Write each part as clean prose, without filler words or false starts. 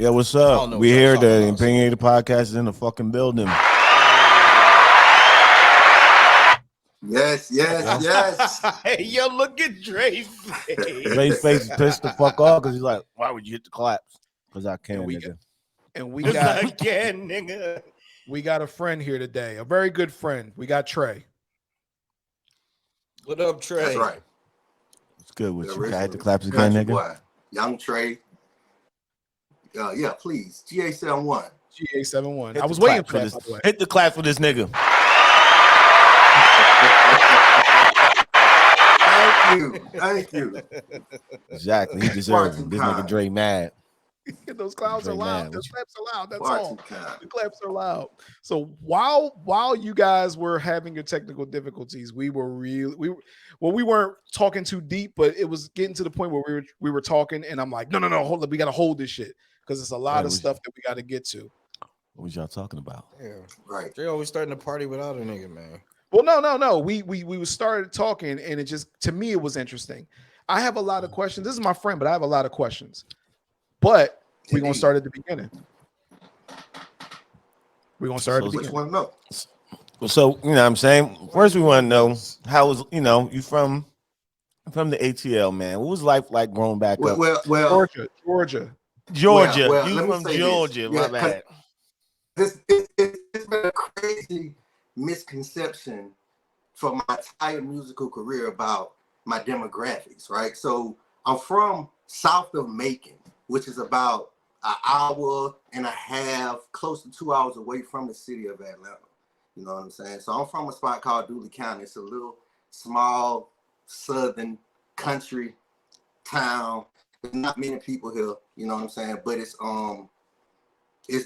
Yeah, what's up? We here. The Opinionated Podcast is in the fucking building. Yes. Hey, yo, look at Dre's face. Dre's face is pissed the fuck off because he's like, why would you hit the claps? Because I can, nigga. We got a friend here today, a very good friend. We got Tre. What up, Tre? That's right. It's good with you. Can I hit the claps again, nigga? Boy. Young Tre. Yeah, please. GA71. GA71. I was waiting for this. Hit the clap for this nigga. Thank you. Exactly. He deserves it. This nigga Dre mad. Those clouds are loud. Those claps are loud. That's all. The claps are loud. So while you guys were having your technical difficulties, we weren't talking too deep, but it was getting to the point where we were talking, and I'm like, no, hold up, we gotta hold this shit because it's a lot of stuff that we got to get to. What was y'all talking about? Yeah, right. Dre always starting a party without a nigga, man. Well, no. We started talking, and it just, to me, it was interesting. I have a lot of questions. This is my friend, but I have a lot of questions. But we're gonna start at the beginning. We're gonna start at the beginning. So, you know what I'm saying? First, we want to know how was, you from the ATL, man. What was life like growing back up? Well, Georgia. You from Georgia, my bad. It's been a crazy misconception for my entire musical career about my demographics, right? So I'm from south of Macon, which is about an hour and a half, close to 2 hours away from the city of Atlanta. You know what I'm saying? So I'm from a spot called Dooley County. It's a little small southern country town. There's not many people here, you know what I'm saying? But it's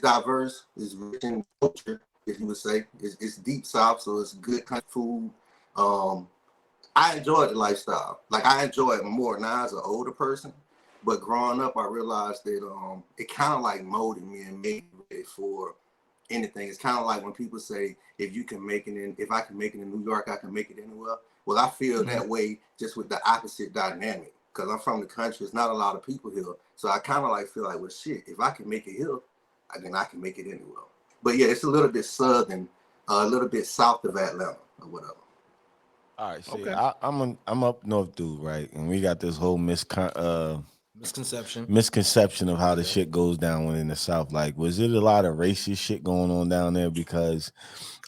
diverse, it's rich in culture, if you would say. It's deep south, so it's good country food. I enjoyed the lifestyle. Like, I enjoy it more now as an older person. But growing up, I realized that it kind of like molded me and made me ready for anything. It's kind of like when people say, if I can make it in New York, I can make it anywhere. Well, I feel that way just with the opposite dynamic. Because I'm from the country, there's not a lot of people here. So I kind of like feel like, well, shit, if I can make it here, then I can make it anywhere. But yeah, it's a little bit southern, a little bit south of Atlanta or whatever. All right, see, okay. I'm up north, dude, right? And we got this whole misconception of how the shit goes down when in the South. Like, was it a lot of racist shit going on down there? Because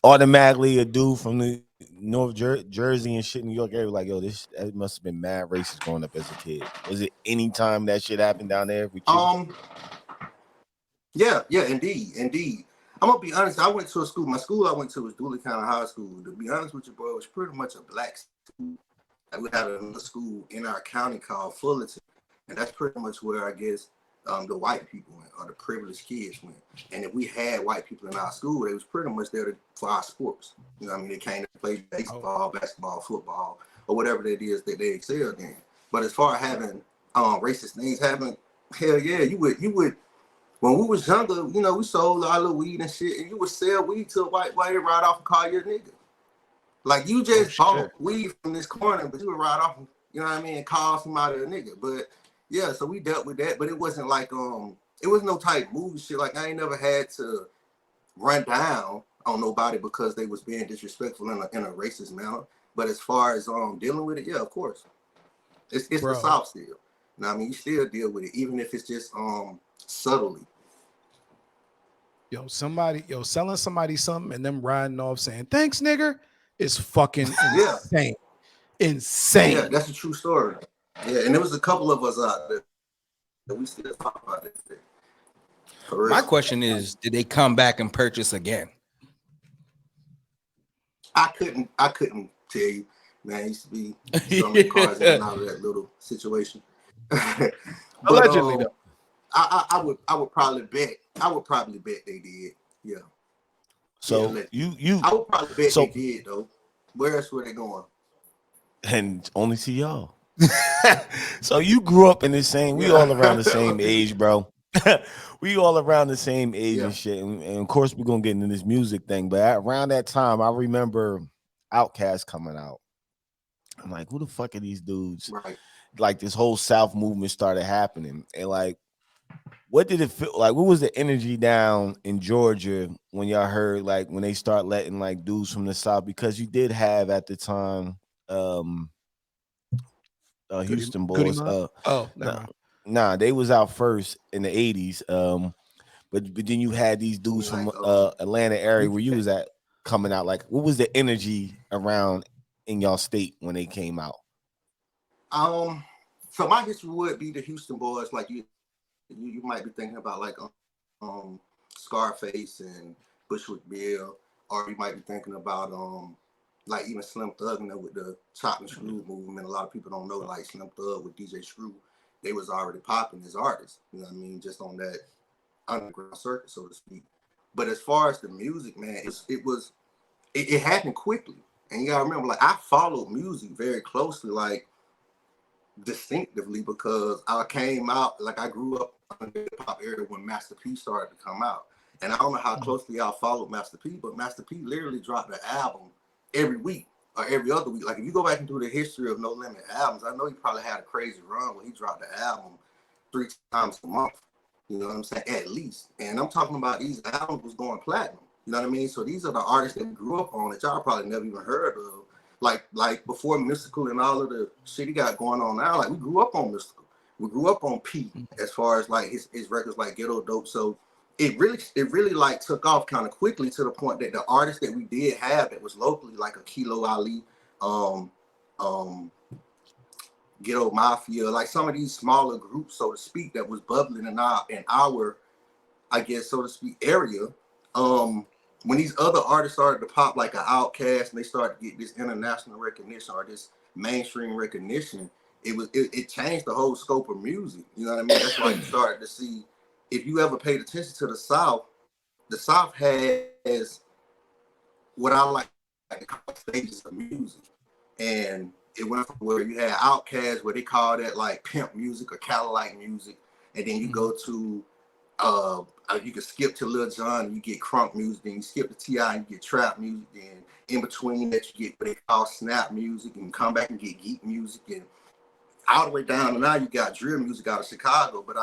automatically a dude from the North Jersey and shit, New York area, like, yo, that must have been mad racist growing up as a kid. Was it any time that shit happened down there with you? Yeah, indeed. I'm gonna be honest. I went to a school. My school I went to was Dooley County High School. To be honest with you, bro, it was pretty much a black school. And we had another school in our county called Fullerton, and that's pretty much where I guess the white people went, or the privileged kids went. And if we had white people in our school, they was pretty much there for our sports. You know what I mean? They came to play baseball, basketball, football, or whatever it is that they excelled in. But as far as having racist things happen, hell yeah, you would. When we was younger, we sold our little weed and shit, and you would sell weed to a white ride off and call you a nigga. Like, you just bought weed from this corner, but you would ride off, you know what I mean, and call somebody a nigga. But yeah, so we dealt with that, but it wasn't like it was no type movie shit. Like, I ain't never had to run down on nobody because they was being disrespectful in a racist manner. But as far as dealing with it, yeah, of course, it's the South still. You know what I mean? You still deal with it, even if it's just subtly. Selling somebody something and them riding off saying thanks, nigger, is fucking insane. Insane. Yeah, that's a true story. Yeah, and there was a couple of us out there that we still talk about this thing. My question is, did they come back and purchase again? I couldn't tell you, man. It used to be so many cars in and out of that little situation. But, allegedly, though. I would probably bet they did. Yeah. So yeah, I would probably bet they did though. Where else were they going? And only to y'all. So you grew up in the same. We all around the same age, bro. We all around the same age and shit. And of course, we're gonna get into this music thing. But around that time, I remember Outkast coming out. I'm like, who the fuck are these dudes? Right. Like, this whole South movement started happening, and like, what did it feel like? What was the energy down in Georgia when y'all heard like when they start letting like dudes from the South? Because you did have at the time Houston boys. They was out first in the 80s. But then you had these dudes from Atlanta area where you was at coming out. Like, what was the energy around in y'all state when they came out? So my history would be the Houston boys. Like you might be thinking about like Scarface and Bushwick Bill, or you might be thinking about like even Slim Thug, with the Chop and Screw movement. A lot of people don't know like Slim Thug with DJ Screw. They was already popping as artists. You know what I mean? Just on that underground circuit, so to speak. But as far as the music, man, it happened quickly. And you gotta remember, like, I followed music very closely, like distinctively, because I came out, like I grew up in the hip hop era when Master P started to come out. And I don't know how closely I followed Master P, but Master P literally dropped an album every week or every other week. Like if you go back and do the history of No Limit albums, I know he probably had a crazy run where he dropped the album 3 times a month. You know what I'm saying? At least. And I'm talking about these albums was going platinum. You know what I mean? So these are the artists that we grew up on that y'all probably never even heard of. Like before Mystical and all of the shit he got going on now, like we grew up on Mystical. We grew up on P as far as like his records like Ghetto Dope. So it really like took off kind of quickly to the point that the artists that we did have that was locally, like a Kilo Ali, Ghetto Mafia, like some of these smaller groups, so to speak, that was bubbling in our, I guess, so to speak, area. When these other artists started to pop like an Outkast and they started to get this international recognition or this mainstream recognition, it changed the whole scope of music. You know what I mean? That's why you started to see, if you ever paid attention to the South has what I like to call stages of music. And it went from where you had Outkast, where they call that like pimp music or Cadillac music, and then you go to you can skip to Lil Jon and you get crunk music, then you skip to T.I. and you get trap music, then in between that you get what they call snap music, and come back and get geek music, and all the way down to now you got drill music out of Chicago. But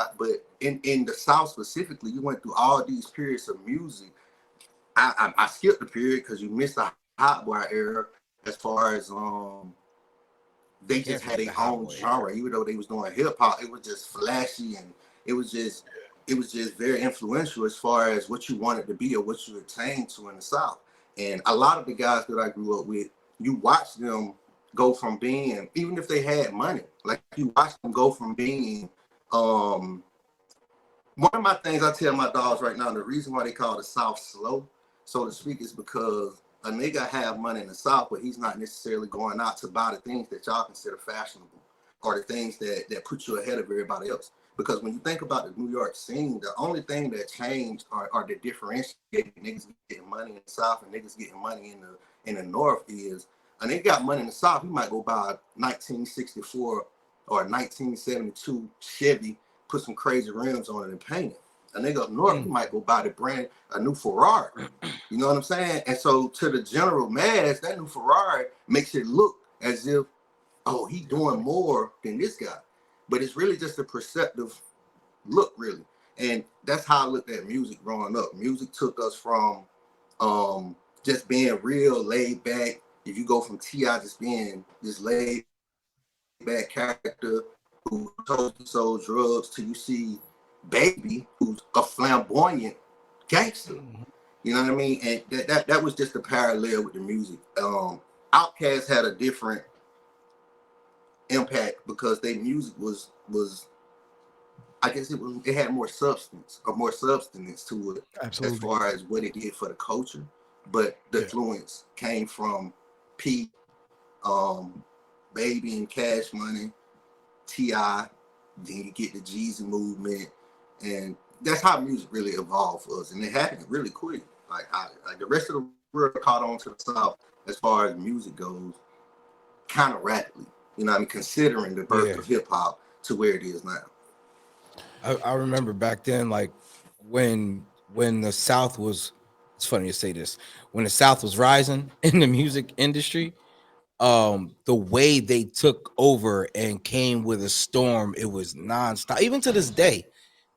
in the South specifically, you went through all these periods of music. I skipped the period because you missed the Hot Boy era as far as they just had their own genre. Even though they was doing hip hop, it was just flashy and it was just very influential as far as what you wanted to be or what you attained to in the South. And a lot of the guys that I grew up with, you watch them go from being, even if they had money, like you watch them go from being one of my things I tell my dogs right now, the reason why they call the South slow, so to speak, is because a nigga have money in the South, but he's not necessarily going out to buy the things that y'all consider fashionable or the things that put you ahead of everybody else. Because when you think about the New York scene, the only thing that changed or that differentiated niggas getting money in the South and niggas getting money in the North is, and they got money in the South, he might go buy a 1964 or a 1972 Chevy, put some crazy rims on it and paint it. A nigga up north, he might go buy a new Ferrari. You know what I'm saying? And so to the general mass, that new Ferrari makes it look as if, oh, he doing more than this guy. But it's really just a perceptive look, really. And that's how I looked at music growing up. Music took us from just being real laid back. If you go from T.I. just being this laid back character who totally sold drugs, till you see Baby, who's a flamboyant gangster. You know what I mean? And that was just a parallel with the music. Outkast had a different impact because their music was I guess it had more substance to it. Absolutely. As far as what it did for the culture. But the influence came from P, Baby and Cash Money, T.I., then you get the Jeezy movement, and that's how music really evolved for us. And it happened really quick. Like the rest of the world caught on to the South as far as music goes, kind of rapidly. You know what I mean? Considering the birth of hip hop to where it is now. I remember back then, like when the South was, it's funny to say this, when the South was rising in the music industry, the way they took over and came with a storm, it was nonstop. Even to this day,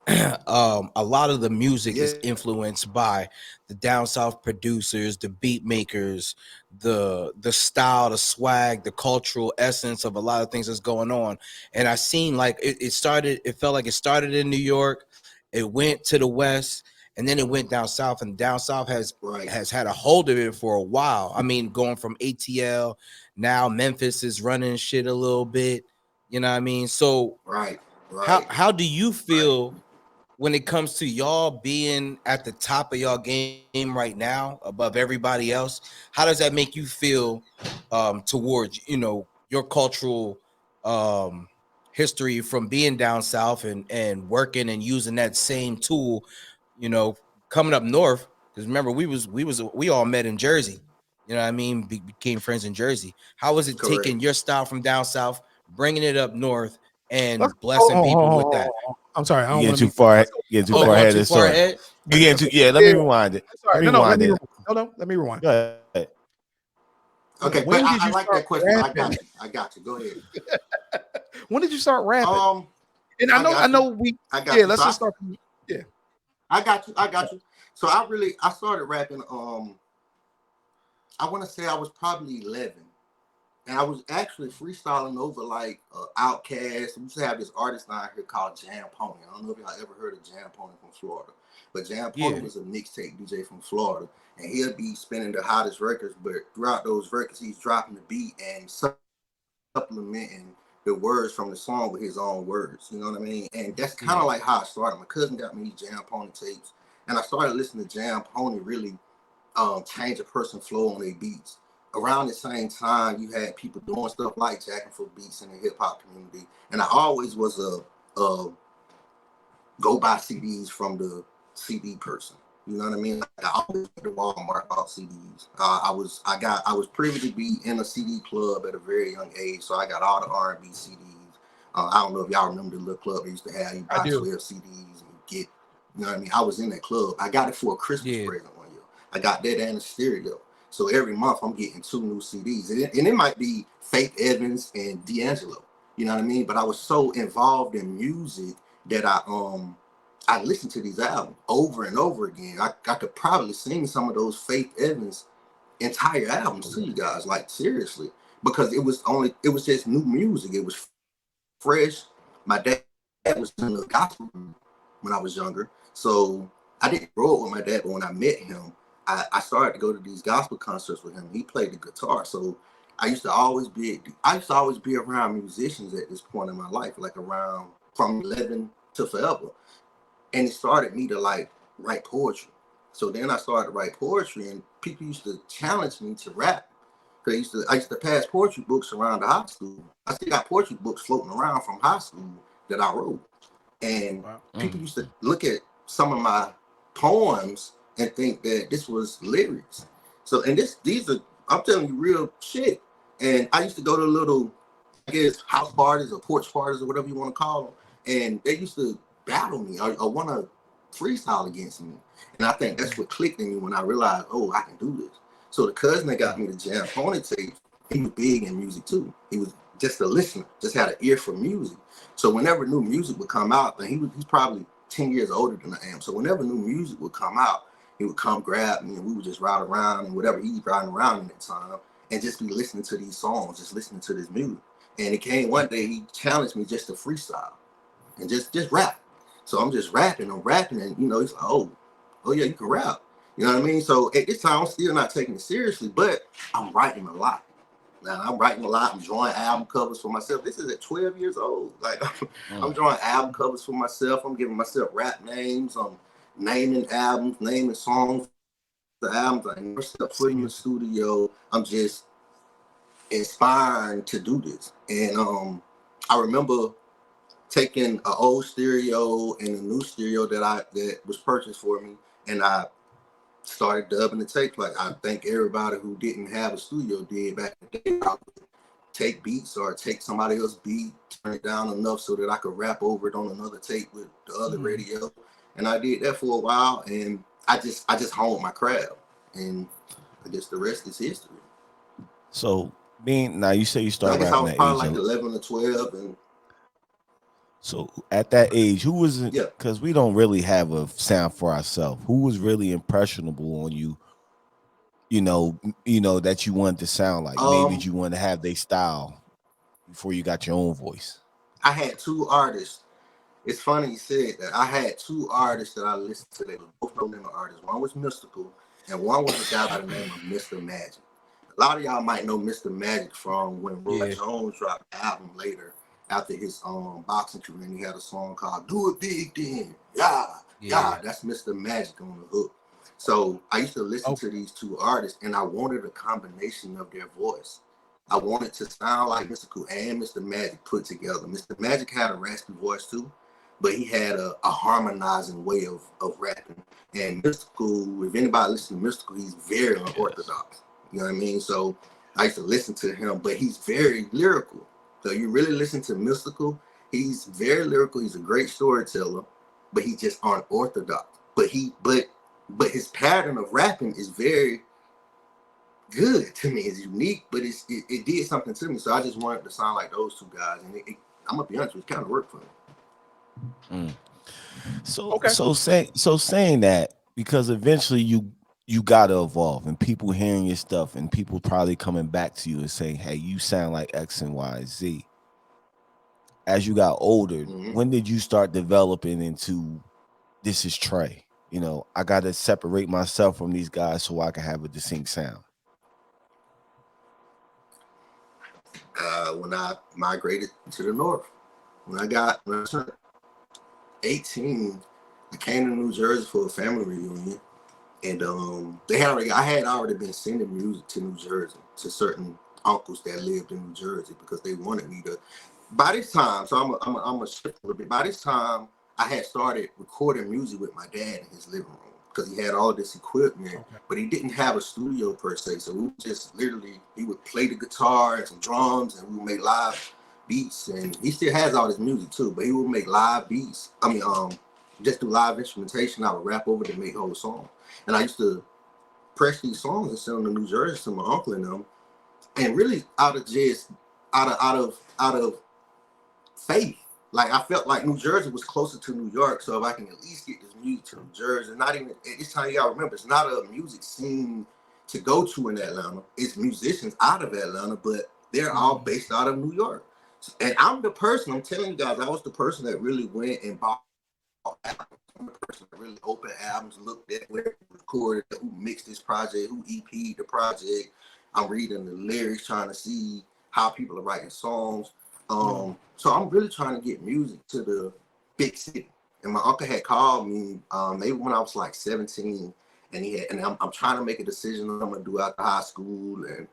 a lot of the music Yeah. is influenced by the down south producers, the beat makers, the style, the swag, the cultural essence of a lot of things that's going on. And I seen like it felt like it started in New York, it went to the West, and then it went down south, and down south has had a hold of it for a while. I mean, going from ATL, now Memphis is running shit a little bit, you know what I mean? So how do you feel when it comes to y'all being at the top of y'all game right now above everybody else? How does that make you feel towards, you know, your cultural history from being down south and working and using that same tool, you know, coming up north? Because remember, we all met in Jersey, you know what I mean? Became friends in Jersey. How was it taking your style from down south, bringing it up north, and blessing people with that? I'm sorry, I You don't want get to too far. Get too far ahead of the story. You get too. Yeah, let me rewind it. Sorry, let me rewind. Go ahead. Okay, when but did you I like start that question. rapping? I got you. Go ahead. When did you start rapping? And I got you. Let's just start. Yeah, I got you. So I started rapping. I want to say I was probably 11. And I was actually freestyling over like Outkast. We used to have this artist down here called Jam Pony. I don't know if y'all ever heard of Jam Pony from Florida. But Jam Pony was a mixtape DJ from Florida. And he'll be spinning the hottest records, but throughout those records, he's dropping the beat and supplementing the words from the song with his own words. You know what I mean? And that's kind of like how I started. My cousin got me these Jam Pony tapes. And I started listening to Jam Pony really change a person's flow on their beats. Around the same time, you had people doing stuff like jacking for beats in the hip hop community, and I always was a go buy CDs from the CD person. You know what I mean? I always went to Walmart bought CDs. I was privy to be in a CD club at a very young age, so I got all the R&B CDs. I don't know if y'all remember the little club they used to have. You buy 12 CDs and get, you know what I mean? I was in that club. I got it for a Christmas present one year. I got that and a stereo. So every month I'm getting 2 new CDs. And it might be Faith Evans and D'Angelo. You know what I mean? But I was so involved in music that I listened to these albums over and over again. I could probably sing some of those Faith Evans entire albums to you guys, like seriously. Because it was just new music. It was fresh. My dad was in the gospel when I was younger. So I didn't grow up with my dad, but when I met him, I started to go to these gospel concerts with him. He played the guitar. So I used to always be around musicians at this point in my life, like around from 11 to forever. And it started me to like write poetry. So then I started to write poetry, and people used to challenge me to rap. Because I used to pass poetry books around the high school. I still got poetry books floating around from high school that I wrote. And people used to look at some of my poems and think that this was lyrics. So, and these are, I'm telling you real shit. And I used to go to little, I guess, house parties or porch parties or whatever you want to call them. And they used to battle me or want to freestyle against me. And I think that's what clicked in me when I realized, oh, I can do this. So the cousin that got me the Jam Pony tapes, he was big in music too. He was just a listener, just had an ear for music. So whenever new music would come out, and he's probably 10 years older than I am. So whenever new music would come out, he would come grab me and we would just ride around and whatever he's riding around in that time and just be listening to these songs, just listening to this music. And it came one day, he challenged me just to freestyle and just rap. So I'm just rapping, and you know, he's like, oh yeah, you can rap. You know what I mean? So at this time, I'm still not taking it seriously, but I'm writing a lot. Now I'm writing a lot. I'm drawing album covers for myself. This is at 12 years old. Like I'm drawing album covers for myself. I'm giving myself rap names. I'm naming albums, naming songs. The albums I never stepped foot in the studio. I'm just inspired to do this. And I remember taking an old stereo and a new stereo that was purchased for me, and I started dubbing the tape like I think everybody who didn't have a studio did back in the day. I would take beats or take somebody else's beat, turn it down enough so that I could rap over it on another tape with the other radio. And I did that for a while, and I just honed my craft, and I guess the rest is history. So now you say you started I guess I rapping was at probably age like 11 or 12, and So at that age, who was it? Yeah. Because we don't really have a sound for ourselves. Who was really impressionable on you? You know, that you wanted to sound like. Maybe you wanted to have their style before you got your own voice. I had two artists. It's funny you said that. I had two artists that I listened to. They were both no-name artists. One was Mystical, and one was a guy by the name of Mr. Magic. A lot of y'all might know Mr. Magic from when Roy Jones dropped the album later after his boxing career, and he had a song called "Do It Big Then." Yeah. That's Mr. Magic on the hook. So I used to listen to these two artists, and I wanted a combination of their voice. I wanted to sound like Mystical and Mr. Magic put together. Mr. Magic had a raspy voice too, but he had a harmonizing way of rapping. And Mystical, if anybody listens to Mystical, he's very unorthodox. You know what I mean? So I used to listen to him, but he's very lyrical. So you really listen to Mystical, he's very lyrical. He's a great storyteller, but he's just unorthodox. But his pattern of rapping is very good to me. It's unique, but it did something to me. So I just wanted to sound like those two guys, and I'm gonna be honest with you, it kind of worked for me. So saying that, because eventually you gotta evolve, and people hearing your stuff, and people probably coming back to you and saying, "Hey, you sound like X and Y, Z." As you got older, when did you start developing into this is Tre? You know, I got to separate myself from these guys so I can have a distinct sound. When I migrated to the north, when I turned 18, I came to New Jersey for a family reunion, and I had already been sending music to New Jersey to certain uncles that lived in New Jersey because they wanted me to. By this time, so I'm a shift a little bit. By this time, I had started recording music with my dad in his living room because he had all of this equipment, but he didn't have a studio per se. So we just literally, he would play the guitar and some drums, and we would make live beats. And he still has all this music too, but he would make live beats. Just do live instrumentation. I would rap over to make whole song. And I used to press these songs and send them to New Jersey to my uncle and them. And really out of faith. Like I felt like New Jersey was closer to New York, so if I can at least get this music to New Jersey, not even at this time, you gotta remember, it's not a music scene to go to in Atlanta. It's musicians out of Atlanta, but they're all based out of New York. And I'm telling you guys, I was the person that really went and bought albums. I'm the person that really opened albums, looked at where it recorded, who mixed this project, who EP'd the project. I'm reading the lyrics, trying to see how people are writing songs. So I'm really trying to get music to the big city. And my uncle had called me maybe when I was like 17, and I'm trying to make a decision on what I'm gonna do after high school. And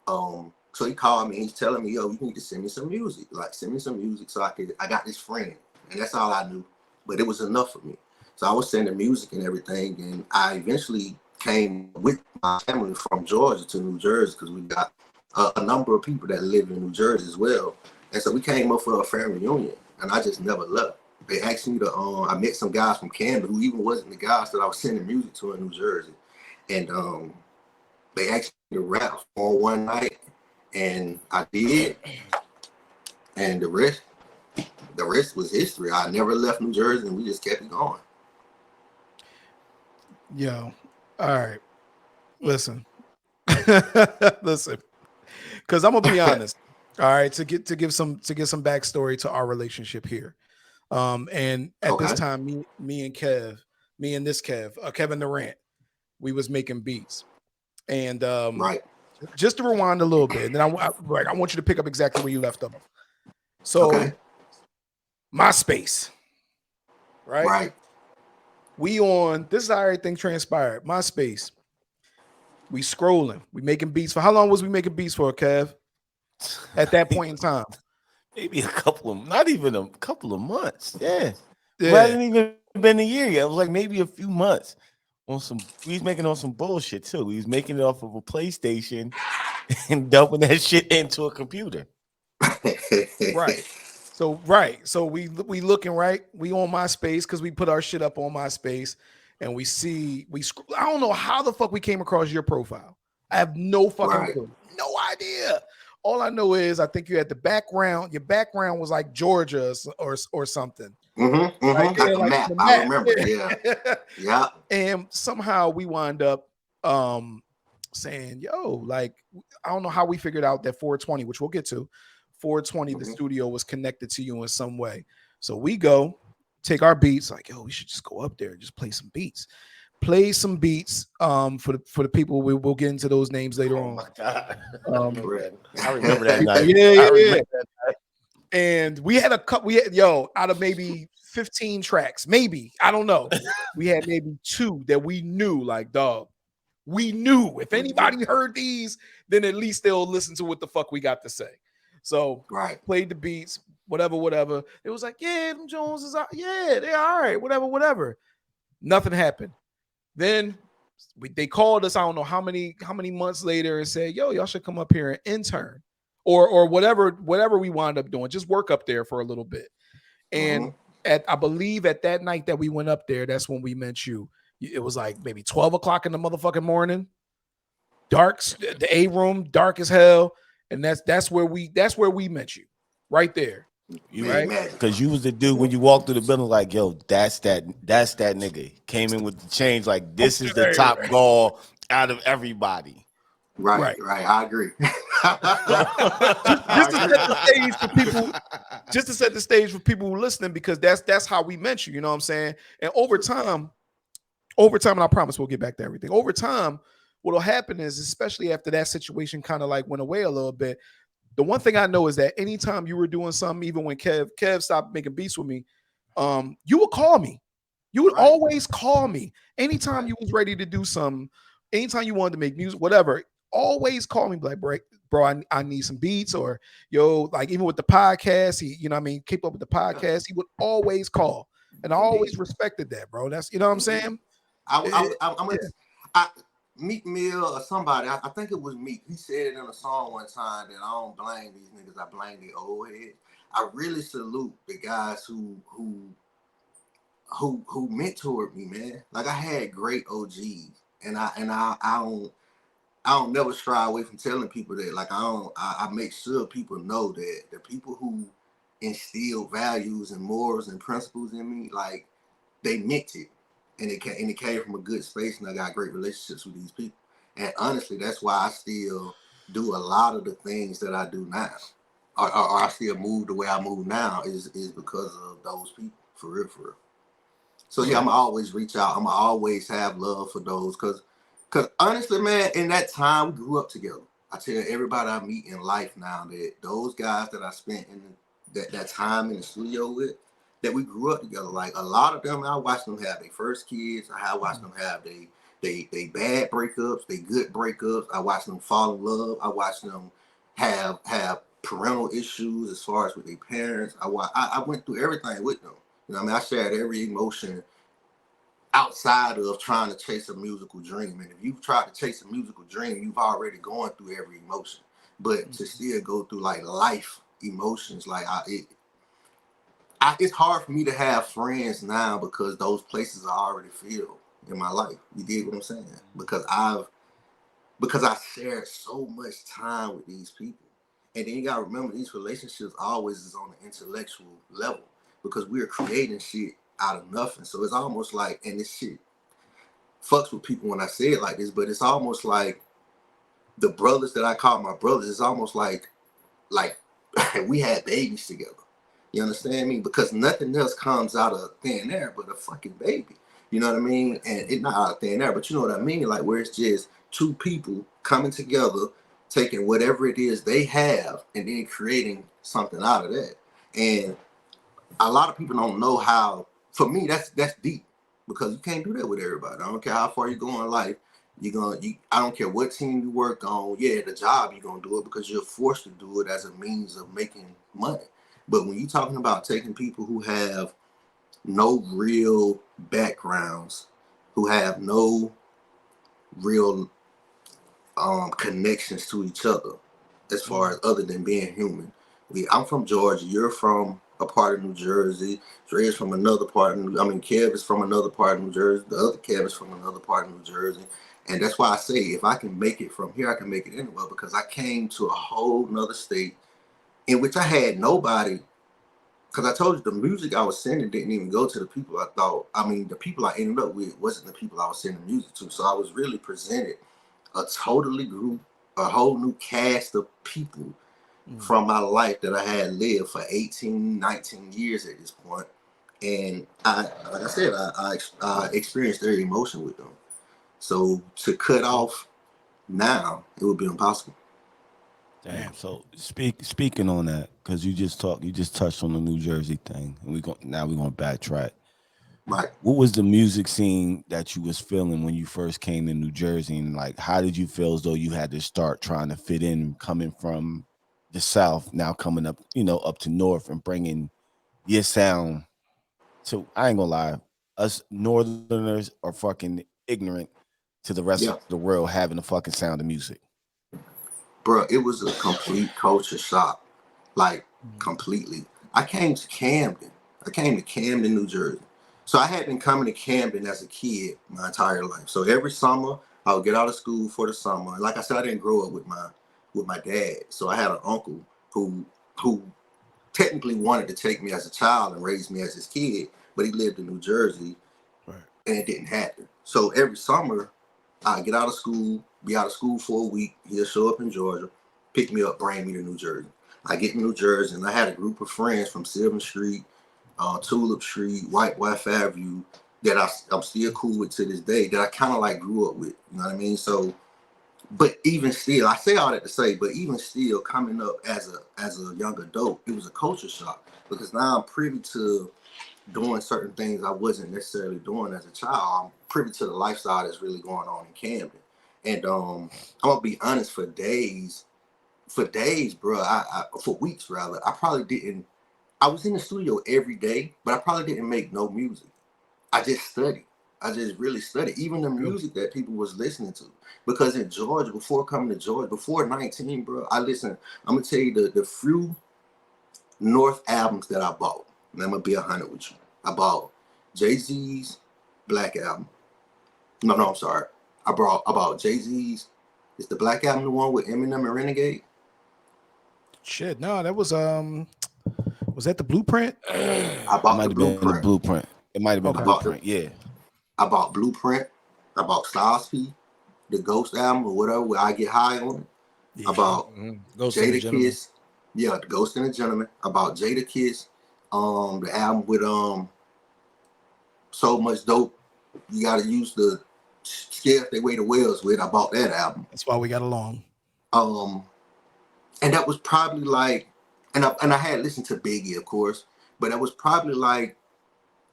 so he called me and he's telling me, "Yo, you need to send me some music. Like send me some music so I got this friend." And that's all I knew, but it was enough for me. So I was sending music and everything, and I eventually came with my family from Georgia to New Jersey because we got a number of people that live in New Jersey as well. And so we came up for a family reunion, and I just never left. They asked me to, I met some guys from Camden who even wasn't the guys that I was sending music to in New Jersey. And they asked me to rap on one night, and I did. And the rest was history. I never left New Jersey, and we just kept it going. Yo, all right. Listen. Listen. Because I'm gonna be honest. All right, to give some backstory to our relationship here, and at this time, me and Kevin TheRant, we was making beats, and right. Just to rewind a little bit, and then I want you to pick up exactly where you left off. So, MySpace, right? Right. This is how everything transpired. MySpace, we scrolling, we making beats for how long was we making beats for, Kev? At that point in time, maybe not even a couple of months. Yeah. It hadn't even been a year yet. It was like maybe a few months. We was making on some bullshit too. We was making it off of a PlayStation and dumping that shit into a computer. Right. So we looking right. We on MySpace because we put our shit up on MySpace, and I don't know how the fuck we came across your profile. I have no fucking clue. No idea. All I know is I think you had the background. Your background was like Georgia or something. Right there, like map. I remember. Yeah. And somehow we wind up saying, yo, like, I don't know how we figured out that 420, which we'll get to, 420, the studio was connected to you in some way. So we go take our beats, like, yo, we should just go up there and just play some beats. Play some beats for the people. We'll get into those names later on. My God. I remember that night. Yeah. And we had a couple. Out of maybe 15 tracks, maybe, I don't know, we had maybe 2 that we knew, like, dog, we knew if anybody heard these, then at least they'll listen to what the fuck we got to say. So played the beats, whatever. It was like, yeah, them Jones is they're all right, whatever. Nothing happened. Then they called us, I don't know how many months later, and said, yo, y'all should come up here and intern or whatever we wound up doing. Just work up there for a little bit. And I believe at that night that we went up there, that's when we met you. It was like maybe 12 o'clock in the motherfucking morning. Dark, the A room, dark as hell. And that's where we met you. Right there. Right? Because you was the dude when you walked through the building, like, yo, that's that nigga. Came in with the change, like, this is the top ball out of everybody. Right. I agree. Just to set the stage for people who are listening, because that's how we met you, you know what I'm saying? And over time, and I promise we'll get back to everything. Over time, what'll happen is, especially after that situation kind of like went away a little bit, the one thing I know is that anytime you were doing something, even when Kev stopped making beats with me, you would call me. You would always call me. Anytime you was ready to do something, anytime you wanted to make music, whatever, always call me, like, bro, I need some beats, or yo, like, even with the podcast, he, you know what I mean, keep up with the podcast, he would always call. And I always respected that, bro. That's, you know what I'm saying? Meek Mill or somebody, I think it was Meek. He said it in a song one time that I don't blame these niggas, I blame the old heads. I really salute the guys who mentored me, man. Like, I had great OGs, and I don't never stray away from telling people that. Like, I make sure people know that the people who instill values and morals and principles in me, like, they meant it. And it came from a good space, and I got great relationships with these people. And honestly, that's why I still do a lot of the things that I do now, or I still move the way I move now, is because of those people, for real. So yeah, I'm going to always reach out. I'm going to always have love for those, because honestly, man, in that time, we grew up together. I tell everybody I meet in life now that those guys that I spent in that time in the studio with, that we grew up together. Like, a lot of them, I watched them have their first kids. I watched them have they bad breakups, they good breakups. I watched them fall in love. I watched them have parental issues as far as with their parents. I went through everything with them. You know what I mean? I shared every emotion outside of trying to chase a musical dream. And if you've tried to chase a musical dream, you've already gone through every emotion. But to still go through, like, life emotions, like, it's hard for me to have friends now, because those places are already filled in my life. You dig what I'm saying? Because I shared so much time with these people. And then you gotta remember, these relationships always is on an intellectual level, because we're creating shit out of nothing. So it's almost like, and this shit fucks with people when I say it like this, but it's almost like the brothers that I call my brothers, it's almost like we had babies together. You understand me? Because nothing else comes out of thin air but a fucking baby. You know what I mean? And it's not out of thin air, but you know what I mean? Like, where it's just two people coming together, taking whatever it is they have, and then creating something out of that. And a lot of people don't know how. For me, that's deep, because you can't do that with everybody. I don't care how far you go in life. I don't care what team you work on. Yeah, the job, you're gonna do it because you're forced to do it as a means of making money. But when you're talking about taking people who have no real backgrounds, who have no real connections to each other, as far as other than being human. I'm from Georgia. You're from a part of New Jersey. Dre is from another part. Kev is from another part of New Jersey. The other Kev is from another part of New Jersey. And that's why I say, if I can make it from here, I can make it anywhere, because I came to a whole nother state in which I had nobody. Because I told you, the music I was sending didn't even go to the people I thought. I mean, the people I ended up with wasn't the people I was sending music to. So I was really presented a whole new cast of people from my life that I had lived for 18, 19 years at this point. And like I said, I experienced every emotion with them. So to cut off now, it would be impossible. Damn. So speaking on that, because you just touched on the New Jersey thing, and we're gonna backtrack. Right. What was the music scene that you was feeling when you first came to New Jersey, and like how did you feel as though you had to start trying to fit in, coming from the South, now coming up, up to North and bringing your sound to? I ain't gonna lie, us Northerners are fucking ignorant to the rest of the world having a fucking sound of music. Bro, it was a complete culture shock, like completely. I came to Camden, New Jersey. So I had been coming to Camden as a kid my entire life. So every summer I would get out of school for the summer. Like I said, I didn't grow up with my dad. So I had an uncle who technically wanted to take me as a child and raise me as his kid, but he lived in New Jersey, and it didn't happen. So every summer I get out of school, be out of school for a week. He'll show up in Georgia, pick me up, bring me to New Jersey. I get in New Jersey, and I had a group of friends from Sylvan Street, Tulip Street, White Avenue that I'm still cool with to this day, that I kind of like grew up with. You know what I mean? So, but even still, I say all that to say, but even still, coming up as a young adult, it was a culture shock, because now I'm privy to doing certain things I wasn't necessarily doing as a child. I'm privy to the lifestyle that's really going on in Camden. And I'm gonna be honest, for days, bro, for weeks rather, I was in the studio every day, but I probably didn't make no music. I just studied. I just really studied, even the music that people was listening to. Because in Georgia, before coming to Georgia, before 19, bro, I'm gonna tell you the few North albums that I bought. And I'm gonna be 100 with you. I bought Jay-Z's Black Album. No, I'm sorry. I bought Jay-Z's. Is the Black Album the one with Eminem and Renegade? Shit, no, that was that the Blueprint? I bought the Blueprint. The Blueprint. It might have been the Blueprint. Yeah. I bought Blueprint. I bought Styles P, the Ghost album or whatever, where I Get High on it. Yeah. I bought Jada Kiss. Yeah, the Ghost and the Gentleman. I bought Jada Kiss. The album with So Much Dope. You gotta use the scale they weigh the whales with. I bought that album. That's why we got along. And that was probably like, and I had listened to Biggie, of course, but that was probably like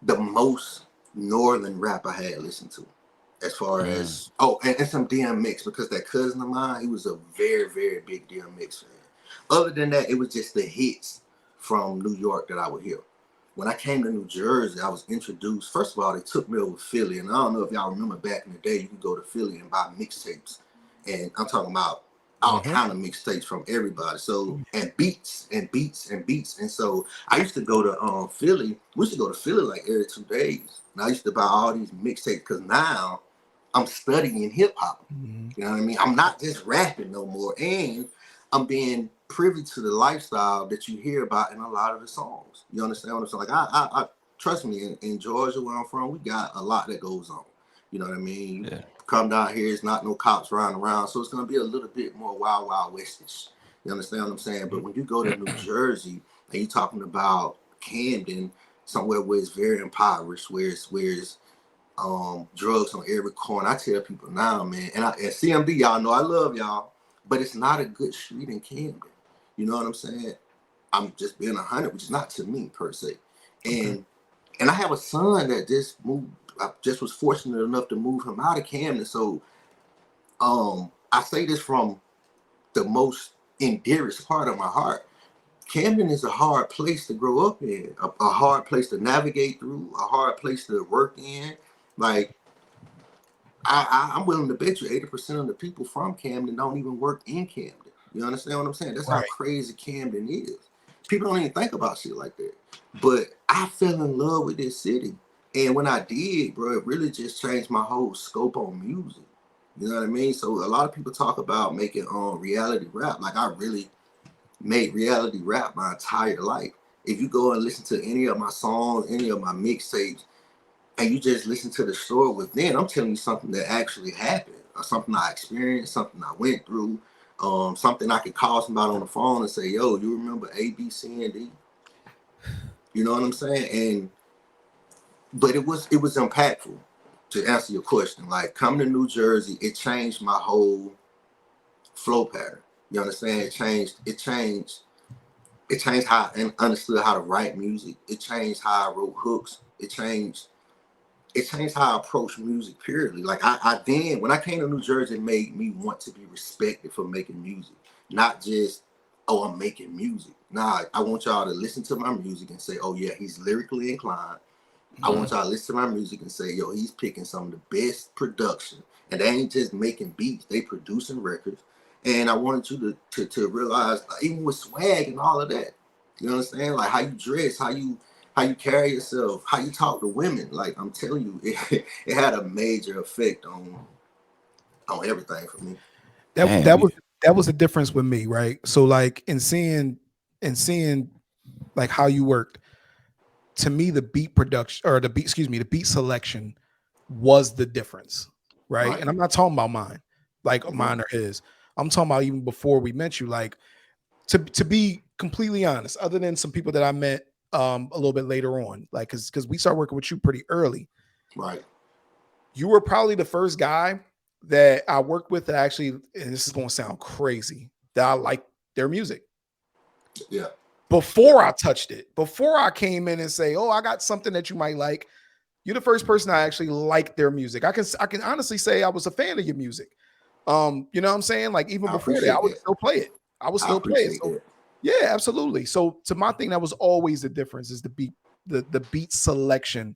the most Northern rap I had listened to, as far as and some DMX, because that cousin of mine, he was a very, very big DMX fan. Other than that, it was just the hits from New York that I would hear. When I came to New Jersey, I was introduced. First of all, they took me over to Philly, and I don't know if y'all remember back in the day, you could go to Philly and buy mixtapes, and I'm talking about all kind of mixtapes from everybody. So and beats. And so I used to go to Philly. We used to go to Philly like every 2 days. And I used to buy all these mixtapes, because now I'm studying hip hop. You know what I mean? I'm not just rapping no more, and I'm being privy to the lifestyle that you hear about in a lot of the songs. You understand what I'm saying? Like I trust me, in Georgia, where I'm from, we got a lot that goes on. You know what I mean? Yeah. Come down here, it's not no cops riding around, so it's gonna be a little bit more wild westish. You understand what I'm saying? But when you go to New Jersey and you're talking about Camden, somewhere where it's very impoverished, where it's drugs on every corner, I tell people now, man, and CMD, y'all know I love y'all, but it's not a good street in Camden. You know what I'm saying? I'm just being 100, which is not to me per se. And I have a son that just moved. I just was fortunate enough to move him out of Camden. So I say this from the most dearest part of my heart. Camden is a hard place to grow up in, a hard place to navigate through, a hard place to work in. Like, I'm willing to bet you 80% of the people from Camden don't even work in Camden. You understand what I'm saying? That's how crazy Camden is. People don't even think about shit like that. But I fell in love with this city. And when I did, bro, it really just changed my whole scope on music. You know what I mean? So a lot of people talk about making reality rap. Like, I really made reality rap my entire life. If you go and listen to any of my songs, any of my mixtapes, and you just listen to the story within, I'm telling you something that actually happened, or something I experienced, something I went through, something I could call somebody on the phone and say, yo, you remember A, B, C, and D? You know what I'm saying? But it was impactful. To answer your question, like, coming to New Jersey, it changed my whole flow pattern. You understand? It changed how I understood how to write music. It changed how I wrote hooks. It changed how I approach music purely. Like, I then, when I came to New Jersey, it made me want to be respected for making music. Not just, oh, I'm making music. Nah, I want y'all to listen to my music and say, oh yeah, he's lyrically inclined. I want y'all to listen to my music and say, yo, he's picking some of the best production. And they ain't just making beats, they producing records. And I wanted you to realize, even with swag and all of that, you understand? Like, how you dress, how you carry yourself, how you talk to women. Like, I'm telling you, it had a major effect on everything for me. That was the difference with me, right? So, like, in seeing like how you worked, to me, the beat production, or the beat selection was the difference, right? And I'm not talking about mine, like mine or his. I'm talking about even before we met you. Like, to be completely honest, other than some people that I met a little bit later on, like, because we started working with you pretty early, right? You were probably the first guy that I worked with that actually, and this is going to sound crazy, that I liked their music. Yeah. Before I touched it, before I came in and say, oh, I got something that you might like, you're the first person I actually liked their music. I can honestly say I was a fan of your music. You know what I'm saying? Like, even before that, I would still play it. I would still play it. So, yeah, absolutely. So, to my thing, that was always the difference, is the beat selection,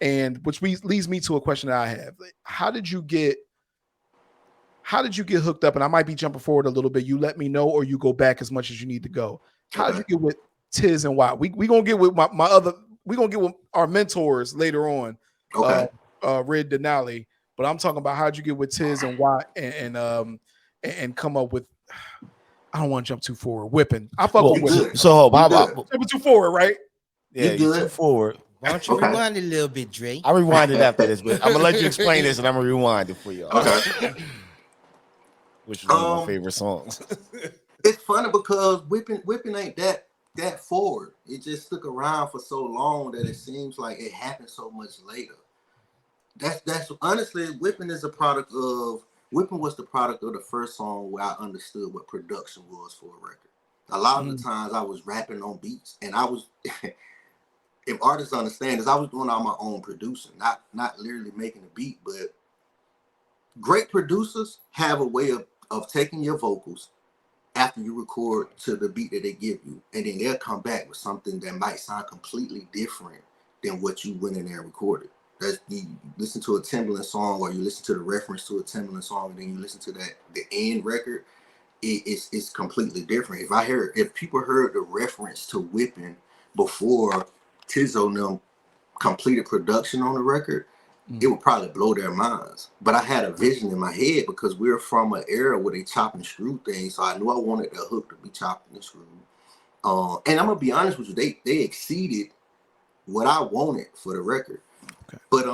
and which leads me to a question that I have. How did you get hooked up? And I might be jumping forward a little bit. You let me know, or you go back as much as you need to go. How did you get with Tiz and Watt? We gonna get with we gonna get with our mentors later on. Okay. Red Denali. But I'm talking about, how'd you get with Tiz and Watt and come up with, I don't want to jump too forward. Whipping. I fuck with Whipping. So how about jumping too forward, right? Yeah, you're too forward. Why don't you rewind it a little bit, Dre? I rewind it after this, but I'm gonna let you explain this, and I'm gonna rewind it for you. Okay. Which is one of my favorite songs. It's funny because whipping ain't that forward. It just stuck around for so long that it seems like it happened so much later. That's honestly, Whipping was the product of the first song where I understood what production was for a record. A lot of the times I was rapping on beats, and I was if artists understand this, I was doing all my own producing, not literally making a beat. But great producers have a way of taking your vocals after you record to the beat that they give you, and then they'll come back with something that might sound completely different than what you went in there and recorded. That's, you listen to a Timbaland song, or you listen to the reference to a Timbaland song, and then you listen to the end record, it's completely different. If people heard the reference to Whipping before Tizzo and them completed production on the record, it would probably blow their minds. But I had a vision in my head because we're from an era where they chop and screw things, so I knew I wanted the hook to be chopped and screwed. And I'm gonna be honest with you, they exceeded what I wanted for the record. Okay. But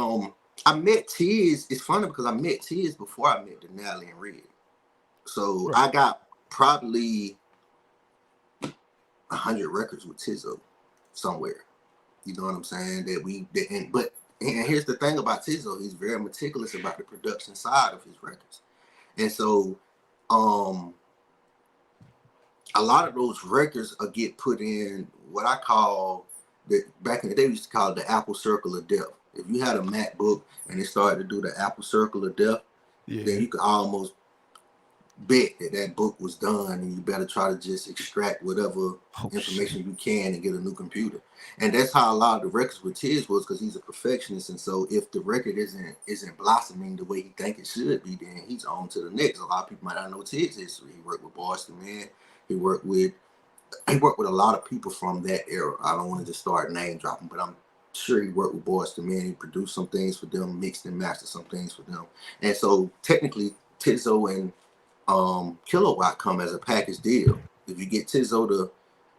I met Tiz. It's funny because I met Tiz before I met Denali and Red. So I got probably 100 records with Tizzo somewhere. You know what I'm saying? And here's the thing about Tizzo, he's very meticulous about the production side of his records. And so a lot of those records get put in what I call, back in the day we used to call it the Apple Circle of Death. If you had a MacBook and it started to do the Apple Circle of Death, then you could almost bet that book was done, and you better try to just extract whatever information you can and get a new computer. And that's how a lot of the records with Tiz was, because he's a perfectionist. And so if the record isn't blossoming the way he think it should be, then he's on to the next. A lot of people might not know Tiz history. He worked with Boston Man. He worked with a lot of people from that era. I don't want to just start name dropping, but I'm sure he worked with Boston Man. He produced some things for them, mixed and mastered some things for them. And so technically Tizzo and Kilowatt come as a package deal. If you get Tizzo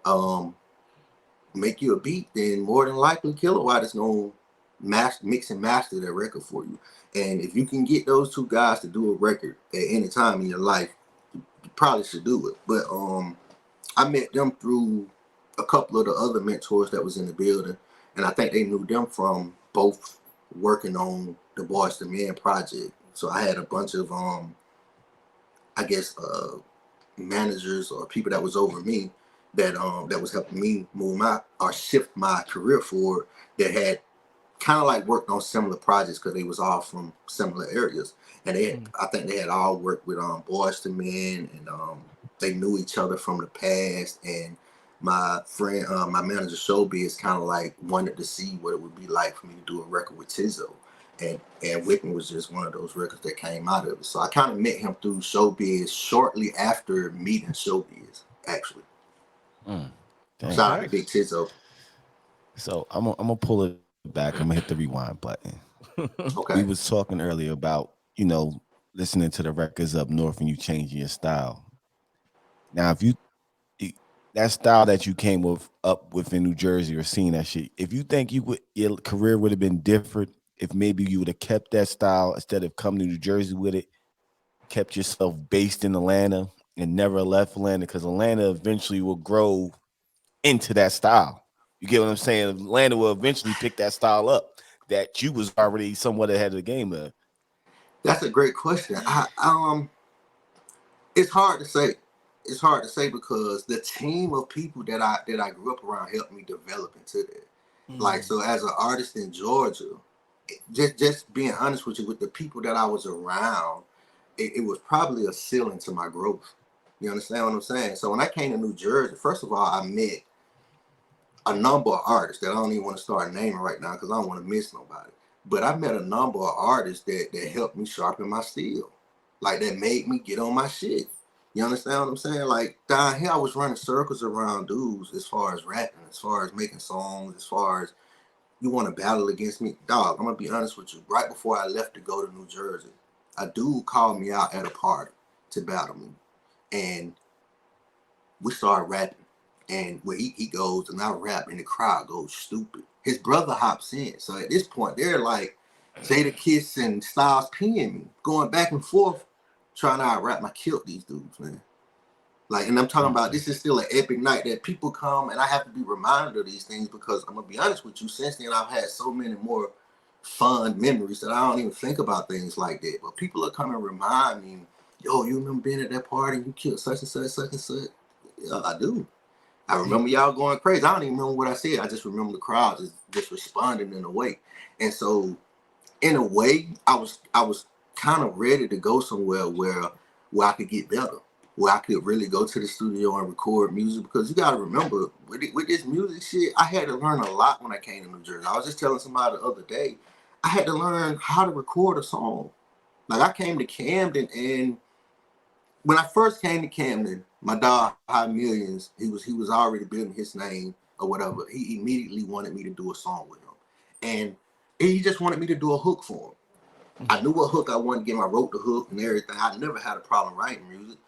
to make you a beat, then more than likely Kilowatt is gonna mix and master that record for you. And if you can get those two guys to do a record at any time in your life, you probably should do it. But I met them through a couple of the other mentors that was in the building, and I think they knew them from both working on the Boys to Men project. So I had a bunch of managers or people that was over me that was helping me move or shift my career forward, that had kind of like worked on similar projects because they was all from similar areas, and I think they had all worked with Boys to Men, and they knew each other from the past. And my friend, my manager Showbiz, kind of like wanted to see what it would be like for me to do a record with Tizzo, and Wiccan was just one of those records that came out of it. So I kind of met him through Showbiz shortly after meeting Showbiz, actually. Shout out to Big Tizzo. So I'm gonna pull it back. I'm gonna hit the rewind button. Okay. We was talking earlier about, you know, listening to the records up north and you changing your style. Now, if you that style that you came up with in New Jersey or seeing that shit, if you think your career would have been different if maybe you would have kept that style instead of coming to New Jersey with it, kept yourself based in Atlanta and never left Atlanta, because Atlanta eventually will grow into that style. You get what I'm saying? Atlanta will eventually pick that style up that you was already somewhat ahead of the game there. That's a great question. It's hard to say. It's hard to say because the team of people that I grew up around helped me develop into that. Like, so as an artist in Georgia, just being honest with you, with the people that I was around, it was probably a ceiling to my growth. You understand what I'm saying? So when I came to New Jersey, first of all, I met a number of artists that I don't even want to start naming right now because I don't want to miss nobody. But I met a number of artists that helped me sharpen my steel, like that made me get on my shit. You understand what I'm saying? Like down here, I was running circles around dudes as far as rapping, as far as making songs, as far as you want to battle against me. Dog, I'm going to be honest with you. Right before I left to go to New Jersey, a dude called me out at a party to battle me. And we started rapping. And when he goes and I rap and the crowd goes stupid. His brother hops in. So at this point, they're like Jada Kiss and Styles P&ing me, going back and forth, trying to out-rap. I killed these dudes, man. Like, and I'm talking about, this is still an epic night that people come, and I have to be reminded of these things because I'm gonna be honest with you, since then I've had so many more fond memories that I don't even think about things like that. But people are coming and remind me, yo, you remember being at that party and you killed such and such? Yeah, I do. I remember y'all going crazy. I don't even remember what I said. I just remember the crowd just responding in a way. And so in a way, I was kind of ready to go somewhere where I could get better, where I could really go to the studio and record music. Because you got to remember, with this music shit, I had to learn a lot when I came to New Jersey. I was just telling somebody the other day, I had to learn how to record a song. Like, I came to Camden, and when I first came to Camden, my dog, High Millions, he was already building his name or whatever. He immediately wanted me to do a song with him. And he just wanted me to do a hook for him. I knew what hook I wanted to get. I wrote the hook and everything. I never had a problem writing music.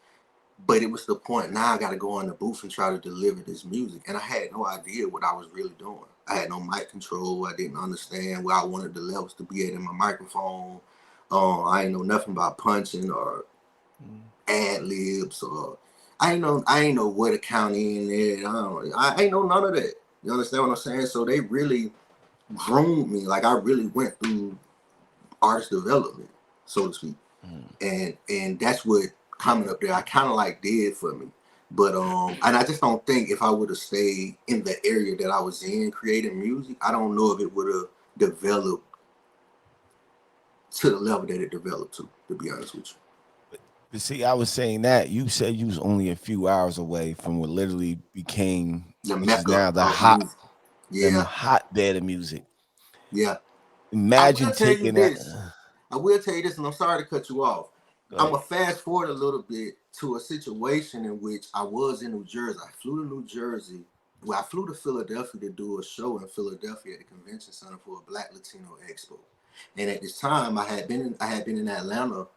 But it was the point, now I got to go in the booth and try to deliver this music. And I had no idea what I was really doing. I had no mic control. I didn't understand where I wanted the levels to be at in my microphone. I ain't know nothing about punching or ad libs, or I ain't know where to count in there. I ain't know none of that. You understand what I'm saying? So they really groomed me. Like, I really went through artist development, so to speak. And that's what coming up there I kind of like did for me. But and I just don't think if I would have stayed in the area that I was in creating music, I don't know if it would have developed to the level that it developed to be honest with you. But see, I was saying that you said you was only a few hours away from what literally became the Mecca now the hotbed of music. Yeah. Imagine taking that. I will tell you this, and I'm sorry to cut you off. I'm going to fast forward a little bit to a situation in which I was in New Jersey. I flew to New Jersey. Well, I flew to Philadelphia to do a show in Philadelphia at the Convention Center for a Black Latino Expo. And at this time, I had been in Atlanta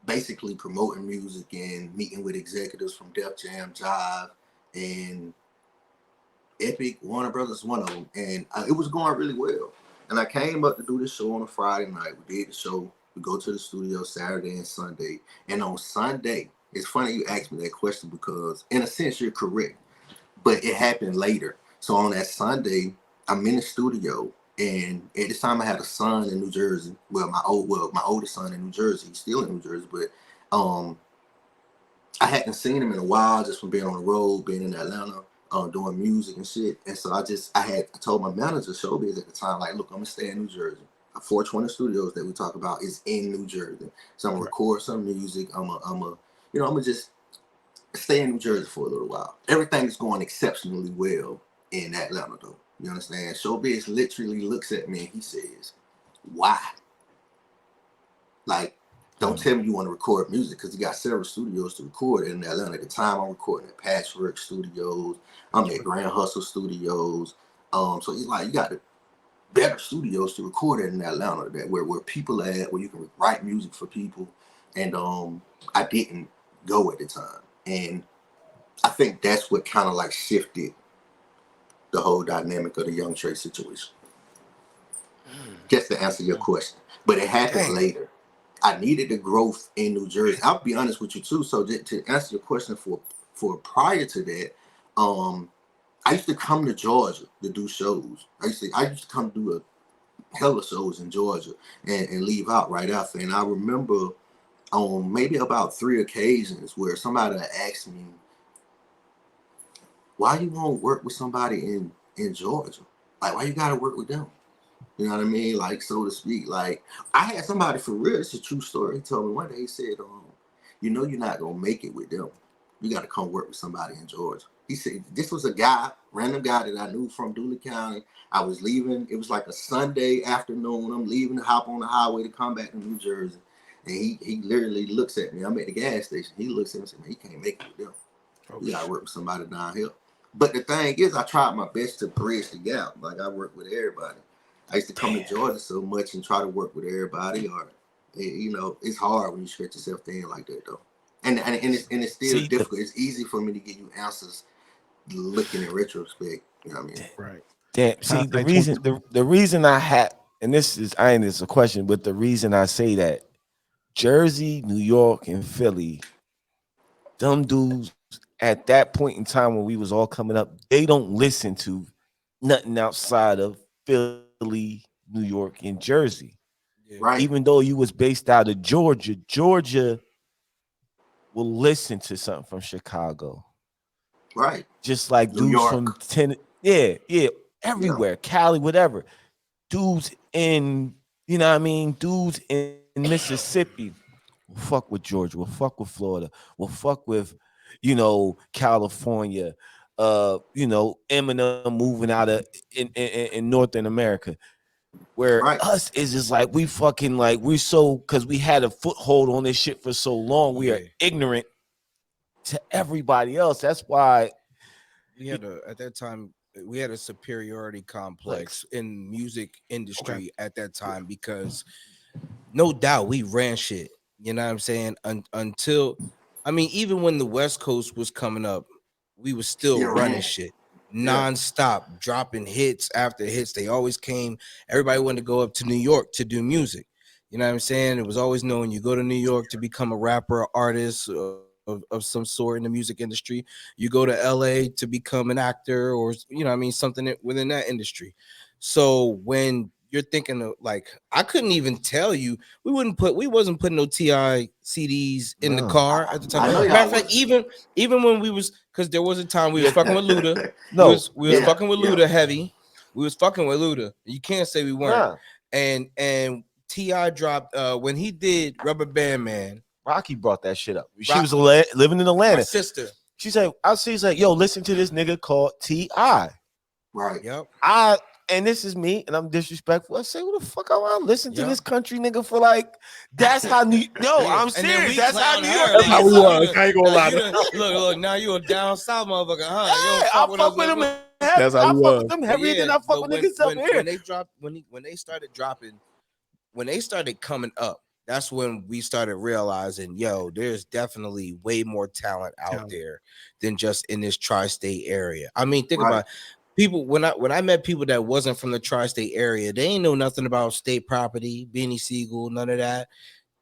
basically promoting music and meeting with executives from Def Jam, Jive, and Epic, Warner Brothers, one of them. And it was going really well. And I came up to do this show on a Friday night. We did the show. We go to the studio Saturday and Sunday. And on Sunday, it's funny you asked me that question because, in a sense, you're correct. But it happened later. So on that Sunday, I'm in the studio. And at this time, I had a son in New Jersey. Well, my oldest son in New Jersey. He's still in New Jersey. But I hadn't seen him in a while just from being on the road, being in Atlanta. Doing music and shit. And so I told my manager, Showbiz at the time, like, look, I'm gonna stay in New Jersey. 420 Studios that we talk about is in New Jersey. So I'm gonna record some music. I'm gonna just stay in New Jersey for a little while. Everything is going exceptionally well in Atlanta though. You understand? Showbiz literally looks at me and he says, why? Like, don't tell me you want to record music because you got several studios to record in Atlanta. At the time, I'm recording at Patchwork Studios. I'm at Grand Hustle Studios. So he's like, you got the better studios to record in Atlanta, that where people are at, where you can write music for people. And I didn't go at the time. And I think that's what kind of like shifted the whole dynamic of the Young Tre situation. Just to answer your question. But it happened later. I needed the growth in New Jersey. I'll be honest with you too. So to answer your question for prior to that, I used to come to Georgia to do shows. I used to come do a hella shows in Georgia and leave out right after. And I remember on maybe about 3 occasions where somebody asked me, why you won't work with somebody in Georgia? Like, why you gotta work with them? You know what I mean? Like, so to speak. Like, I had somebody for real. It's a true story. He told me one day, he said, you know you're not going to make it with them. You got to come work with somebody in Georgia. He said, this was a guy, random guy that I knew from Dooley County. I was leaving. It was like a Sunday afternoon. I'm leaving to hop on the highway to come back to New Jersey. And he literally looks at me. I'm at the gas station. He looks at me and says, man, he can't make it with them. Okay. You got to work with somebody down here. But the thing is, I tried my best to bridge the gap. Like, I work with everybody. I used to come to Georgia so much and try to work with everybody, or it's hard when you stretch yourself thin like that though. And it's still difficult. It's easy for me to give you answers looking in retrospect. You know what I mean? Right. Damn. See, the reason I had, and this is a question, but the reason I say that Jersey, New York, and Philly, them dudes at that point in time when we was all coming up, they don't listen to nothing outside of Philly, New York, and Jersey. Right. Even though you was based out of Georgia, Georgia will listen to something from Chicago. Right. Just like New dudes York. from everywhere, Cali, whatever. Dudes in, dudes in Mississippi will fuck with Georgia, will fuck with Florida, will fuck with, California. Eminem moving out of in Northern America, where us is just like we fucking like we so because we had a foothold on this shit for so long, we are ignorant to everybody else. That's why we had at that time we had a superiority complex in music industry at that time because no doubt we ran shit. You know what I'm saying? Until even when the West Coast was coming up, we were still running shit nonstop, dropping hits after hits. They always came. Everybody wanted to go up to New York to do music. You know what I'm saying? It was always known you go to New York to become a rapper, artist of some sort in the music industry. You go to LA to become an actor or, something within that industry. So when you're thinking of I couldn't even tell you. We wasn't putting no T.I. CDs in the car at the time. Matter of fact, even when we was, because there was a time we was fucking with Luda. We was fucking with Luda heavy. We was fucking with Luda. You can't say we weren't. And T.I. dropped when he did Rubber Band Man. Rocky brought that shit up. She was living in Atlanta. My sister. She's like, yo, listen to this nigga called T.I. Right. Yep. And this is me, and I'm disrespectful. I say, what the fuck I want to listen to this country nigga for that's how I'm serious. That's how New York. That's how we was. I ain't gonna lie. Look, now you a down south motherfucker, huh? Yeah, I fuck with them. That's how we was. I fuck with them heavier than I fuck with niggas up here. When they started dropping, when they started coming up, that's when we started realizing, yo, there's definitely way more talent out there than just in this tri-state area. I mean, think about people when I met people that wasn't from the tri-state area, they ain't know nothing about state property, Beanie Siegel, none of that.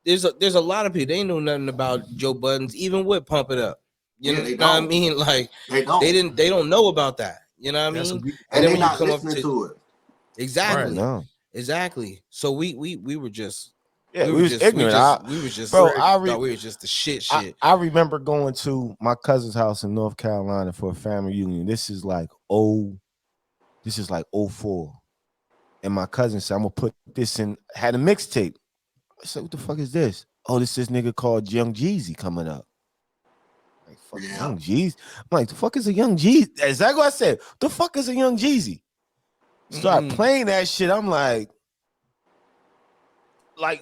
There's a lot of people, they ain't know nothing about Joe Buttons, even with Pump It Up. You know what I mean? Like they don't know about that. You know what I mean? And then when you come up to it. Exactly. Right. Exactly. So we were just we were just ignorant. We was just the shit. I remember going to my cousin's house in North Carolina for a family reunion. This is like 04. And my cousin said, I'm gonna put this in, had a mixtape. I said, what the fuck is this? Oh, this nigga called Young Jeezy coming up. Like, fuck Young Jeezy. I'm like, the fuck is a Young Jeezy? Exactly what I said. The fuck is a Young Jeezy? Start playing that shit. I'm like,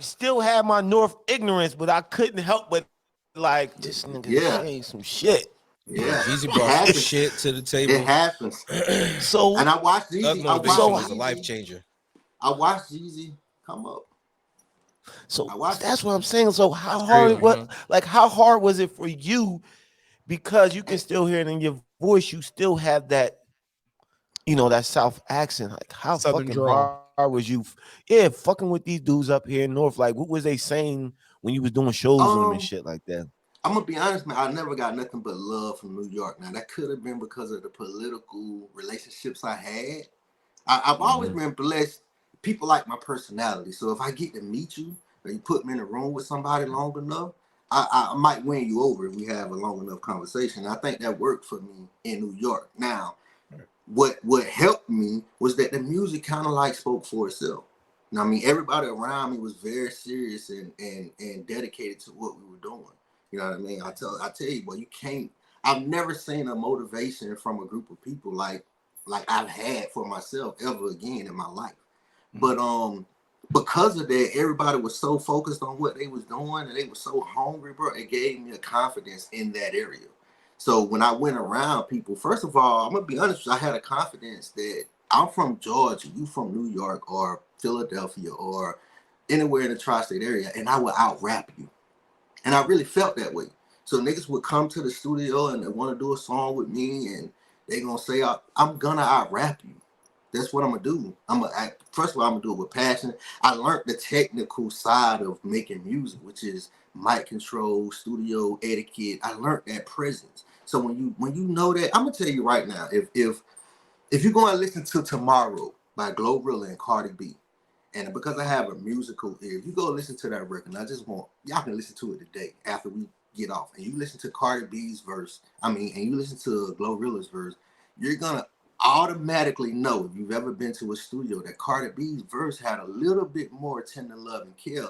still had my North ignorance, but I couldn't help but like, this nigga saying some shit. Yeah, Jeezy brought some shit to the table. It happens. So, and I watched Jeezy. Was a life changer. I watched Jeezy come up. So that's what I'm saying. So how hard how hard was it for you? Because you can still hear it in your voice. You still have that, that South accent. Like how Southern fucking hard was you? Yeah, fucking with these dudes up here in North. Like what was they saying when you was doing shows with them and shit like that? I'm gonna be honest, man. I never got nothing but love from New York. Now that could have been because of the political relationships I had. I've always been blessed. People like my personality. So if I get to meet you or you put me in a room with somebody long enough, I might win you over if we have a long enough conversation. I think that worked for me in New York. Now, what helped me was that the music kind of like spoke for itself. You know what I mean? Everybody around me was very serious and dedicated to what we were doing. You know what I mean? I tell you, boy, you can't. I've never seen a motivation from a group of people like I've had for myself ever again in my life. But because of that, everybody was so focused on what they was doing and they were so hungry, bro. It gave me a confidence in that area. So when I went around people, first of all, I'm gonna be honest, I had a confidence that I'm from Georgia, you from New York or Philadelphia or anywhere in the tri-state area, and I would out rap you. And I really felt that way. So niggas would come to the studio and they want to do a song with me, and they gonna say, I'm gonna out rap you. That's what I'm gonna do. First of all, I'm gonna do it with passion. I learned the technical side of making music, which is mic control, studio etiquette. I learned that presence. So when you know that, I'm gonna tell you right now, if you're going to listen to Tomorrow by Glorilla and Cardi B, and because I have a musical ear, you go listen to that record. I just want y'all can listen to it today after we get off, and you listen to Cardi B's verse. And you listen to Glorilla's verse, you're gonna automatically know if you've ever been to a studio that Cardi B's verse had a little bit more Tender Love and Care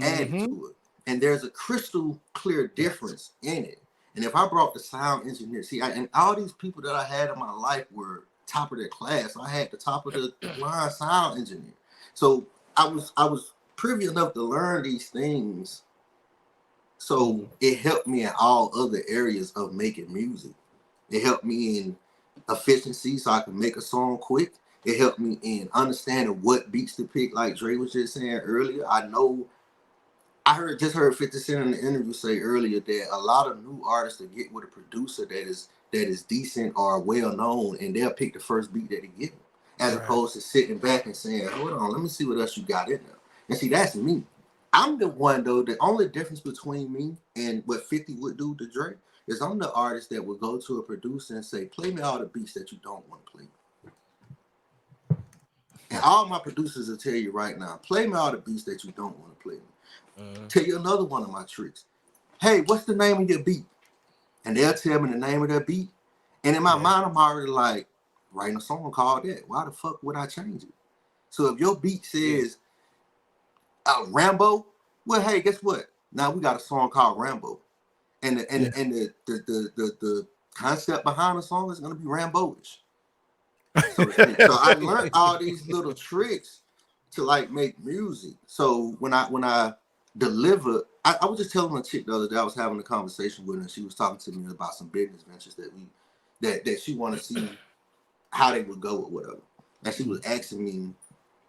added to it. And there's a crystal clear difference in it. And if I brought the sound engineer, and all these people that I had in my life were top of their class. I had the top of the line sound engineer. So I was privy enough to learn these things. So it helped me in all other areas of making music. It helped me in efficiency so I can make a song quick. It helped me in understanding what beats to pick, like Dre was just saying earlier. I heard 50 Cent in the interview say earlier that a lot of new artists that get with a producer that is decent or well known, and they'll pick the first beat that they get them, as opposed to sitting back and saying, hold on, let me see what else you got in there. And see, that's me. I'm the one though, the only difference between me and what 50 would do to Dre is I'm the artist that would go to a producer and say, play me all the beats that you don't want to play. And all my producers will tell you right now, play me all the beats that you don't want to play. Tell you another one of my tricks. Hey, what's the name of your beat? And they'll tell me the name of that beat. And in my mind, I'm already like, writing a song called that. Why the fuck would I change it? So if your beat says Rambo, well, hey, guess what? Now we got a song called Rambo. And the concept behind the song is gonna be Rambo-ish. So I learned all these little tricks to like make music. So when I deliver, I was just telling a chick the other day, I was having a conversation with her, and she was talking to me about some business ventures that she wanted to see how they would go or whatever. And she was asking me,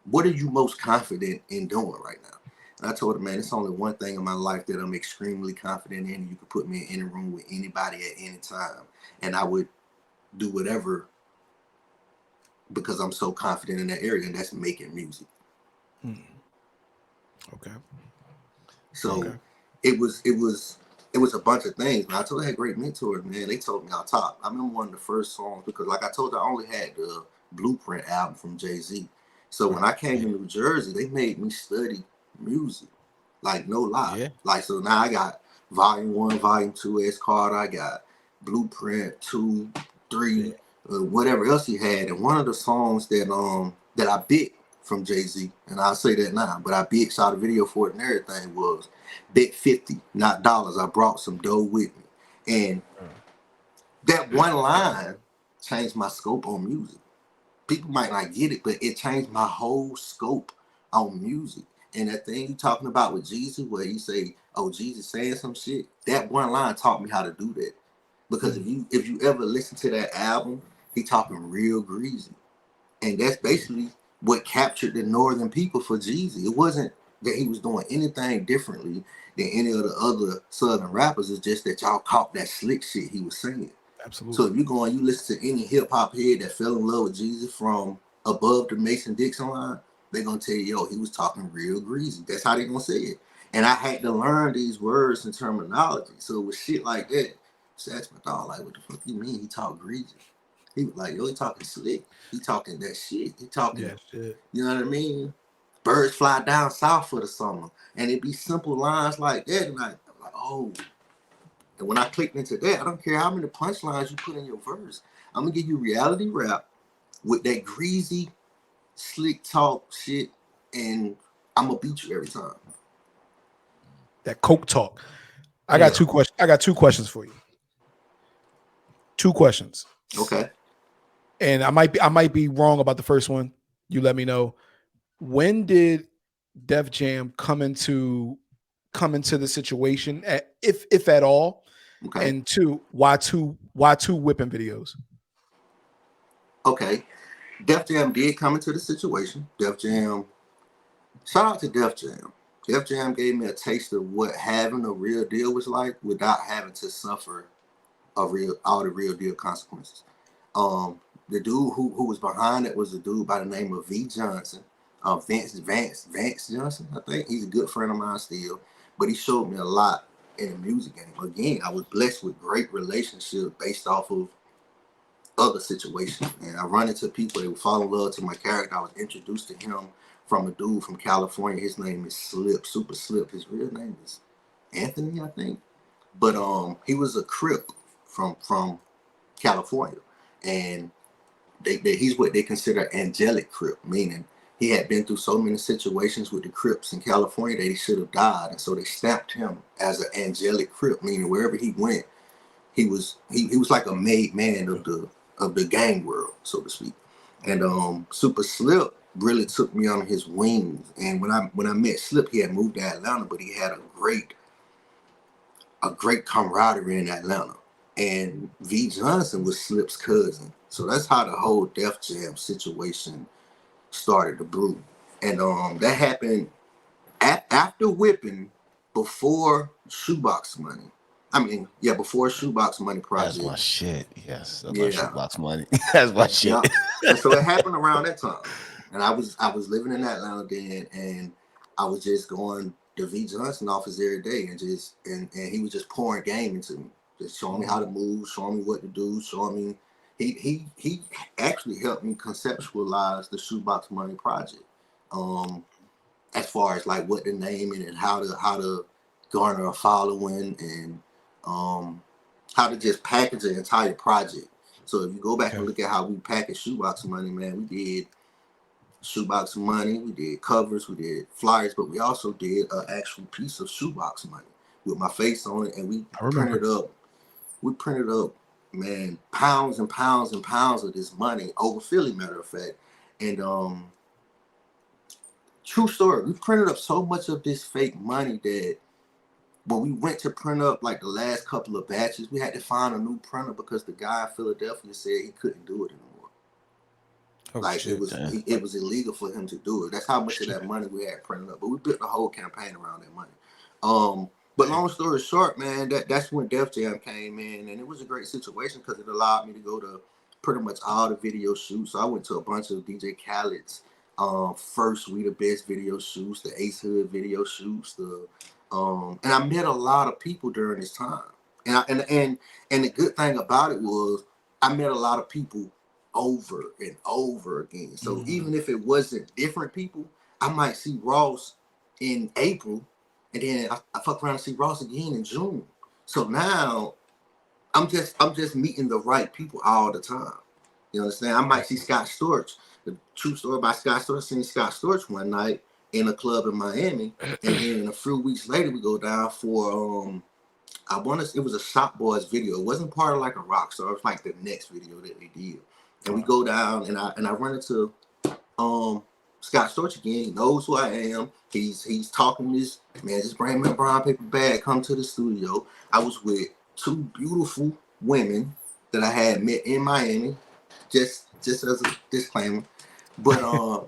what are you most confident in doing right now? And I told him, man, it's only one thing in my life that I'm extremely confident in. You could put me in any room with anybody at any time, and I would do whatever because I'm so confident in that area, and that's making music. Okay. So it was a bunch of things. And I told I had great mentors, man. They told me on top. I remember one of the first songs because, like I told you, I only had the Blueprint album from Jay-Z. So when I came to New Jersey, they made me study music. Like, no lie. Yeah. Like, so now I got Volume 1, Volume 2, S Carter. I got Blueprint 2, 3, whatever else he had. And one of the songs that I bit from Jay-Z, and I'll say that now, but I bit, shot a video for it and everything, was bet 50, not dollars. I brought some dough with me. And that one line changed my scope on music. People might not get it, but it changed my whole scope on music. And that thing you talking about with Jesus, where you say, "Oh, Jesus saying some shit," that one line taught me how to do that. Because if you ever listen to that album, he talking real greasy, and that's basically what captured the northern people for Jeezy. It wasn't that he was doing anything differently than any of the other southern rappers. It's just that y'all caught that slick shit he was saying. Absolutely. So if you go and you listen to any hip hop head that fell in love with Jesus from above the Mason-Dixon line, they're gonna tell you, yo, he was talking real greasy. That's how they gonna say it. And I had to learn these words and terminology. So with shit like that, so that's my dog, like, what the fuck you mean he talk greasy? He was like, yo, he talking slick. He talking that shit. He talking, shit. You know what I mean? Birds fly down south for the summer. And it be simple lines like that. And I'm like, oh. And when I clicked into that, I don't care how many punchlines you put in your verse. I'm going to give you reality rap with that greasy, slick talk shit. And I'm going to beat you every time. That coke talk. I got two questions. I got two questions for you. Two questions. Okay. And I might be wrong about the first one. You let me know. When did Def Jam come into the situation, if at all? Okay. And two, why two whipping videos? Okay. Def Jam did come into the situation. Def Jam, shout out to Def Jam. Def Jam gave me a taste of what having a real deal was like without having to suffer all the real deal consequences. The dude who was behind it was a dude by the name of V. Johnson. Vance Johnson, I think. He's a good friend of mine still. But he showed me a lot in the music game. Again, I was blessed with great relationships based off of other situations. And I run into people that would fall in love to my character. I was introduced to him from a dude from California. His name is Slip, Super Slip. His real name is Anthony, I think. But he was a Crip from California. And he's what they consider angelic Crip, meaning he had been through so many situations with the Crips in California that he should have died. And so they stamped him as an angelic Crip, meaning wherever he went, he was like a made man of the gang world, so to speak. And Super Slip really took me on his wings. And when I met Slip, he had moved to Atlanta, but he had a great camaraderie in Atlanta. And V. Johnson was Slip's cousin. So that's how the whole Def Jam situation started to brew. And that happened after Whipping, before Shoebox Money. Before Shoebox Money project. That's my shit. Yes, that's my Shoebox Money. That's my shit. Yeah. And so it happened around that time. And I was living in Atlanta then, and I was just going to V. Johnson office every day, and he was just pouring game into me, just showing me how to move, showing me what to do, showing me. He actually helped me conceptualize the Shoebox Money project. As far as like what to name it and how to garner a following and how to just package the entire project. So if you go back and look at how we packaged Shoebox Money, man, we did Shoebox Money, we did covers, we did flyers, but we also did an actual piece of Shoebox Money with my face on it, and we printed up, man, pounds and pounds and pounds of this money over Philly, matter of fact. And true story, we printed up so much of this fake money that when we went to print up like the last couple of batches, we had to find a new printer because the guy in Philadelphia said he couldn't do it anymore. Like it was illegal for him to do it. That's how much of that money we had printed up. But we built the whole campaign around that money. But long story short, man, that's when Def Jam came in, and it was a great situation because it allowed me to go to pretty much all the video shoots. So I went to a bunch of DJ Khaled's first We the Best video shoots, the Ace Hood video shoots, and I met a lot of people during this time. And the good thing about it was I met a lot of people over and over again. So even if it wasn't different people, I might see Ross in April, and then I fuck around and see Ross again in June. So now I'm just meeting the right people all the time. You understand? I might see Scott Storch. The true story about Scott Storch. Seen Scott Storch one night in a club in Miami, and then a few weeks later we go down for it was a Shop Boys video. It wasn't part of like a rock star. It was like the next video that they did. And we go down, and I run into Scott Storch again. He knows who I am. He's talking this, man, just bring me a brown paper bag, come to the studio. I was with two beautiful women that I had met in Miami, just as a disclaimer. But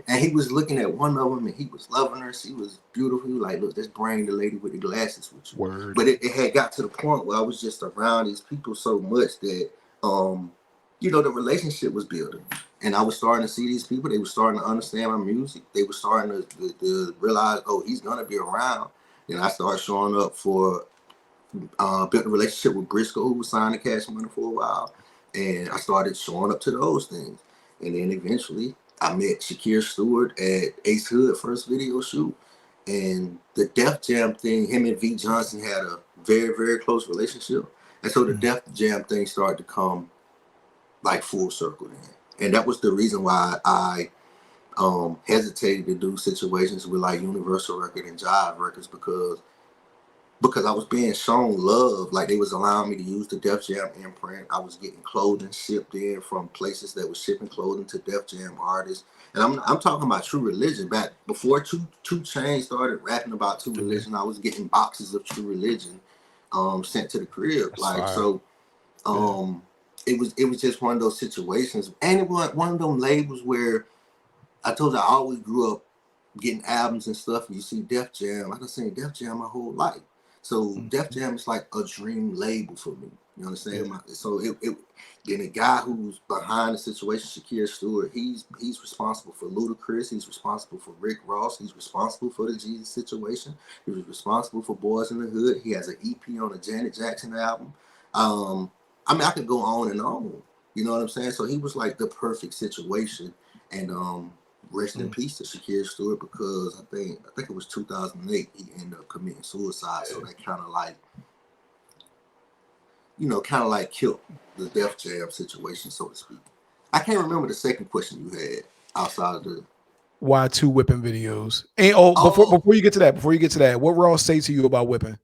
and he was looking at one of them, and he was loving her. She was beautiful. He was like, look, just bring the lady with the glasses with you. Word. But it had got to the point where I was just around these people so much that the relationship was building. And I was starting to see these people. They were starting to understand my music. They were starting to realize, oh, he's going to be around. And I started showing up for, built a relationship with Briscoe, who was signed to Cash Money for a while. And I started showing up to those things. And then eventually I met Shakir Stewart at Ace Hood first video shoot. And the Def Jam thing, him and V Johnson had a very, very close relationship. And so the Def Jam thing started to come like full circle then. And that was the reason why I hesitated to do situations with like Universal Record and Jive Records because I was being shown love. Like they was allowing me to use the Def Jam imprint. I was getting clothing shipped in from places that was shipping clothing to Def Jam artists. And I'm talking about True Religion. Back before Two Chainz started rapping about True Religion, I was getting boxes of True Religion sent to the crib. It was just one of those situations. And it was one of them labels where I told you I always grew up getting albums and stuff. And you see Def Jam. I've seen Def Jam my whole life. So Def Jam is like a dream label for me. You understand? Yeah. So then the guy who's behind the situation, Shakir Stewart, he's responsible for Ludacris. He's responsible for Rick Ross. He's responsible for the Jesus Situation. He was responsible for Boys in the Hood. He has an EP on a Janet Jackson album. I could go on and on. You know what I'm saying? So he was like the perfect situation. And rest in peace to Shakir Stewart, because I think it was 2008 he ended up committing suicide. So that kind of like killed the Def Jam situation, so to speak. I can't remember the second question you had outside of the why 2 whipping videos. And before you get to that, what Ross say to you about whipping?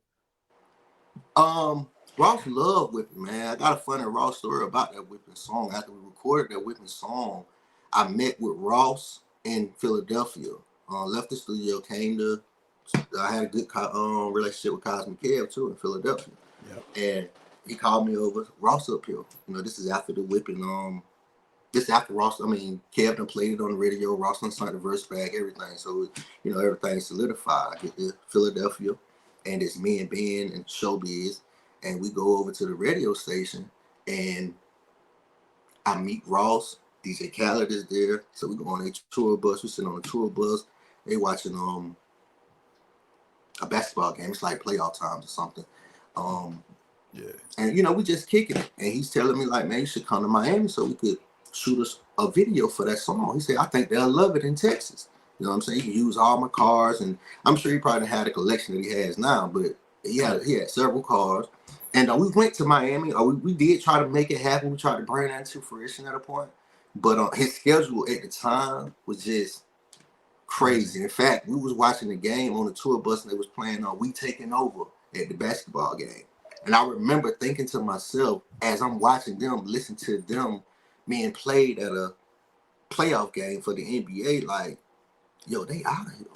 Ross loved whipping, man. I got a funny Ross story about that whipping song. After we recorded that whipping song, I met with Ross in Philadelphia. Left the studio, I had a good relationship with Cosmic Kev too in Philadelphia. Yep. And he called me over, Ross up here. This is after the whipping. This after Ross, Kev done played it on the radio. Ross done signed the verse back, everything. So, everything solidified. I get to Philadelphia, and it's me and Ben and Showbiz. And we go over to the radio station, and I meet Ross. DJ Khaled is there, so we go on a tour bus. We sit on a tour bus. They watching a basketball game. It's like playoff times or something. And we just kicking it. And he's telling me like, man, you should come to Miami so we could shoot us a video for that song. He said, I think they'll love it in Texas. You know what I'm saying? You can use all my cars, and I'm sure he probably had a collection that he has now, but he had several cars. And we went to Miami. We did try to make it happen. We tried to bring that to fruition at a point. But his schedule at the time was just crazy. In fact, we was watching the game on the tour bus, and they was playing We Taking Over at the basketball game. And I remember thinking to myself, as I'm watching them, listening to them being played at a playoff game for the NBA, like, yo, they out of here.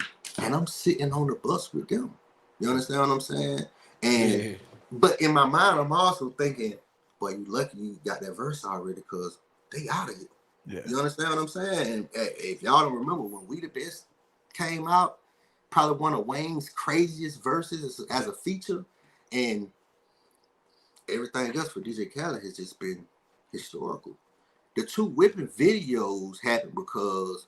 And I'm sitting on the bus with them. You understand what I'm saying? And but in my mind, I'm also thinking, boy, you lucky you got that verse already, because they out of here. Yeah. You understand what I'm saying? And if y'all don't remember, when We the Best came out, probably one of Wayne's craziest verses as a feature, and everything else for DJ Khaled has just been historical. The two whipping videos happened because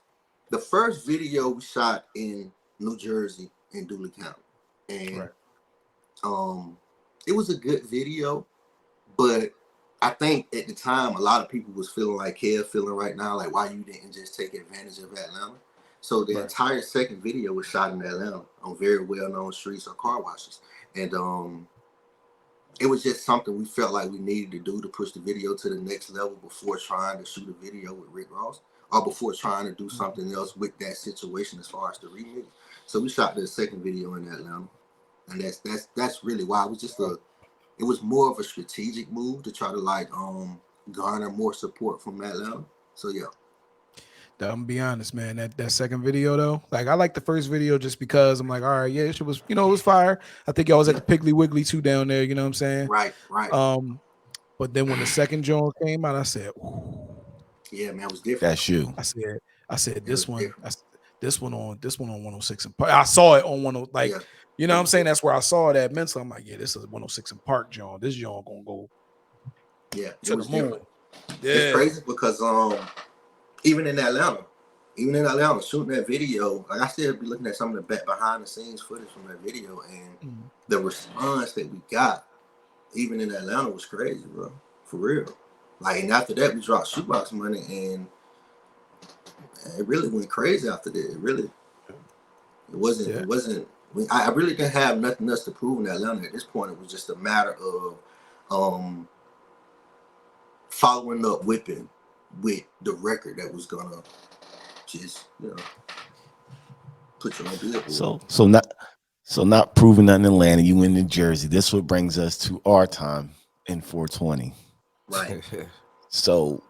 the first video we shot in New Jersey in Dooley County, and it was a good video, but I think at the time a lot of people was feeling like Kev feeling right now, like why you didn't just take advantage of Atlanta. So the entire second video was shot in Atlanta on very well-known streets or car washes, and it was just something we felt like we needed to do to push the video to the next level before trying to shoot a video with Rick Ross or before trying to do something else with that situation as far as the remix. So we shot the second video in Atlanta, and that's really why. It was just it was more of a strategic move to try to like garner more support from Atlanta. So yeah. I'm gonna be honest, man. That second video though, like I like the first video just because I'm like, all right, yeah, it was, it was fire. I think y'all was at the Piggly Wiggly too down there. You know what I'm saying? Right. But then when the second joint came out, I said, ooh. Yeah, man, it was different. That's you. I said this one, this one on 106 and Park. I saw it on 10, like, you know what I'm saying? That's where I saw it at mentally. I'm like, yeah, this is 106 and Park joint. This joint gonna go to the moon. Yeah. It's crazy because even in Atlanta, shooting that video, like I still be looking at some of the behind the scenes footage from that video, and the response that we got, even in Atlanta, was crazy, bro. For real. Like, and after that, we dropped Shoebox Money, and it really went crazy after that. It wasn't. I really didn't have nothing else to prove in Atlanta at this point. It was just a matter of following up whipping with the record that was gonna just, put you on billboard. So not proving nothing in Atlanta, you in New Jersey. This what brings us to our time in 420. Right. So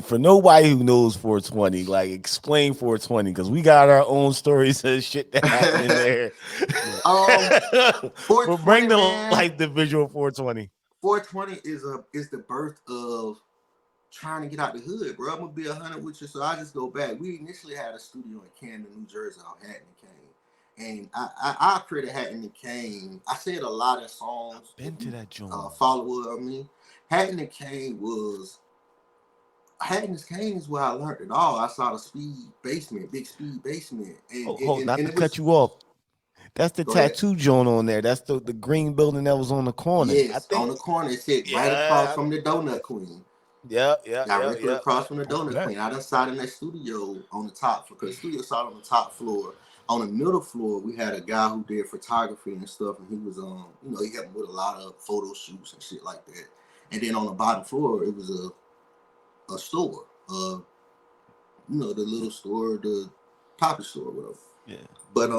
for nobody who knows 420, like explain 420, because we got our own stories and shit that happened in there. But bring the visual 420. 420 is the birth of trying to get out the hood, bro. I'm gonna be 100 with you, so I just go back. We initially had a studio in Camden, New Jersey, out Hatton and Kane, and I created Hatton and Kane. I said a lot of songs. I've been to that joint. Follower of me. Hatton and Kane is where I learned it all. I saw the big speed basement. And, not to cut you off. That's the tattoo joint on there. That's the green building that was on the corner. Yes, on the corner. It said right across from the Donut Queen. Directly across from the Donut Queen. I done sat in that studio on the top, because the studio sat on the top floor. On the middle floor, we had a guy who did photography and stuff, and he was he helped with a lot of photo shoots and shit like that. And then on the bottom floor, it was a store, the little store, the poppy store, whatever. Yeah. But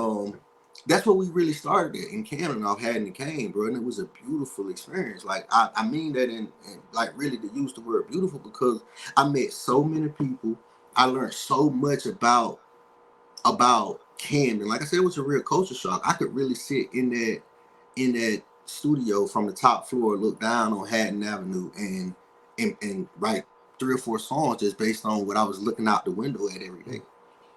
that's what we really started at in Camden, off Hatton and Kane, bro. And it was a beautiful experience. Like I mean that in like really to use the word beautiful, because I met so many people. I learned so much about Camden. Like I said, it was a real culture shock. I could really sit in that studio from the top floor, look down on Hatton Avenue, and write 3 or 4 songs just based on what I was looking out the window at every day.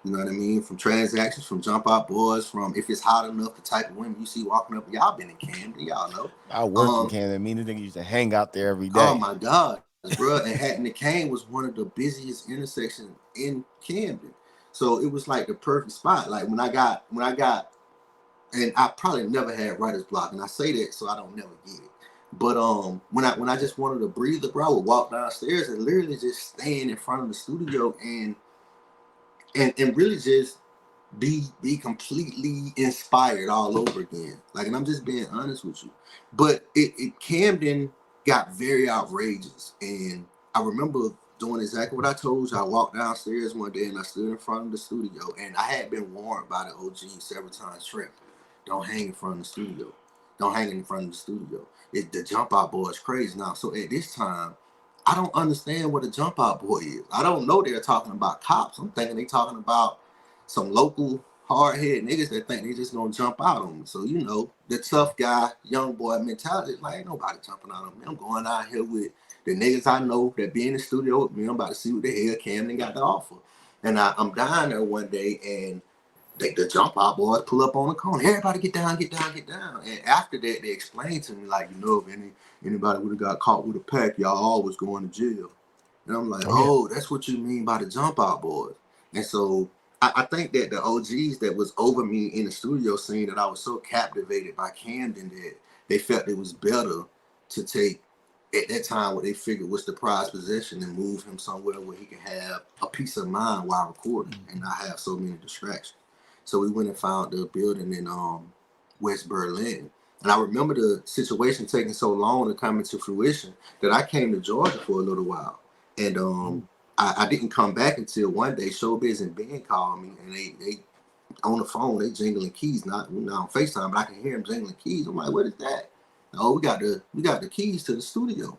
You know what I mean? From Transactions, from Jump Out Boys, from If It's Hot Enough, the type of women you see walking up. Y'all been in Camden, y'all know. I worked in Camden. I mean, the nigga used to hang out there every day. Oh my God, bro! And Hatton and Kane was one of the busiest intersections in Camden, so it was like the perfect spot. Like when I got, and I probably never had writer's block, and I say that so I don't never get it. But when I just wanted to breathe, bro, I would walk downstairs and literally just stand in front of the studio and really just be completely inspired all over again. Like, and I'm just being honest with you. But Camden got very outrageous, and I remember doing exactly what I told you. I walked downstairs one day and I stood in front of the studio, and I had been warned by the OG several times, Trent, don't hang in front of the studio. Don't hang in front of the studio. The Jump Out Boy is crazy now. So at this time, I don't understand what a Jump Out Boy is. I don't know they're talking about cops. I'm thinking they talking about some local hard-headed niggas that think they just gonna jump out on me. So, the tough guy, young boy mentality, like, ain't nobody jumping out on me. I'm going out here with the niggas I know that be in the studio with me, I'm about to see what the hell Camden got to offer. And I'm down there one day, and the jump out boys pull up on the corner. Everybody get down, get down, get down. And after that, they explained to me, like, if anybody would have got caught with a pack, y'all always going to jail. And I'm like, that's what you mean by the jump out boys. And so I think that the OGs that was over me in the studio scene, that I was so captivated by Camden that they felt it was better to take, at that time, what they figured was the prized possession, and move him somewhere where he could have a peace of mind while recording and not have so many distractions. So we went and found the building in West Berlin. And I remember the situation taking so long to come into fruition that I came to Georgia for a little while. And I didn't come back until one day Showbiz and Ben called me, and they on the phone, they jingling keys, not on FaceTime, but I can hear them jingling keys. I'm like, what is that? Oh, we got the keys to the studio.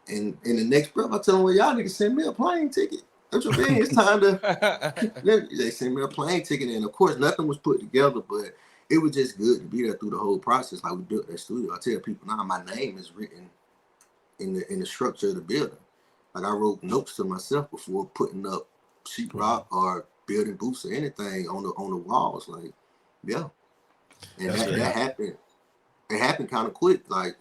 And in the next breath, I tell them, well, y'all niggas send me a plane ticket. That's what I mean. It's time to, they sent me a plane ticket. And of course, nothing was put together, but it was just good to be there through the whole process. Like, we built that studio. I tell people now, my name is written in the structure of the building. Like, I wrote notes to myself before putting up sheetrock or building booths or anything on the walls. Like, yeah. And that happened. It happened kind of quick. Like,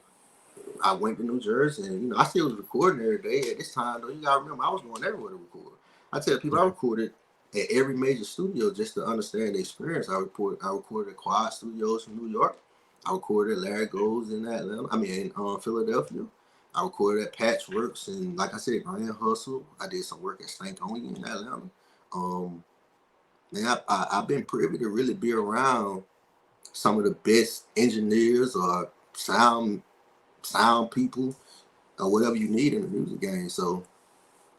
I went to New Jersey, and I still was recording every day. At this time, though, you gotta remember, I was going everywhere to record. I tell people I recorded at every major studio just to understand the experience. I recorded at Quad Studios in New York. I recorded at Larry Gold's in Atlanta. In Philadelphia. I recorded at Patchworks, and like I said, Grand Hustle. I did some work at Stankonia in Atlanta. I've been privy to really be around some of the best engineers or sound people or whatever you need in the music game. So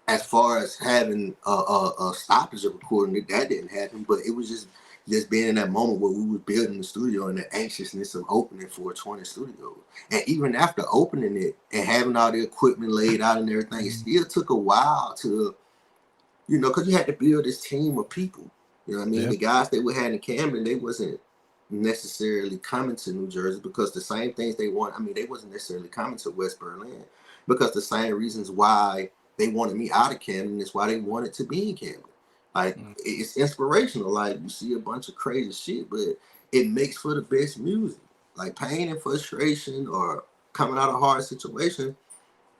as far as having a stoppage of recording, that didn't happen, but it was just being in that moment where we were building the studio and the anxiousness of opening 420 Studios. And even after opening it and having all the equipment laid out and everything, it still took a while to, because you had to build this team of people. You know what I mean? Yeah. The guys that we had in Camden, they wasn't necessarily coming to New Jersey because the same things they want. They wasn't necessarily coming to West Berlin because the same reasons why they wanted me out of Camden is why they wanted to be in Camden. Like, it's inspirational. Like, you see a bunch of crazy shit, but it makes for the best music. Like, pain and frustration or coming out of a hard situation,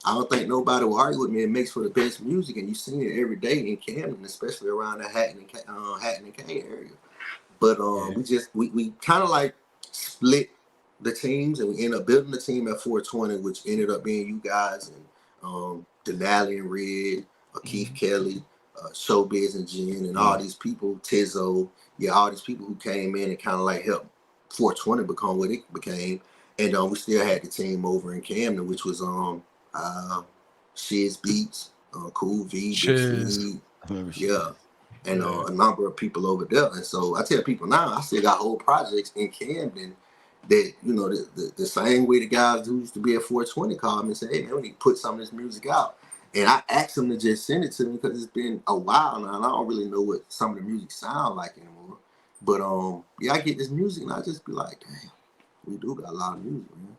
I don't think nobody will argue with me. It makes for the best music, and you see it every day in Camden, especially around the Hatton and Kane area. But we kind of like split the teams, and we ended up building the team at 420, which ended up being you guys and Denali and Red, Keith Kelly, Showbiz and Jen, and all these people, Tizzo, all these people who came in and kind of like helped 420 become what it became. And we still had the team over in Camden, which was Shiz Beats, Cool V, Big and a number of people over there. And so I tell people now, I still got whole projects in Camden that, the same way the guys who used to be at 420 called me and said, hey, man, we need to put some of this music out. And I asked them to just send it to me because it's been a while now, and I don't really know what some of the music sound like anymore. But I get this music, and I just be like, damn, we do got a lot of music, man.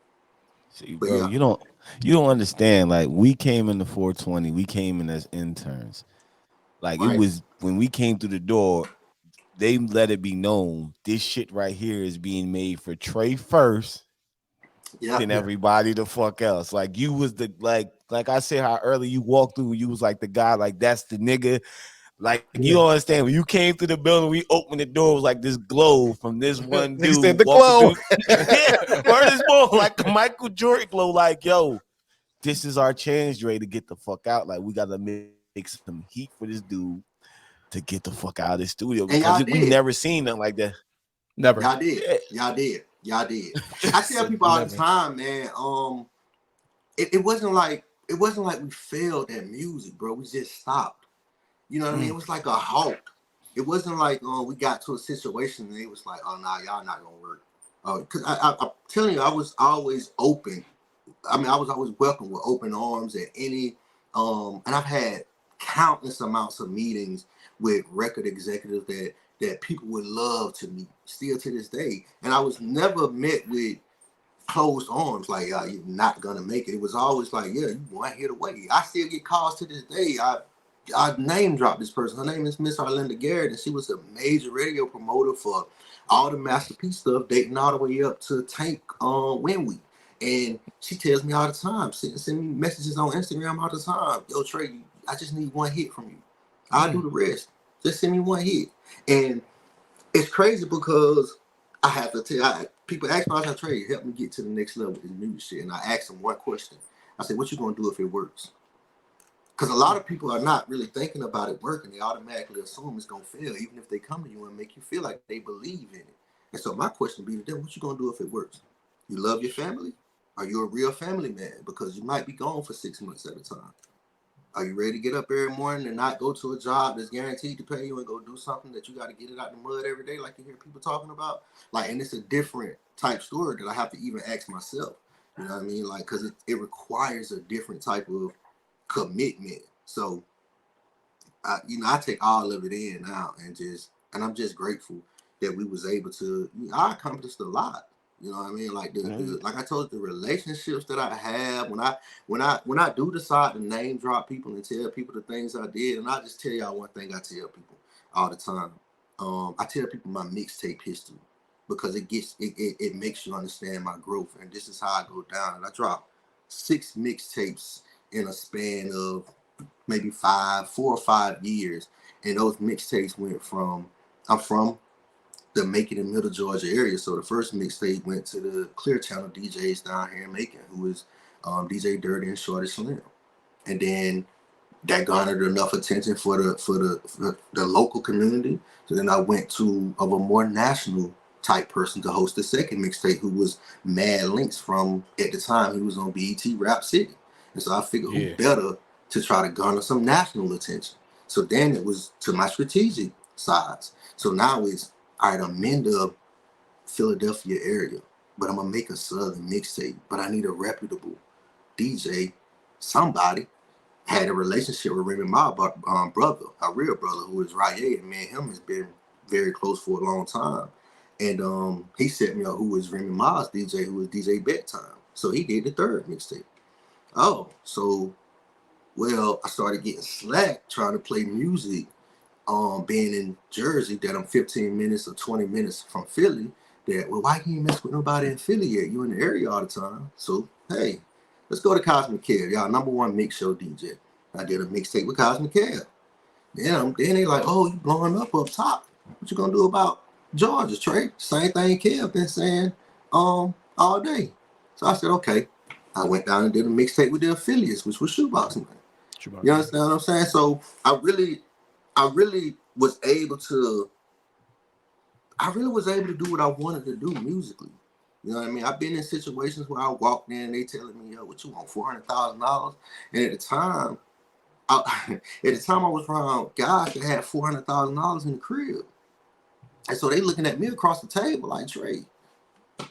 See, bro, you don't understand. Like, we came into 420, we came in as interns. Like, It was when we came through the door, they let it be known this shit right here is being made for Tre first. Than everybody the fuck else. Like, you was the like I said how early you walked through, you was like the guy, like that's the nigga. Like, you don't understand, when you came through the building, we opened the door, it was like this glow from this one dude. Said the glow. This more like Michael Jordan glow, like, yo, this is our chance, Dre, to get the fuck out. Like, we gotta make some heat for this dude to get the fuck out of the studio because we never seen nothing like that. Never. Y'all did. I tell people all the time, man. It wasn't like we failed at music, bro. We just stopped. You know what I mean? It was like a halt. It wasn't like we got to a situation and it was like, oh, nah, y'all not gonna work. Because I'm telling you, I was always open. I was always welcome with open arms at any. And I've had countless amounts of meetings with record executives that people would love to meet still to this day. And I was never met with, closed arms, like you're not gonna make it. It was always like, yeah, you one hit away. I still get calls to this day. I name drop this person. Her name is Miss Arlinda Garrett, and she was a major radio promoter for all the Masterpiece stuff, dating all the way up to Tank Winwy. And she tells me all the time, send me messages on Instagram all the time. Yo, Tre, I just need one hit from you. I'll do the rest. Just send me one hit. And it's crazy because I have to tell people ask me, I say, Tre, help me get to the next level with this music shit. And I ask them one question. I say, what you gonna do if it works? Because a lot of people are not really thinking about it working. They automatically assume it's gonna fail, even if they come to you and make you feel like they believe in it. And so my question would be to them, what you gonna do if it works? You love your family? Are you a real family man? Because you might be gone for 6 months at a time. Are you ready to get up every morning and not go to a job that's guaranteed to pay you and go do something that you got to get it out the mud every day, like you hear people talking about? Like, and it's a different type story that I have to even ask myself. You know what I mean? Like, because it requires a different type of commitment. So, I take all of it in now, and I'm just grateful that we was able to. I accomplished a lot. You know what I mean? Like like I told you, the relationships that I have when I do decide to name drop people and tell people the things I did, and I just tell y'all one thing I tell people all the time. I tell people my mixtape history because it makes you understand my growth, and this is how I go down. And I dropped 6 mixtapes in a span of maybe 4 or 5 years, and those mixtapes went from I'm from the Macon and Middle Georgia area. So the first mixtape went to the Clear Channel DJs down here in Macon, who is DJ Dirty and Shorty Slim. And then that garnered enough attention for the local community. So then I went to a more national type person to host the second mixtape, who was Mad Links from, at the time, he was on BET Rap City. And so I figured who better to try to garner some national attention. So then it was to my strategic sides. So now it's, all right, I'm in the Philadelphia area, but I'm going to make a Southern mixtape, but I need a reputable DJ. Somebody had a relationship with Remy Ma brother, a real brother, who is Rye, and me and him has been very close for a long time. And he set me up who was Remy Ma's DJ, who was DJ Bedtime. So he did the third mixtape. Oh, so, well, I started getting slack trying to play music. Being in Jersey, that I'm 15 minutes or 20 minutes from Philly, that, well, why can't you mess with nobody in Philly yet? You in the area all the time. So, hey, let's go to Cosmic Kev, y'all #1 mix show DJ. I did a mixtape with Cosmic Kev. Then they like, oh, you blowing up top. What you gonna do about Georgia, Tre? Same thing Kev been saying all day. So I said, okay. I went down and did a mixtape with the affiliates, which was Shoebox Man. You understand what I'm saying? So I really was able to do what I wanted to do musically. You know what I mean? I've been in situations where I walked in and they telling me, yo, what you want, $400,000? And at the time I was around guys that had $400,000 in the crib. And so they looking at me across the table like, Tre,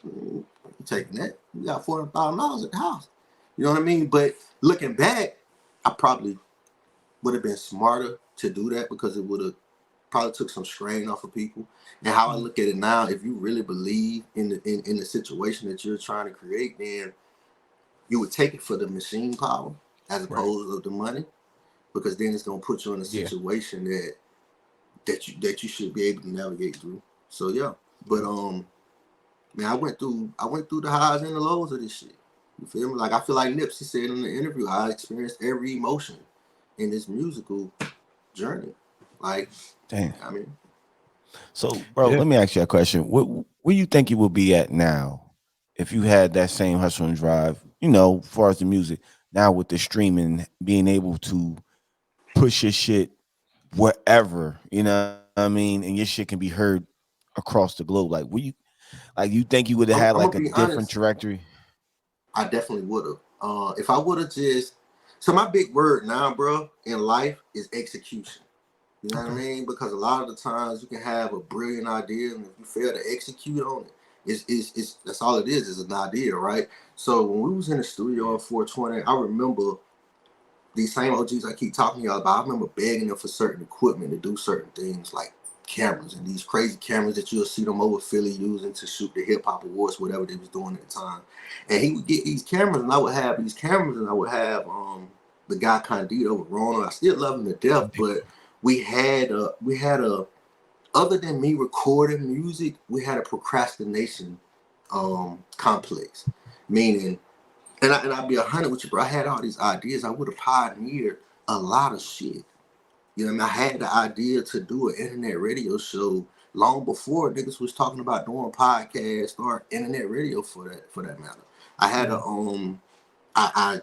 you taking that? You got $400,000 at the house. You know what I mean? But looking back, I probably would have been smarter to do that, because it would have probably took some strain off of people. And how I look at it now, if you really believe in the situation that you're trying to create, then you would take it for the machine power as opposed to the money, because then it's gonna put you in a situation that you should be able to navigate through. So yeah, but man, I went through the highs and the lows of this shit. You feel me? Like, I feel like Nipsey said in the interview, I experienced every emotion in this musical journey. Like, damn. I mean, so bro, let me ask you a question. Where you think you will be at now if you had that same hustle and drive, as far as the music, now with the streaming, being able to push your shit wherever, you know what I mean, and your shit can be heard across the globe? Like, you think you would have had like a different trajectory? I definitely would have. If I would have so my big word now, bro, in life is execution. You know what I mean? Because a lot of the times you can have a brilliant idea, and if you fail to execute on it, it's that's all it is an idea, right? So when we was in the studio at 420, I remember these same OGs I keep talking to y'all about. I remember begging them for certain equipment to do certain things, like cameras, and these crazy cameras that you'll see them over Philly using to shoot the hip hop awards, whatever they was doing at the time. And he would get these cameras, and I would have these cameras, and I would have the guy Condito with Ronald. I still love him to death, but we had a other than me recording music, we had a procrastination complex, meaning, and I'll be 100 with you, bro. I had all these ideas. I would have pioneered a lot of shit. You know what I mean? I had the idea to do an internet radio show long before niggas was talking about doing podcasts or internet radio for that matter. I had I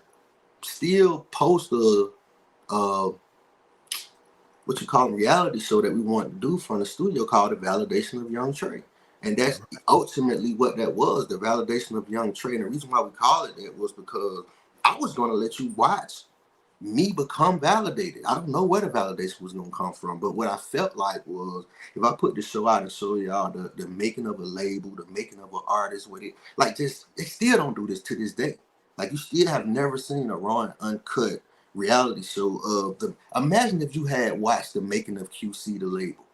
still post a what you call a reality show that we wanted to do from the studio called The Validation of Young Tre. And that's ultimately what that was, the validation of Young Tre. And the reason why we call it that was because I was going to let you watch me become validated. I don't know where the validation was going to come from, but what I felt like was if I put the show out and show y'all the making of a label, the making of an artist with it, like just, they still don't do this to this day. Like you still have never seen a raw and uncut reality show of the. Imagine if you had watched the making of QC, the label,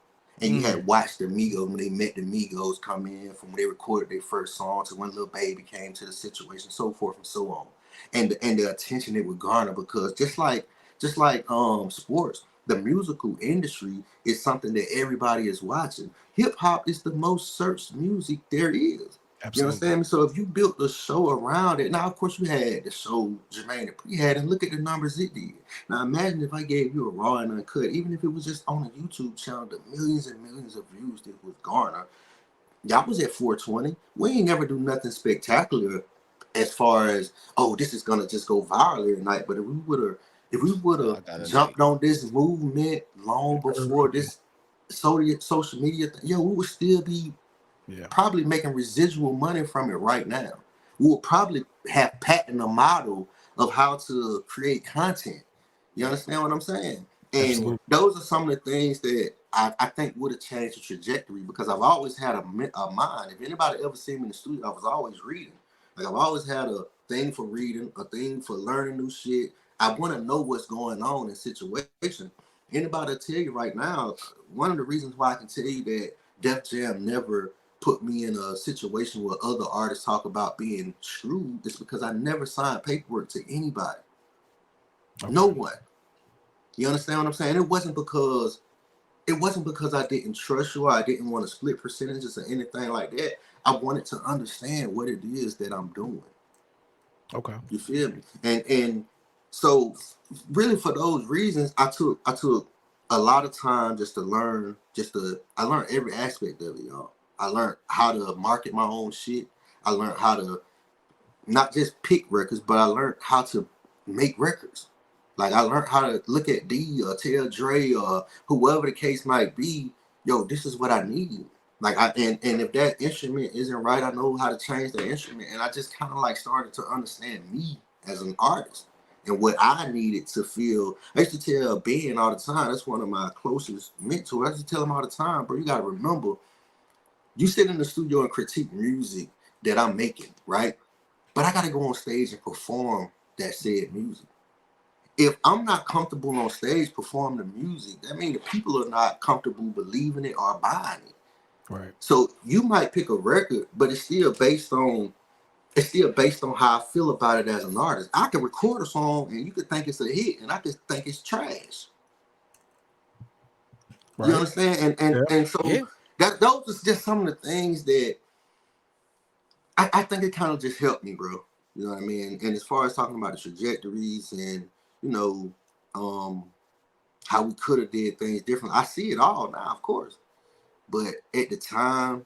and you had watched the Migos when they met the Migos come in from when they recorded their first song to when Lil Baby came to the situation, so forth and so on, and the attention it would garner, because just like sports, the musical industry is something that everybody is watching. Hip hop is the most searched music there is. Absolutely. You understand me? So if you built the show around it, now of course you had the show Jermaine Dupri had, and look at the numbers it did. Now imagine if I gave you a raw and uncut, even if it was just on a YouTube channel, the millions and millions of views that would garner. Y'all was at 420. We ain't never do nothing spectacular as far as, oh, this is gonna just go viral every night. But if we would have jumped on this movement long before this social media thing, we would still be probably making residual money from it right now. We will probably have patented a model of how to create content. You understand what I'm saying? And Absolutely. Those are some of the things that I think would have changed the trajectory, because I've always had a mind. If anybody ever seen me in the studio, I was always reading. Like I've always had a thing for reading, a thing for learning new shit. I want to know what's going on in situations. Anybody tell you right now, one of the reasons why I can tell you that Def Jam never put me in a situation where other artists talk about being screwed is because I never signed paperwork to anybody. Okay. No one. You understand what I'm saying? It wasn't because I didn't trust you or I didn't want to split percentages or anything like that. I wanted to understand what it is that I'm doing. Okay. You feel me? And so really for those reasons, I took a lot of time just to learn, I learned every aspect of it, y'all. I learned how to market my own shit. I learned how to not just pick records, but I learned how to make records. Like I learned how to look at D or tell Dre or whoever the case might be, yo, this is what I need. Like and if that instrument isn't right, I know how to change the instrument. And I just kind of like started to understand me as an artist and what I needed to feel. I used to tell Ben all the time, that's one of my closest mentors. I used to tell him all the time, bro, you gotta remember, you sit in the studio and critique music that I'm making, right? But I got to go on stage and perform that said music. If I'm not comfortable on stage performing the music, that means the people are not comfortable believing it or buying it. Right. So you might pick a record, but it's still based on how I feel about it as an artist. I can record a song and you could think it's a hit, and I could think it's trash. Right. You understand? And so. Those are just some of the things that I think it kind of just helped me, bro. You know what I mean? And as far as talking about the trajectories and, how we could have did things different, I see it all now, of course. But at the time,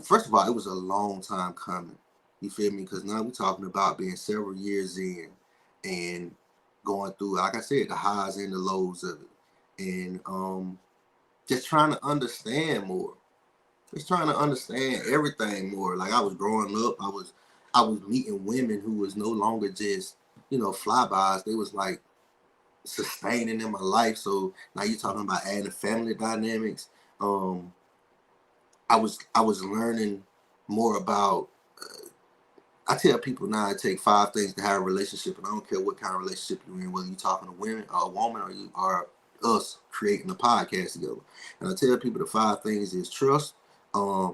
first of all, it was a long time coming. You feel me? Because now we're talking about being several years in and going through, like I said, the highs and the lows of it. And just trying to understand more. Just trying to understand everything more. Like I was growing up, I was meeting women who was no longer just, flybys. They was like sustaining in my life. So now you're talking about adding family dynamics. I was learning more about I tell people now it takes 5 things to have a relationship, and I don't care what kind of relationship you're in, whether you're talking to women or a woman or you are us creating a podcast together. And I tell people the 5 things is trust,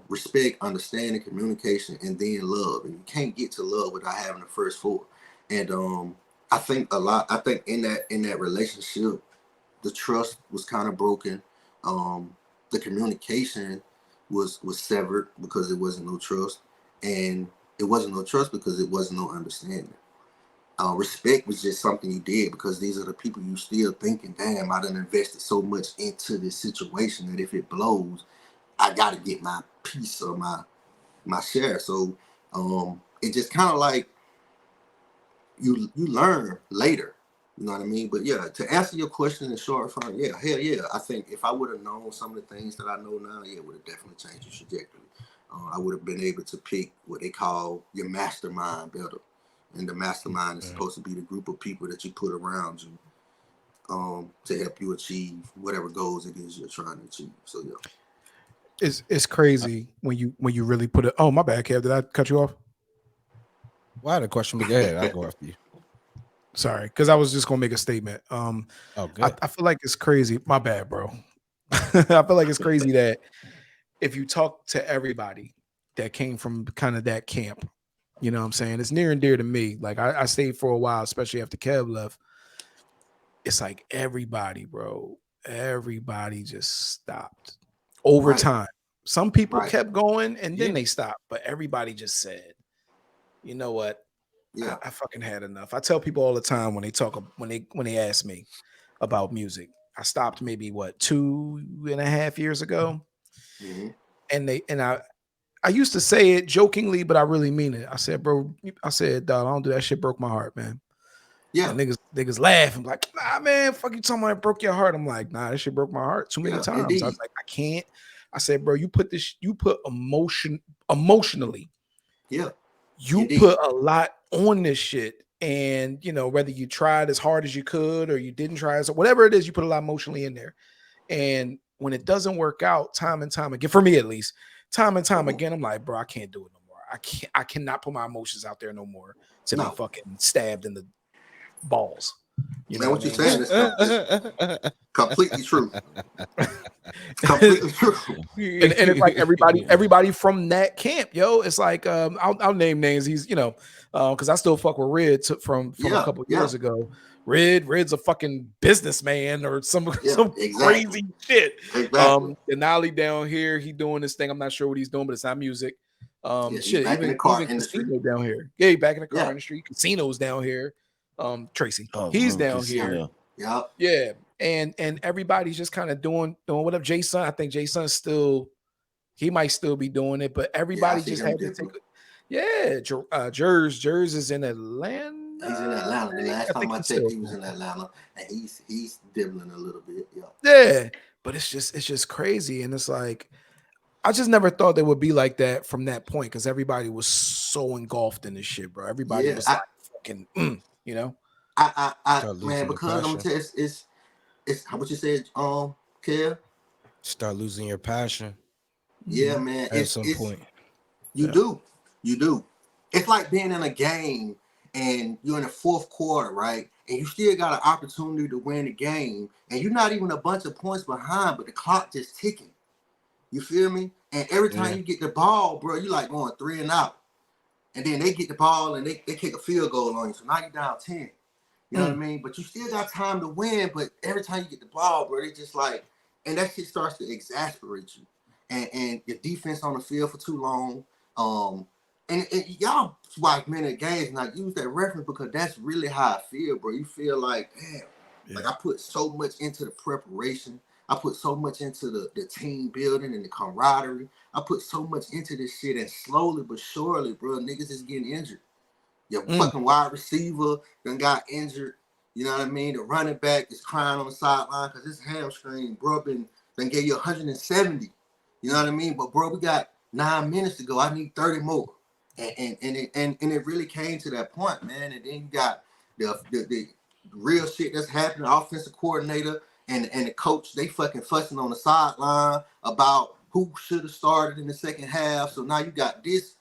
respect, understanding, communication, and then love. And you can't get to love without having the first 4. And I think in that relationship, the trust was kind of broken. The communication was severed because it wasn't no trust, and it wasn't no trust because it wasn't no understanding. Respect was just something you did because these are the people you still thinking, damn, I done invested so much into this situation that if it blows, I got to get my piece or my share. So it just kind of like you learn later. You know what I mean? But yeah, to answer your question in short form, yeah, hell yeah. I think if I would have known some of the things that I know now, yeah, it would have definitely changed the trajectory. I would have been able to pick what they call your mastermind better. And the mastermind is supposed to be the group of people that you put around you to help you achieve whatever goals it is you're trying to achieve. So yeah. It's crazy when you really put it. Oh, my bad, Kev. Did I cut you off? Well, I had a question, but go ahead. I'll go after you. Sorry, because I was just gonna make a statement. Good. I feel like it's crazy. My bad, bro. I feel like it's crazy that if you talk to everybody that came from kind of that camp, you know what I'm saying? It's near and dear to me. Like I stayed for a while, especially after Kev left. It's like everybody, bro. Everybody just stopped over time. Some people kept going and then they stopped, but everybody just said, you know what? Yeah, I fucking had enough. I tell people all the time when they ask me about music. I stopped maybe 2.5 years ago. Mm-hmm. And I used to say it jokingly, but I really mean it. I said, bro, dog, I don't do that shit, broke my heart, man. Yeah. And niggas laugh. I'm like, nah, man, fuck you talking about it broke your heart. I'm like, nah, that shit broke my heart too many times. Indeed. I was like, I can't. I said, bro, you put emotionally. Yeah. You put a lot on this shit. And, you know, whether you tried as hard as you could or you didn't try, so whatever it is, you put a lot emotionally in there. And when it doesn't work out time and time again, for me at least, time and time again, I'm like, bro, I can't do it no more. I cannot put my emotions out there no more to be fucking stabbed in the balls. You know what you're saying is completely true. Completely true. And it's like everybody from that camp, yo. It's like I'll name names. He's because I still fuck with Red from a couple years ago. Red's a fucking businessman or some crazy shit. Exactly. Denali down here, he doing this thing. I'm not sure what he's doing, but it's not music. Shit, back in the car industry. Casino down here. Yeah, back in the car industry. Casinos down here. Tracy, he's down here. Yeah. And everybody's just kind of doing whatever. Jason, I think Jason's he might still be doing it, but everybody just had to take it. Yeah, Jers is in Atlanta. He's in Atlanta. The last time I checked, he was in Atlanta, and he's dibbling a little bit. Yeah, but it's just crazy, and it's like I just never thought they would be like that from that point because everybody was so engulfed in this shit, bro. Everybody was like fucking, you know. I man, because I'm gonna tell you, it's how what you said, Kev. Start losing your passion. Yeah, man. At some point, you do. It's like being in a game and you're in the fourth quarter, right? And you still got an opportunity to win the game, and you're not even a bunch of points behind, but the clock just ticking. You feel me? And every time you get the ball, bro, you like going 3 and out. And then they get the ball and they kick a field goal on you. So now you're down 10. You know what I mean? But you still got time to win. But every time you get the ball, bro, they just like, and that shit starts to exasperate you. And your defense on the field for too long. And y'all watch minute games and I use that reference because that's really how I feel, bro. You feel like, damn, like I put so much into the preparation. I put so much into the team building and the camaraderie. I put so much into this shit, and slowly but surely, bro, niggas is getting injured. Your fucking wide receiver done got injured. You know what I mean? The running back is crying on the sideline because his hamstring, bro, done gave you 170. You know what I mean? But bro, we got 9 minutes to go. I need 30 more. And it really came to that point, man. And then you got the real shit that's happening. The offensive coordinator and the coach, they fucking fussing on the sideline about who should have started in the second half. So now you got this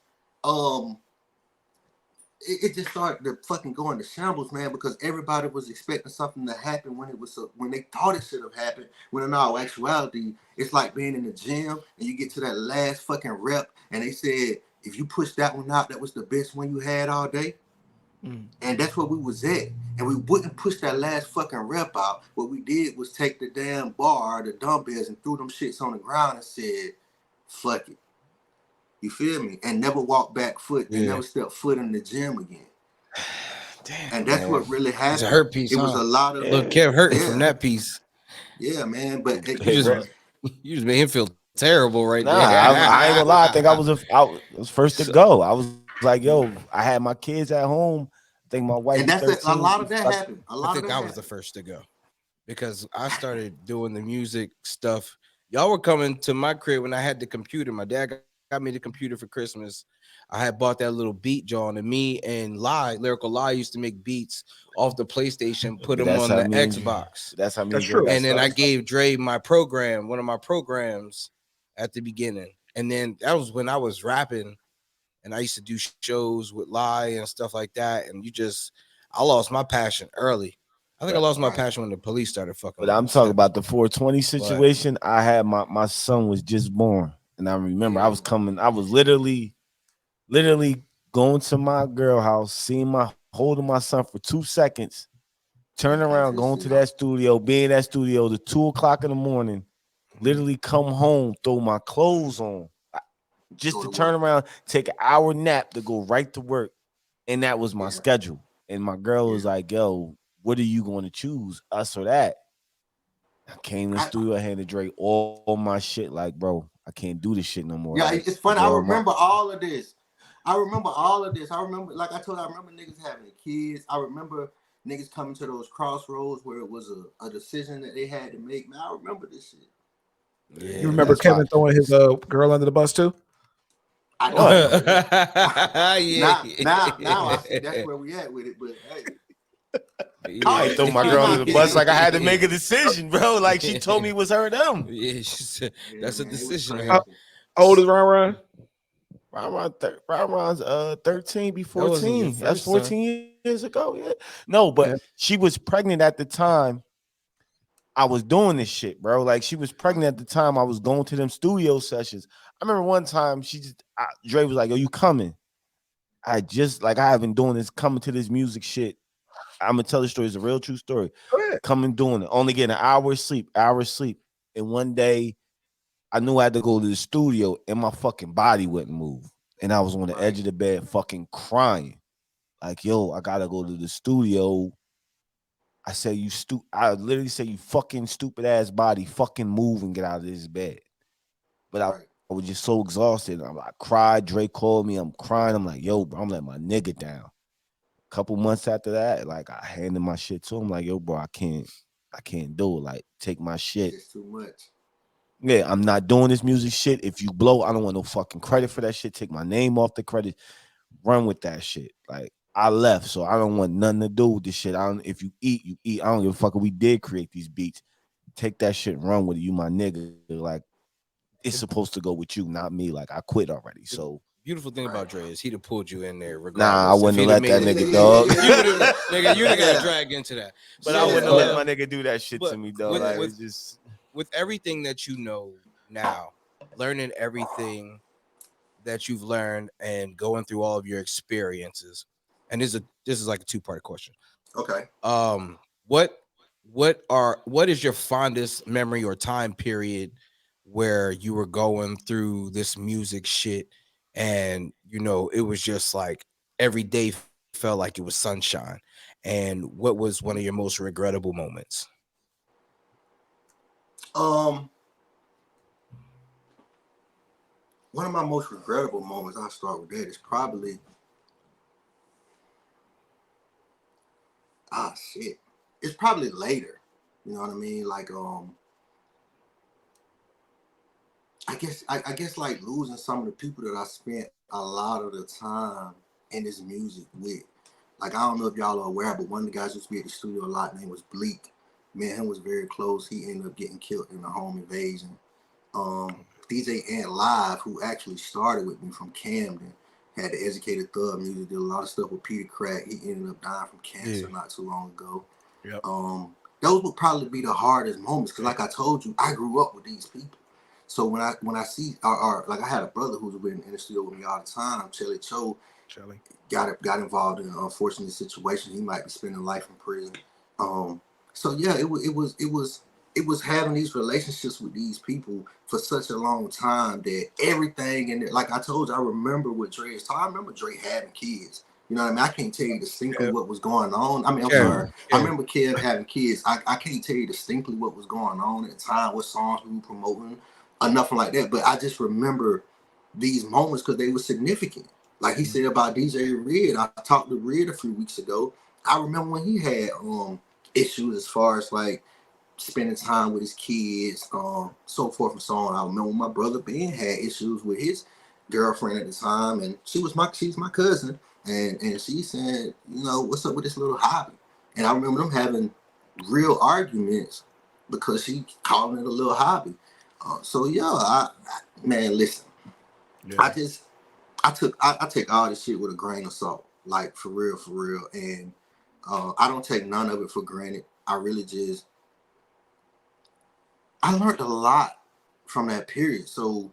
it just started to fucking go into shambles, man, because everybody was expecting something to happen when they thought it should have happened. When in all actuality, it's like being in the gym and you get to that last fucking rep and they said, if you push that one out, that was the best one you had all day. And that's where we was at. And we wouldn't push that last fucking rep out. What we did was take the damn bar, the dumbbells, and threw them shits on the ground and said, fuck it. You feel me? And never walk back foot and never step foot in the gym again. Damn, and that's what really happened. It's a hurt piece. It was a lot of look, Kev hurting from that piece. Yeah, man. But you just made him feel terrible right there. I ain't gonna lie. I think I was first to go. I was like, yo, I had my kids at home. I think my wife. And that's a lot of that happened. I think I was the first to go because I started doing the music stuff. Y'all were coming to my crib when I had the computer. My dad got me the computer for Christmas. I had bought that little beat, John, and me and Lyrical Lie used to make beats off the PlayStation, put them on the Xbox. That's how that's true. And then I gave Dre my program, one of my programs at the beginning. And then that was when I was rapping and I used to do shows with Lie and stuff like that. And I lost my passion early. I think I lost my passion when the police started fucking. But I'm talking about the 420 situation. I had my son was just born. And I remember I was literally going to my girl house, holding my son for 2 seconds, turning around, going to that studio, being in that studio to 2:00 in the morning, literally come home, throw my clothes on, just to turn around, take an hour nap to go right to work. And that was my schedule. And my girl was like, yo, what are you going to choose, us or that? I came in the studio, I handed Dre all my shit, like, bro, I can't do this shit no more. Yeah, like, it's funny. I remember all of this. I remember, like I told you, I remember niggas having kids. I remember niggas coming to those crossroads where it was a decision that they had to make. Man, I remember this shit. Yeah, you remember Kevin throwing his girl under the bus too? I know. Now I see that's where we at with it. But hey, I throw my girl under the bus like I had to make a decision, bro. Like she told me it was her and them. Yeah, she said that's a decision. How old is Ron? Ron's 13, be 14. That's 14 years ago. Yeah. No, but she was pregnant at the time I was doing this shit, bro. Like she was pregnant at the time I was going to them studio sessions. I remember one time Dre was like, yo, you coming? I have been doing this, coming to this music shit. I'm gonna tell the story. It's a real true story. Coming doing it. Only getting an hour of sleep. And one day I knew I had to go to the studio and my fucking body wouldn't move. And I was on the edge of the bed fucking crying. Like, yo, I gotta go to the studio. I said, I literally said, you fucking stupid ass body, fucking move and get out of this bed. But I was just so exhausted. I cried. Dre called me. I'm crying. I'm like, yo, bro, I'm letting my nigga down. A couple months after that, like I handed my shit to him. Like, yo, bro, I can't do it. Like, take my shit. It's too much. Yeah, I'm not doing this music shit. If you blow, I don't want no fucking credit for that shit. Take my name off the credit. Run with that shit. Like, I left, so I don't want nothing to do with this shit. If you eat, you eat. I don't give a fuck if we did create these beats. Take that shit and run with it. You my nigga. Like, it's supposed to go with you, not me. Like, I quit already. So beautiful thing about Dre is he'd have pulled you in there regardless. Nah, I wouldn't have let that nigga, dog. You got dragged into that. But I wouldn't have let my nigga do that shit to me, dog. With everything that you know now, learning everything that you've learned and going through all of your experiences, and this is like a two-part question. Okay. What is your fondest memory or time period where you were going through this music shit and it was just like every day felt like it was sunshine? And what was one of your most regrettable moments? One of my most regrettable moments, I'll start with that, is probably shit. It's probably later. You know what I mean? Like I guess like losing some of the people that I spent a lot of the time in this music with. Like, I don't know if y'all are aware, but one of the guys who used to be at the studio a lot, name was Bleak. Me and him was very close. He ended up getting killed in a home invasion. DJ Ant Live, who actually started with me from Camden, had the Educated Thug music, did a lot of stuff with Peter Crack. He ended up dying from cancer not too long ago. Yep. Those would probably be the hardest moments because, like I told you, I grew up with these people. So when I see, like I had a brother who's been in the studio with me all the time, Chelly Cho, got involved in an unfortunate situation. He might be spending life in prison. So yeah, it was having these relationships with these people for such a long time that everything in it, like I told you, I remember what Dre is talking. I remember Dre having kids. You know what I mean? I can't tell you distinctly what was going on. I mean, I'm sorry. I remember Kev having kids. I can't tell you distinctly what was going on at the time, what songs we were promoting, or nothing like that. But I just remember these moments because they were significant. Like he said about DJ Red. I talked to Red a few weeks ago. I remember when he had issues as far as like spending time with his kids, so forth and so on. I remember when my brother Ben had issues with his girlfriend at the time, and she's my cousin, and she said, you know, what's up with this little hobby? And I remember them having real arguments because she calling it a little hobby. So yeah, man, listen, I take all this shit with a grain of salt, like for real, and I don't take none of it for granted. I really just I learned a lot from that period. So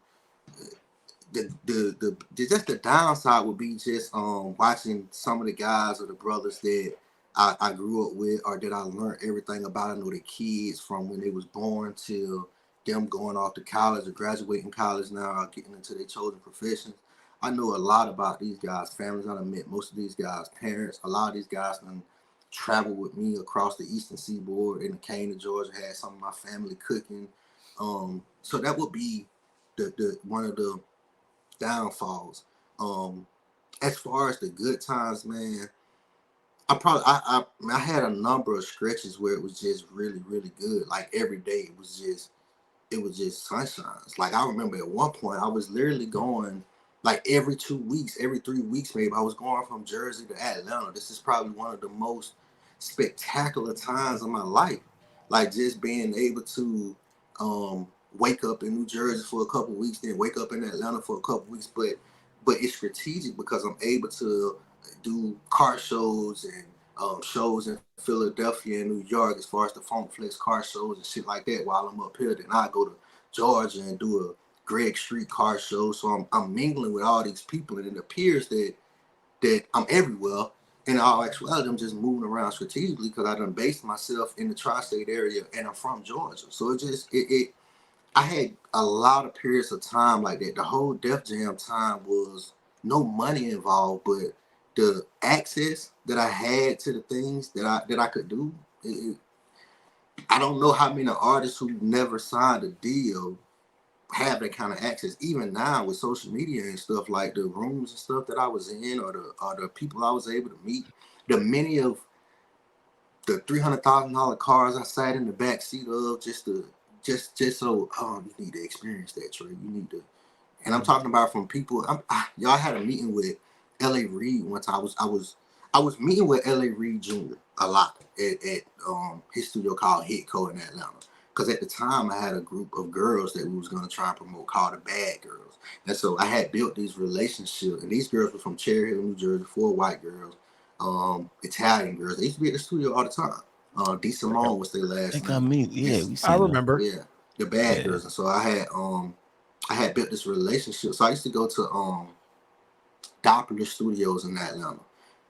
just the downside would be just watching some of the guys or the brothers that I grew up with or that I learned everything about. I know the kids from when they was born till them going off to college or graduating college now or getting into their chosen professions. I know a lot about these guys' families. I met most of these guys' parents. A lot of these guys done traveled with me across the Eastern Seaboard and came to Georgia, had some of my family cooking. So that would be the one of the downfalls. As far as the good times, man, I had a number of stretches where it was just really, really good. Like every day it was just sunshines. Like I remember at one point I was literally going like every 2 weeks, every 3 weeks maybe. I was going from Jersey to Atlanta. This is probably one of the most spectacular times of my life. Like just being able to wake up in New Jersey for a couple of weeks, then wake up in Atlanta for a couple of weeks. But it's strategic because I'm able to do car shows and shows in Philadelphia and New York as far as the Funk Flex car shows and shit like that while I'm up here. Then I go to Georgia and do a Greg Street car show. So I'm mingling with all these people, and it appears that I'm everywhere. In all actuality, I'm just moving around strategically because I done based myself in the tri-state area and I'm from Georgia. So I had a lot of periods of time like that. The whole Def Jam time was no money involved, but the access that I had to the things that I could do. I don't know how many artists who never signed a deal have that kind of access. Even now with social media and stuff, like the rooms and stuff that I was in, or the people I was able to meet, the many of the $300,000 cars I sat in the back seat of just so you need to experience that, Trey. You need to, and I'm talking about from people. Y'all had a meeting with L.A. Reid one time. I was meeting with L.A. Reid Jr. a lot at his studio called Hitco in Atlanta. Because at the time I had a group of girls that we was gonna try and promote called the Bad Girls, and so I had built these relationships. And these girls were from Cherry Hill, New Jersey, 4 white girls, Italian girls. They used to be at the studio all the time. D. Simone was their last name. I remember. Yeah, the Bad Girls. And so I had built this relationship. So I used to go to Doppler Studios in Atlanta.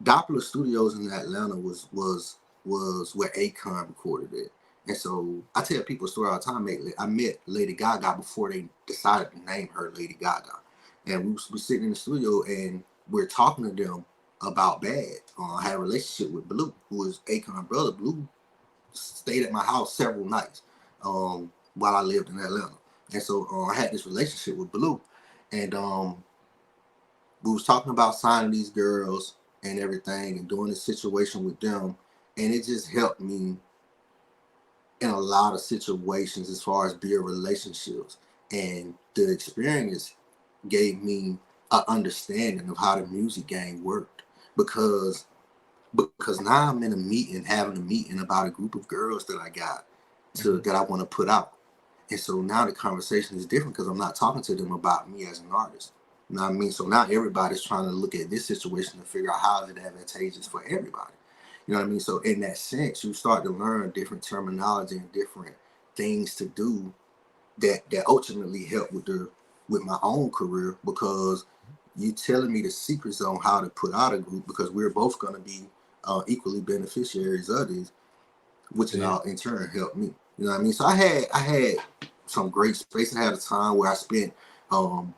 Doppler Studios in Atlanta was where Akon recorded it. And so I tell people a story all the time. I met Lady Gaga before they decided to name her Lady Gaga. And we were sitting in the studio and we're talking to them about Bad. I had a relationship with Blue, who was Akon's brother. Blue stayed at my house several nights while I lived in Atlanta. And so I had this relationship with Blue. And we was talking about signing these girls and everything and doing this situation with them. And it just helped me in a lot of situations as far as build relationships. And the experience gave me an understanding of how the music game worked. Because now I'm in having a meeting about a group of girls that I got that I want to put out. And so now the conversation is different because I'm not talking to them about me as an artist. You know what I mean? So now everybody's trying to look at this situation and figure out how is it advantageous for everybody. You know what I mean? So in that sense, you start to learn different terminology and different things to do that ultimately help with my own career, because you telling me the secrets on how to put out a group, because we're both going to be equally beneficiaries of this, which in turn helped me. You know what I mean? So I had some great space. I had a time where I spent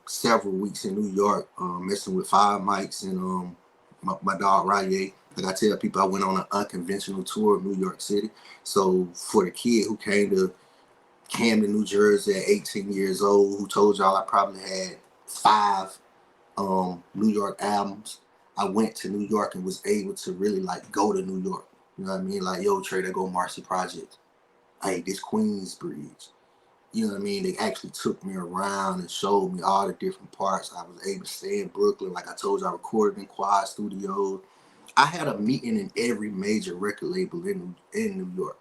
several weeks in New York messing with Five Mics and my dog Rye. Like I tell people, I went on an unconventional tour of New York City. So for the kid who came to Camden, New Jersey at 18 years old, who told y'all I probably had 5 New York albums, I went to New York and was able to really like go to New York. You know what I mean? Like, Young Tre, there go Marcy Project. Hey, this Queensbridge. You know what I mean? They actually took me around and showed me all the different parts. I was able to stay in Brooklyn. Like I told you, I recorded in Quad Studios. I had a meeting in every major record label in New York.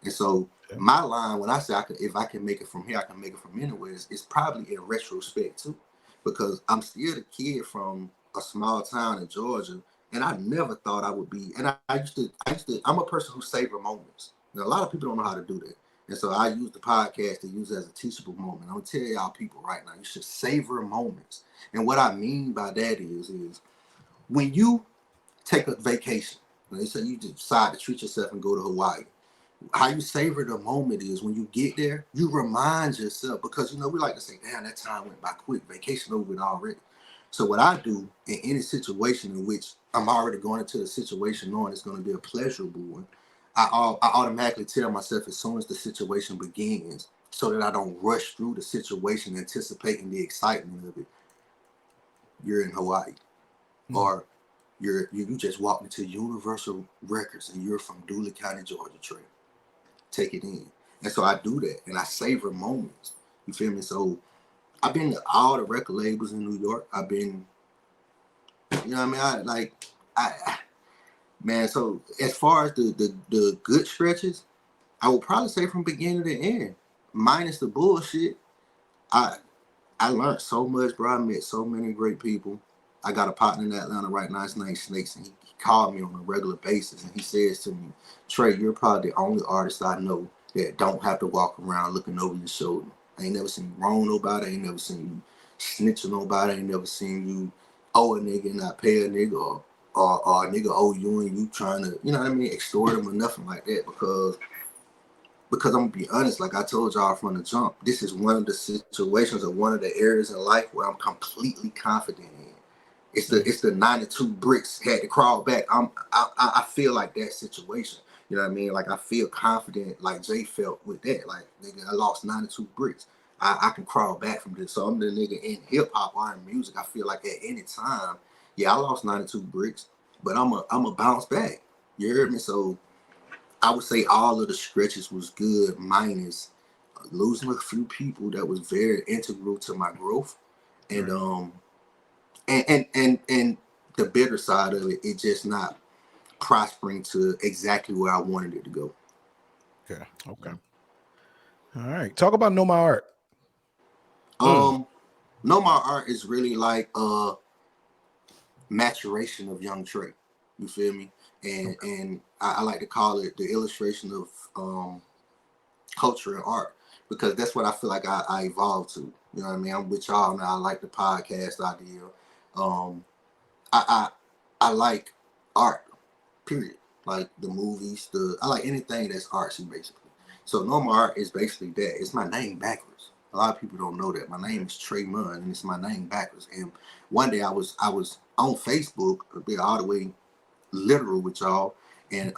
And so my line, when I say if I can make it from here, I can make it from anywhere, it's probably in retrospect too, because I'm still the kid from a small town in Georgia, and I never thought I would be. And I used to. I'm a person who savor moments. Now, a lot of people don't know how to do that, and so I use the podcast to use it as a teachable moment. I'm gonna tell y'all people right now, you should savor moments. And what I mean by that is when you take a vacation, they say you decide to treat yourself and go to Hawaii. How you savor the moment is when you get there, you remind yourself, because we like to say, damn, that time went by quick, vacation over it already. So what I do in any situation in which I'm already going into the situation knowing it's going to be a pleasurable one, I automatically tell myself as soon as the situation begins, so that I don't rush through the situation anticipating the excitement of it. You're in Hawaii, or you just walked into Universal Records and you're from Dooley County, Georgia, Tre. Take it in. And so I do that, and I savor moments. You feel me? So I've been to all the record labels in New York. I've been, you know what I mean? Man, so as far as the good stretches, I would probably say from beginning to end, minus the bullshit. I learned so much, bro. I met so many great people. I got a partner in Atlanta right now. His name's Snakes, and he called me on a regular basis, and he says to me, Tre, you're probably the only artist I know that don't have to walk around looking over your shoulder. I ain't never seen you wrong nobody. I ain't never seen you snitch on nobody. I ain't never seen you owe a nigga and not pay a nigga, or a nigga owe you and you trying to, you know what I mean, extort him or nothing like that. Because I'm gonna be honest, like I told y'all from the jump, this is one of the situations or one of the areas in life where I'm completely confident in. It's the 92 bricks had to crawl back. I feel like that situation. You know what I mean? Like I feel confident, like Jay felt with that. Like, nigga, I lost 92 bricks. I can crawl back from this. So I'm the nigga in hip hop or in music. I feel like at any time, yeah, I lost 92 bricks, but I'm a bounce back. You heard me? So I would say all of the stretches was good, minus losing a few people that was very integral to my growth, and and the bitter side of it, it just not prospering to exactly where I wanted it to go. Okay. All right. Talk about Know My Art. Know My Art is really like a maturation of Young Tre. You feel me? And I like to call it the illustration of culture and art, because that's what I feel like I evolved to. You know what I mean? I'm with y'all now. I like the podcast idea. I like art, period. Like the movies, I like anything that's artsy, basically. So Know My Art is basically that. It's my name backwards. A lot of people don't know that. My name is Tre Munn, and it's my name backwards. And one day I was on Facebook, a bit all the way literal with y'all, and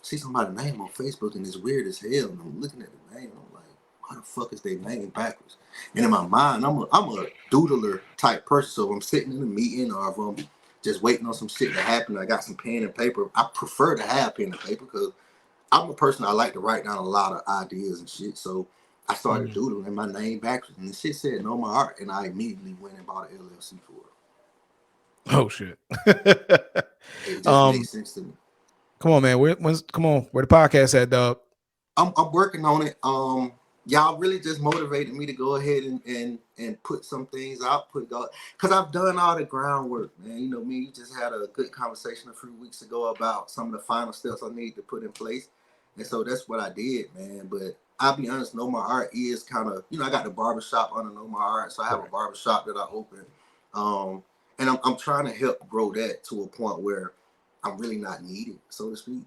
see somebody's name on Facebook, and it's weird as hell. And I'm looking at the name, I'm like, why the fuck is their name backwards? And in my mind, I'm a doodler type person. So if I'm sitting in a meeting, or if I'm just waiting on some shit to happen, I got some pen and paper. I prefer to have pen and paper because I'm a person, I like to write down a lot of ideas and shit. So I started doodling my name backwards, and the shit said Know My Art, and I immediately went and bought an LLC for it. Oh shit. It just made sense to me. Come on, man. Where the podcast at, dog? I'm working on it. y'all really just motivated me to go ahead and put some things out, because I've done all the groundwork, man. You know, me, you just had a good conversation a few weeks ago about some of the final steps I need to put in place. And so that's what I did, man. But I'll be honest, Know My Art is kind of, I got the barbershop under Know My Art. So I have a barbershop that I open. And I'm trying to help grow that to a point where I'm really not needed, so to speak.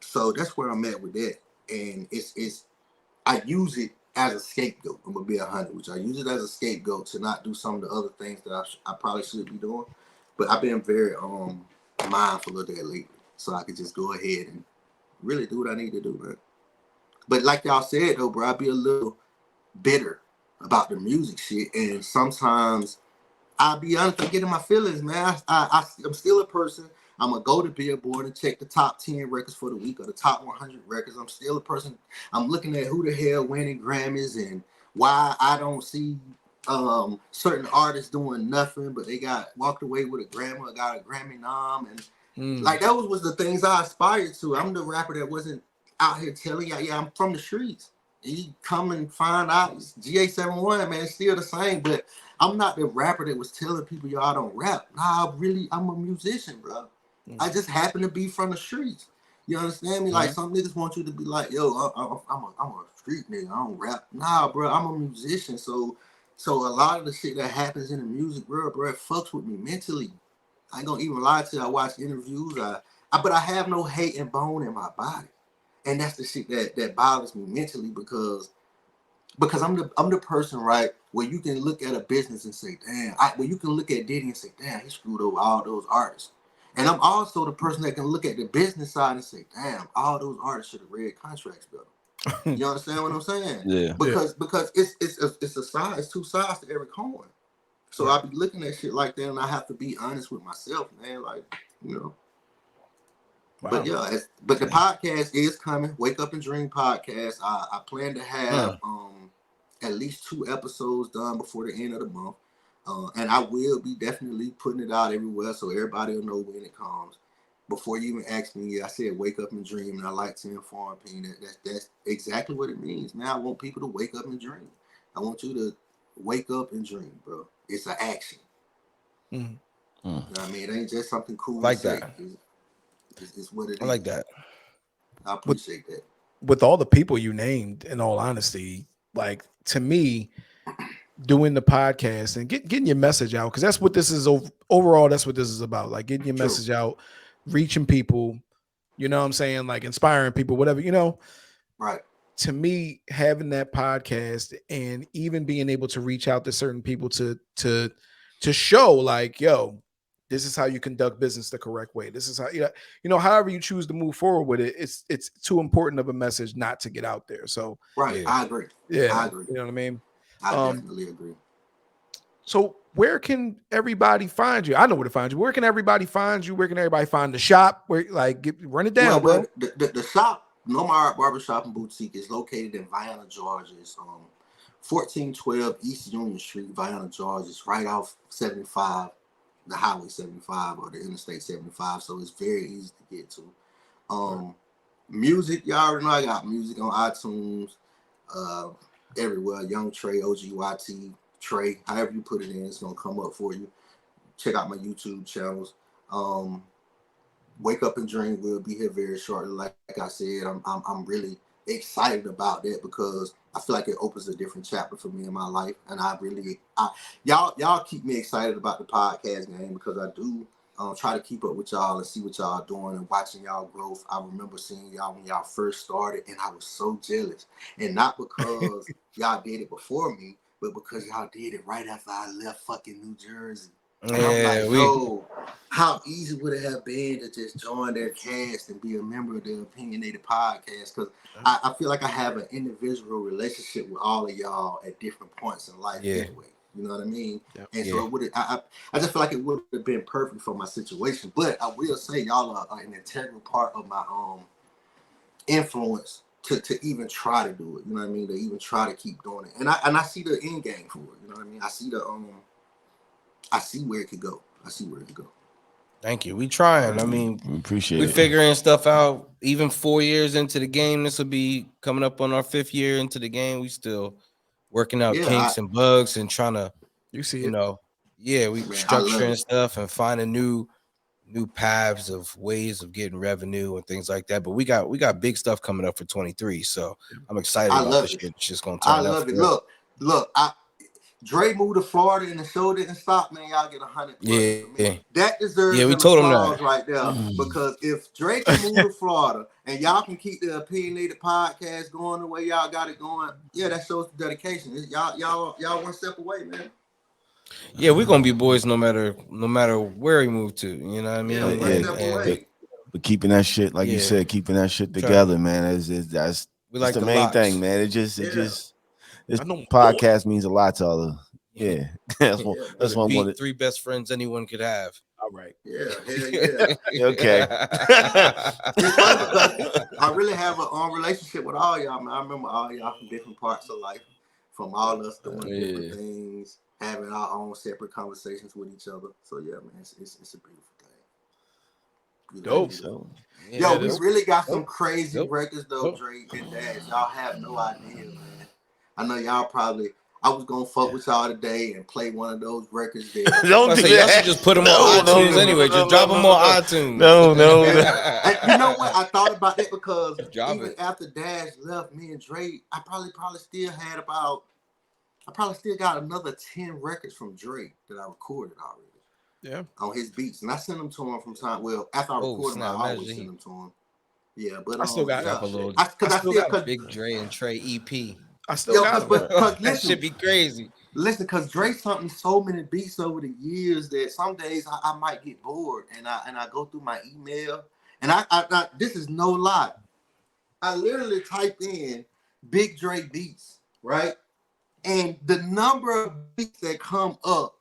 So that's where I'm at with that. And I use it as a scapegoat. I'm gonna be 100, which I use it as a scapegoat to not do some of the other things that I probably should be doing. But I've been very mindful of that lately, so I could just go ahead and really do what I need to do, man. But like y'all said though, bro, I be a little bitter about the music shit, and sometimes I'll be honest, I get in my feelings, man. I'm still a person. I'm going to go to Billboard and check the top 10 records for the week or the top 100 records. I'm still a person. I'm looking at who the hell winning Grammys and why I don't see certain artists doing nothing, but they got walked away with a Grammy or got a Grammy nom. And like that was the things I aspired to. I'm the rapper that wasn't out here telling y'all, yeah, I'm from the streets. And you come and find out GA71, man, it's still the same, but I'm not the rapper that was telling people y'all don't rap. Nah, I'm a musician, bro. I just happen to be from the streets. You understand me? Like some niggas want you to be like, yo, I'm a street nigga. I don't rap. Nah, bro, I'm a musician. So a lot of the shit that happens in the music world, bro, it fucks with me mentally. I ain't gonna even lie to you. I watch interviews. But I have no hate and bone in my body, and that's the shit that bothers me mentally because I'm the person, right, where you can look at a business and say, damn. Where you can look at Diddy and say, damn, he screwed over all those artists. And I'm also the person that can look at the business side and say, damn, all those artists should have read contracts better. You understand what I'm saying? Yeah. Because it's a side, it's two sides to every coin. So I be looking at shit like that, and I have to be honest with myself, man. Like, Wow. But yeah, but the podcast is coming. Wake Up and Dream podcast. I plan to have at least 2 episodes done before the end of the month. And I will be definitely putting it out everywhere so everybody will know when it comes. Before you even ask me, I said wake up and dream, and I like to inform people. That's exactly what it means, man. I want people to wake up and dream. I want you to wake up and dream, bro. It's an action. You know what I mean? It ain't just something cool like to say. that. It's what it is. I like that. I appreciate that. With all the people you named, in all honesty, like to me, doing the podcast and getting your message out, because that's what this is overall. That's what this is about. Like getting your message out, reaching people. You know what I'm saying? Like inspiring people, whatever. Right. To me, having that podcast and even being able to reach out to certain people to show, like, yo, this is how you conduct business the correct way. This is how however you choose to move forward with it. It's too important of a message not to get out there. So right, I agree. Yeah, I agree. You know what I mean? I definitely agree. So where can everybody find you? I know where to find you. Where can everybody find you? Where can everybody find the shop? Where run it down, bro? The shop, Know My Art Barbershop and Boutique, is located in Vienna, Georgia. It's 1412 East Union Street, Vienna, Georgia. It's right off 75, the Highway 75 or the Interstate 75. So it's very easy to get to. Music, y'all already know I got music on iTunes, everywhere. Young Tre, OGYT, Tre, however you put it in, it's gonna come up for you. Check out my YouTube channels. Wake Up and Dream will be here very shortly. Like I said, I'm really excited about that because I feel like it opens a different chapter for me in my life, and y'all keep me excited about the podcast game because I do try to keep up with y'all and see what y'all doing and watching y'all growth. I remember seeing y'all when y'all first started, and I was so jealous, and not because y'all did it before me, but because y'all did it right after I left fucking New Jersey. And I'm like, yo, how easy would it have been to just join their cast and be a member of the Opinionated Podcast? Because I feel like I have an individual relationship with all of y'all at different points in life anyway. You know what I mean? Yep. And so I just feel like it would have been perfect for my situation. But I will say y'all are an integral part of my influence to even try to do it. You know what I mean? To even try to keep doing it. And I see the end game for it. You know what I mean? I see where it could go. Thank you. We trying. I mean, We appreciate we it. figuring stuff out. Even 4 years into the game, this will be coming up on our 5th year into the game. We still working out kinks and bugs and trying to, we structuring stuff and finding new paths of ways of getting revenue and things like that. But we got big stuff coming up for 23. So I'm excited about this shit. It's just gonna turn out. I love it. Look, Dre moved to Florida and the show didn't stop, man. Y'all get 100. Yeah. That deserves we told him that right there. Because if Dre can move to Florida and y'all can keep the Opinionated Podcast going the way y'all got it going, that shows the dedication. Y'all one step away, man. Yeah, we're gonna be boys no matter where we move to. You know what I mean? But keeping that shit, like you said, keeping that shit together, man, that's the main thing, man. It just this podcast means a lot to all of. Yeah, that's one of the 3 best friends anyone could have. All right. Yeah, hell yeah. Okay. I really have a relationship with all y'all, man. I remember all y'all from different parts of life, from all us doing different things, having our own separate conversations with each other. So yeah, man, it's a beautiful thing. Dope. So, we really got some crazy records though, Dre and Dash. Y'all have no idea, man. I know y'all probably. I was gonna fuck with y'all today and play one of those records there. Don't do that. Y'all should just put them on iTunes anyway. Just drop them on iTunes. No. And you know what? I thought about that because even after Dash left, me and Dre, I probably still got another 10 records from Dre that I recorded already. Yeah. On his beats. And I sent them to him from time. Well, after I recorded them, I always send them to him. Yeah, but I still got a little. I still got Big Dre and Tre EP. I still got it. That should be crazy. Listen, because Dre sent me so many beats over the years that some days I might get bored and I go through my email and I this is no lie. I literally type in Big Dre beats, right? And the number of beats that come up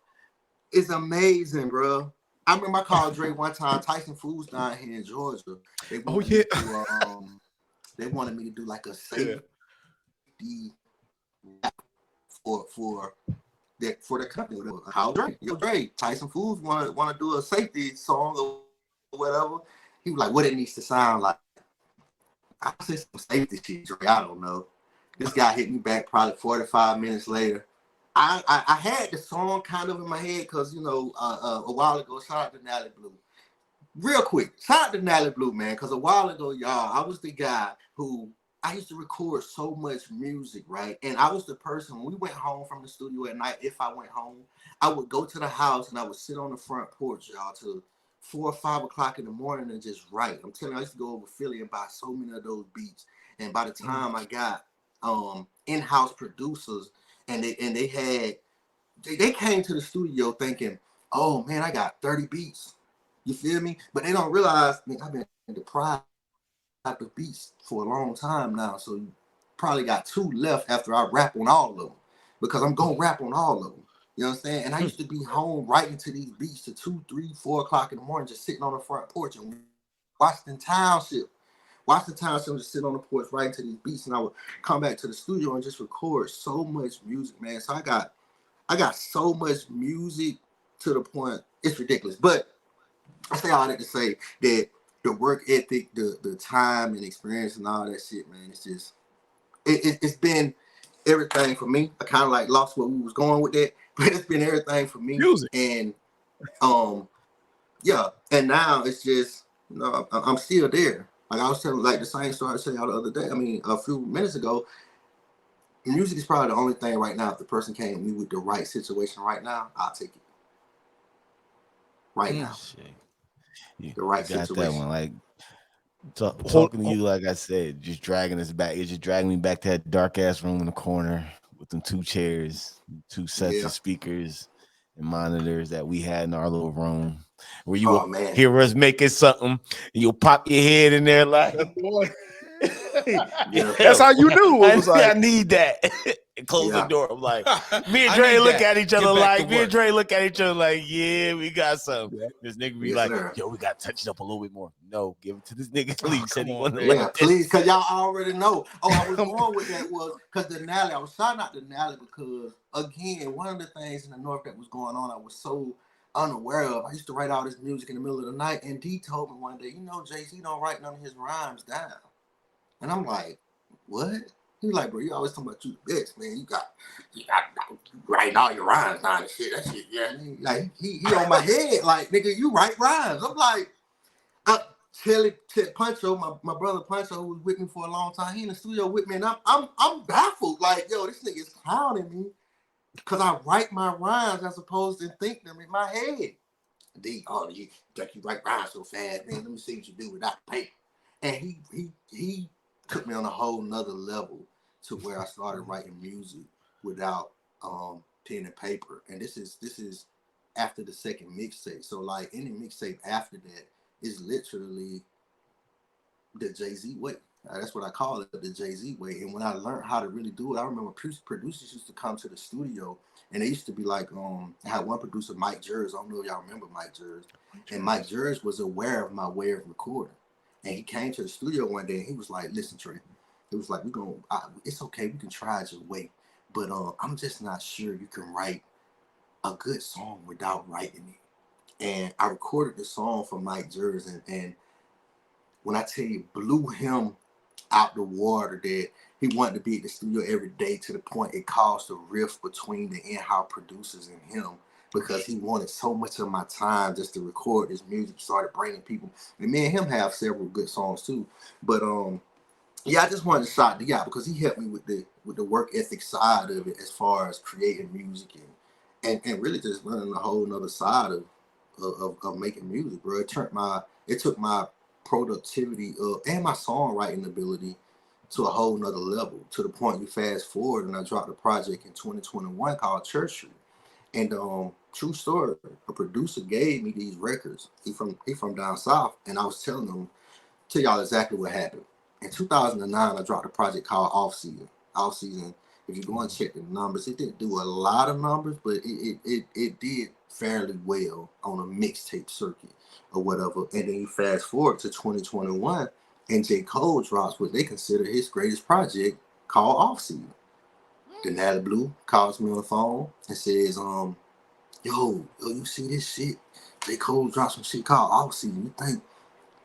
is amazing, bro. I remember I called Dre one time. Tyson Foods down here in Georgia. They wanted me to do like a safety for the company. How Dre? Dre, Tyson Foods want to do a safety song or whatever. He was like, what it needs to sound like. I said some safety shit, Dre. I don't know. This guy hit me back probably 45 minutes later. I had the song kind of in my head because, a while ago, shout out to Nally Blue. Real quick, shout out to Nally Blue, man, because a while ago, y'all, I was the guy who I used to record so much music, right? And I was the person, when we went home from the studio at night, if I went home, I would go to the house and I would sit on the front porch, y'all, till 4 or 5 o'clock in the morning and just write. I'm telling you, I used to go over Philly and buy so many of those beats. And by the time I got in-house producers, and they came to the studio thinking, oh man, I got 30 beats. You feel me? But they don't realize, man, I've been deprived of beats for a long time now. So you probably got 2 left after I rap on all of them. Because I'm gonna rap on all of them. You know what I'm saying? And I used to be home writing to these beats to 2, 3, 4 o'clock in the morning, just sitting on the front porch and Washington Township, just sit on the porch writing to these beats, and I would come back to the studio and just record so much music, man. So I got so much music to the point it's ridiculous. But I say all that to say that the work ethic, the time and experience and all that shit, man, it's just it's been everything for me. I kind of like lost where we was going with that, but it's been everything for me. Music. And and now it's just I'm still there. Like I was telling, like the same story I said y'all the other day. I mean, a few minutes ago. Music is probably the only thing right now. If the person came to me with the right situation right now, I'll take it. Right now, the right situation. That one, like talking to you, like I said, just dragging us back. It's just dragging me back to that dark ass room in the corner with them 2 chairs, 2 sets of speakers and monitors that we had in our little room. Where you will hear us making something, and you'll pop your head in there like, that's how you knew. It was I need that. And close the door. I'm like, me and Dre look at each other like, yeah, we got something. Yeah. This nigga be like, yo, we got to touch it up a little bit more. No, give it to this nigga. Please, said he wanted to please, because y'all already know. Oh, I was going with that was because I was shouting out the Nally because, again, one of the things in the North that was going on, I was so unaware of. I used to write all this music in the middle of the night, and D told me one day, Jay-Z don't write none of his rhymes down. And I'm like, what? He's like, bro, you always talking about you the best, man. You writing all your rhymes down and shit. That shit, yeah. Like, he on my head, like, nigga, you write rhymes. I'm like, tell Puncho, my brother Puncho, who was with me for a long time, he in the studio with me, and I'm baffled. Like, yo, this nigga is clowning me because I write my rhymes as opposed to think them in my head. You write rhymes so fast, man. Let me see what you do without paper. And he took me on a whole nother level to where I started writing music without pen and paper. And this is after the second mixtape. So like any mixtape after that is literally the Jay-Z way. That's what I call it, the Jay-Z way. And when I learned how to really do it, I remember producers used to come to the studio, and they used to be like, I had one producer, Mike Jers. I don't know if y'all remember Mike Jers. And Mike Jers was aware of my way of recording. And he came to the studio one day, and he was like, listen, Tre. He was like, it's okay, we can try it your way. But I'm just not sure you can write a good song without writing it. And I recorded the song for Mike Jers, and when I tell you, blew him out the water that he wanted to be at the studio every day, to the point it caused a rift between the in-house producers and him, because he wanted so much of my time just to record this music, started bringing people. And me and him have several good songs too. But I just wanted to shout the guy because he helped me with the work ethic side of it, as far as creating music and really just learning a whole nother side of making music, bro. It took my productivity and my songwriting ability to a whole nother level, to the point you fast forward and I dropped a project in 2021 called Church Street. And true story, a producer gave me these records. He from down south, and I was telling him, tell y'all exactly what happened. In 2009, I dropped a project called Off Season. Off Season, if you go and check the numbers, it didn't do a lot of numbers, but it did fairly well on a mixtape circuit or whatever. And then you fast forward to 2021, and J. Cole drops what they consider his greatest project called Off Season. The Natalie Blue calls me on the phone and says, yo, you see this shit? J. Cole dropped some shit called Off Season.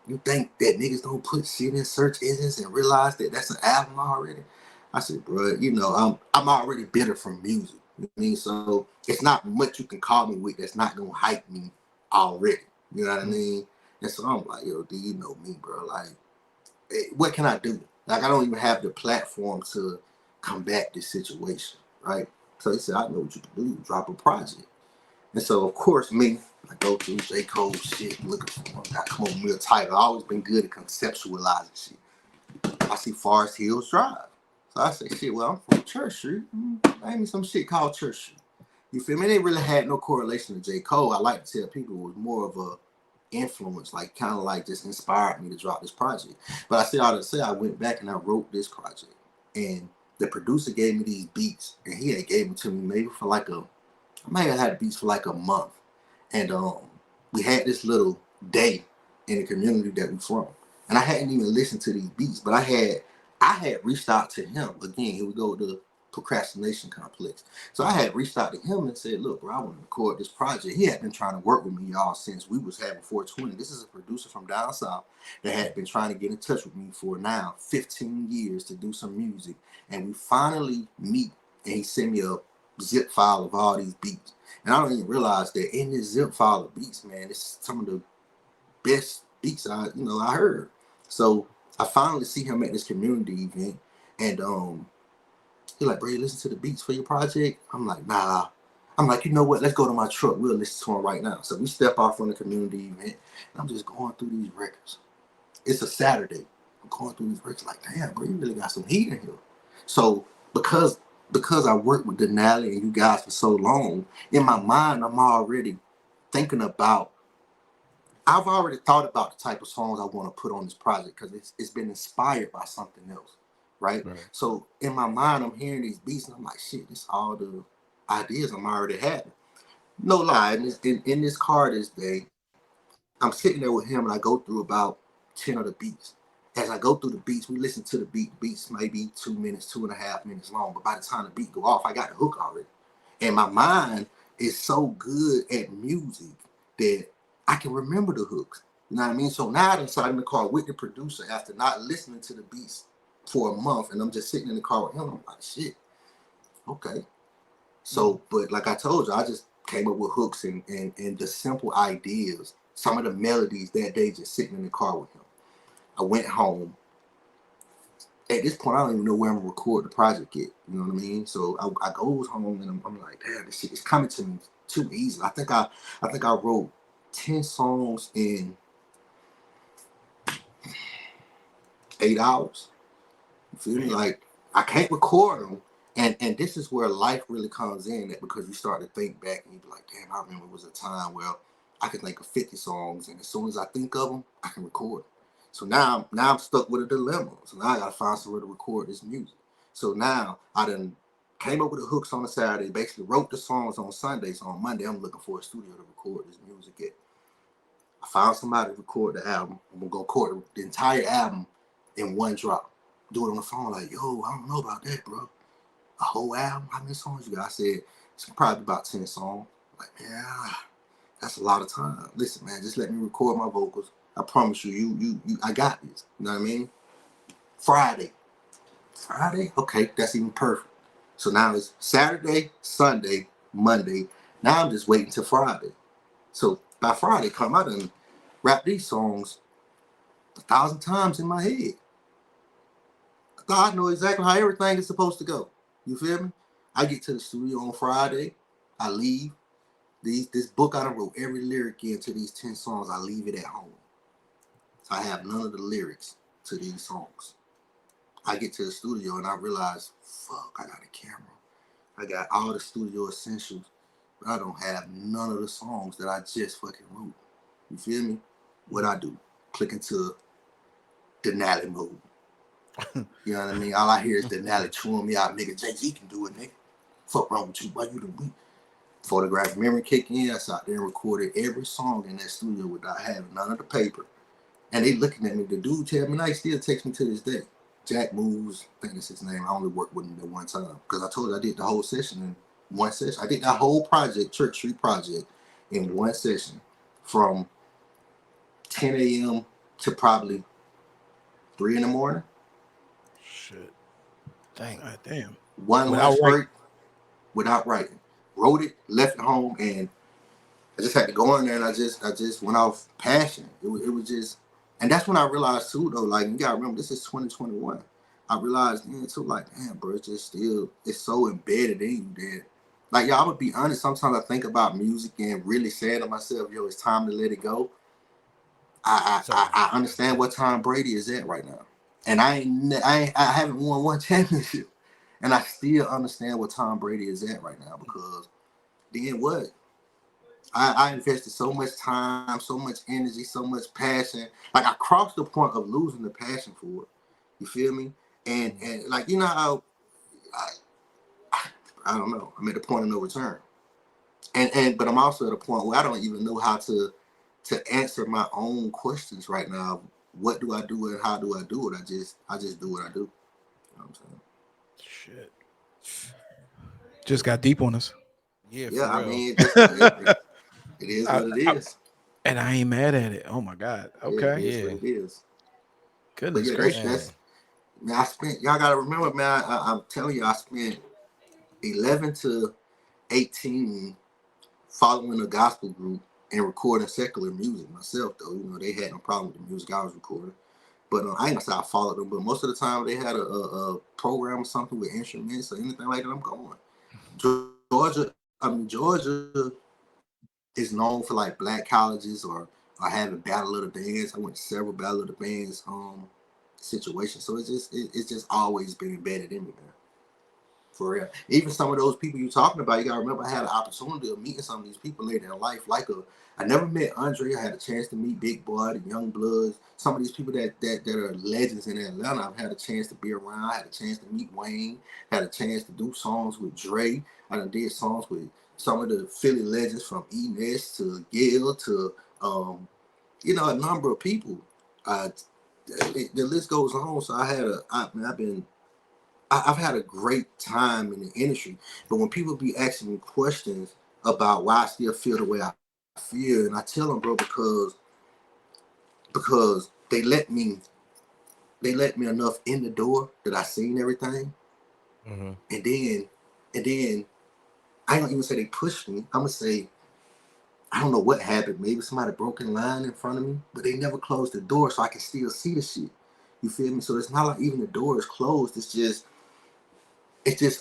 You think that niggas don't put shit in search engines and realize that that's an album already? I said, bro, I'm already bitter from music. You know what I mean? So it's not much you can call me with that's not gonna hype me already. You know what I mean? And so I'm like, yo, do you know me, bro? Like, what can I do? Like, I don't even have the platform to combat this situation, right? So he said, I know what you can do. Drop a project. And so, of course, me, I go through J. Cole shit, looking for him. I come on real tight. I've always been good at conceptualizing shit. I see Forest Hills Drive. So I say, shit, well, I'm from Church Street. Name me some shit called Church Street. You feel me? They really had no correlation to J. Cole. I like to tell people it was more of a influence, like kind of like just inspired me to drop this project. But I say all to say, I went back and I wrote this project. And the producer gave me these beats, and he had gave them to me maybe for like I might have had beats for like a month. And we had this little day in the community that we from. And I hadn't even listened to these beats, but I had reached out to him. Again, here we go with the procrastination complex. So I had reached out to him and said, look, bro, I want to record this project. He had been trying to work with me, y'all, since we was having 420. This is a producer from down south that had been trying to get in touch with me for now 15 years to do some music. And we finally meet, and he sent me a zip file of all these beats. And I don't even realize that in this zip file of beats, man, it's some of the best beats I heard. So I finally see him at this community event, and he's like, bro, you listen to the beats for your project? I'm like, nah. I'm like, you know what? Let's go to my truck. We'll listen to them right now. So we step off from the community event, and I'm just going through these records. It's a Saturday. I'm going through these records like, damn, bro, you really got some heat in here. So because I worked with Denali and you guys for so long, in my mind, I'm already thinking about, I've already thought about the type of songs I want to put on this project because it's been inspired by something else, right? So in my mind, I'm hearing these beats and I'm like, shit, this all the ideas I'm already having. No lie, in this car this day, I'm sitting there with him and I go through about 10 of the beats. As I go through the beats, we listen to the beats maybe 2 minutes, 2.5 minutes long. But by the time the beat go off, I got the hook already. And my mind is so good at music that I can remember the hooks. You know what I mean? So now I decided in the car with the producer after not listening to the beats for a month, and I'm just sitting in the car with him. I'm like, shit, okay. So, but like I told you, I just came up with hooks and the simple ideas, some of the melodies that day just sitting in the car with him. I went home. At this point, I don't even know where I'm gonna record the project yet. You know what I mean? So I goes home and I'm like, damn, this shit is coming to me too easy. I think I wrote 10 songs in 8 hours. You feel me? Like I can't record them. And this is where life really comes in, that because you start to think back and you be like, damn, I remember it was a time where I could think of 50 songs, and as soon as I think of them, I can record them. So now I'm stuck with a dilemma. So now I gotta find somewhere to record this music. So now I done came up with the hooks on a Saturday, basically wrote the songs on Sunday. So on Monday, I'm looking for a studio to record this music at. I found somebody to record the album. I'm gonna go record the entire album in one drop. Do it on the phone, like, yo, I don't know about that, bro. A whole album? How many songs you got? I said, it's probably about 10 songs. Like, yeah, that's a lot of time. Listen, man, just let me record my vocals. I promise you, I got this. You know what I mean? Friday? Okay, that's even perfect. So now it's Saturday, Sunday, Monday. Now I'm just waiting till Friday. So by Friday come, I done rap these songs 1,000 times in my head. I thought I know exactly how everything is supposed to go. You feel me? I get to the studio on Friday. I leave. This book I done wrote every lyric into these 10 songs. I leave it at home. So I have none of the lyrics to these songs. I get to the studio and I realize, fuck, I got a camera. I got all the studio essentials, but I don't have none of the songs that I just fucking wrote. You feel me? What I do? Click into Denali mode. You know what I mean? All I hear is Denali chewing me out, nigga. Jay-Z can do it, nigga. Fuck wrong with you? Why you the weak? Photographic memory kick in. I sat there and recorded every song in that studio without having none of the paper. And they looking at me. The dude tell me, he still texts me to this day. Jack Moves, I think that's his name. I only worked with him at one time because I told you I did the whole session in one session. I did that whole project, Church Street project, in one session from 10 a.m. to probably 3 in the morning. Shit. Damn. One lunch break without writing. Wrote it, left it home, and I just had to go in there and I just went off passion. It was just, and that's when I realized too, though, like, you gotta remember, this is 2021. I realized then too, like, damn, bro, it's just still, it's so embedded in you that, like, y'all, I'm gonna be honest, sometimes I think about music and really say to myself, yo, it's time to let it go. I understand what Tom Brady is at right now. And I haven't won one championship. And I still understand what Tom Brady is at right now, because then what? I invested so much time, so much energy, so much passion. Like, I crossed the point of losing the passion for it. You feel me? And like, you know how I don't know. I'm at the point of no return. But I'm also at a point where I don't even know how to answer my own questions right now. What do I do and how do I do it? I just do what I do. You know what I'm saying? Shit. Just got deep on us. Yeah, I mean, it is what it is. And I ain't mad at it. Oh my God. Okay. Yeah, it is what it is. Goodness gracious. Man, y'all gotta remember, man, I'm telling you, I spent 11 to 18 following a gospel group and recording secular music myself, though. You know, they had no problem with the music I was recording. But I ain't gonna say I followed them, but most of the time they had a program or something with instruments or anything like that, I'm going. Georgia is known for like black colleges or having Battle of the Bands. I went to several Battle of the Bands situations. So it's just always been embedded in me, man. For real. Even some of those people you're talking about, you gotta remember I had an opportunity of meeting some of these people later in life. I never met Andre. I had a chance to meet Big Boy, the Young Bloods, some of these people that are legends in Atlanta. I've had a chance to be around. I had a chance to meet Wayne. Had a chance to do songs with Dre. I done did songs with some of the Philly legends from Enes to Gail to a number of people. The list goes on. So I've had a great time in the industry, but when people be asking me questions about why I still feel the way I feel, and I tell them, bro, because they let me enough in the door that I seen everything, and then I don't even say they pushed me. I'm gonna say I don't know what happened. Maybe somebody broke in line in front of me, but they never closed the door, so I can still see the shit. You feel me? So it's not like even the door is closed. It's just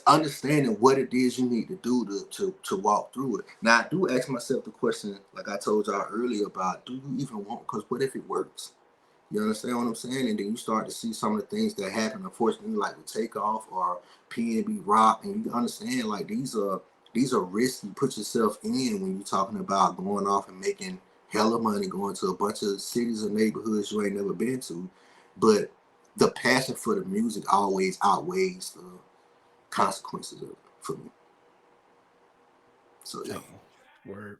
understanding what it is you need to do to walk through it. Now I do ask myself the question, like I told y'all earlier, about do you even want? Because what if it works? You understand what I'm saying? And then you start to see some of the things that happen, unfortunately, like with Takeoff or PNB Rock, and you understand like these are risks you put yourself in when you're talking about going off and making hella money, going to a bunch of cities or neighborhoods you ain't never been to. But the passion for the music always outweighs the consequences of it for me. So yeah. Word.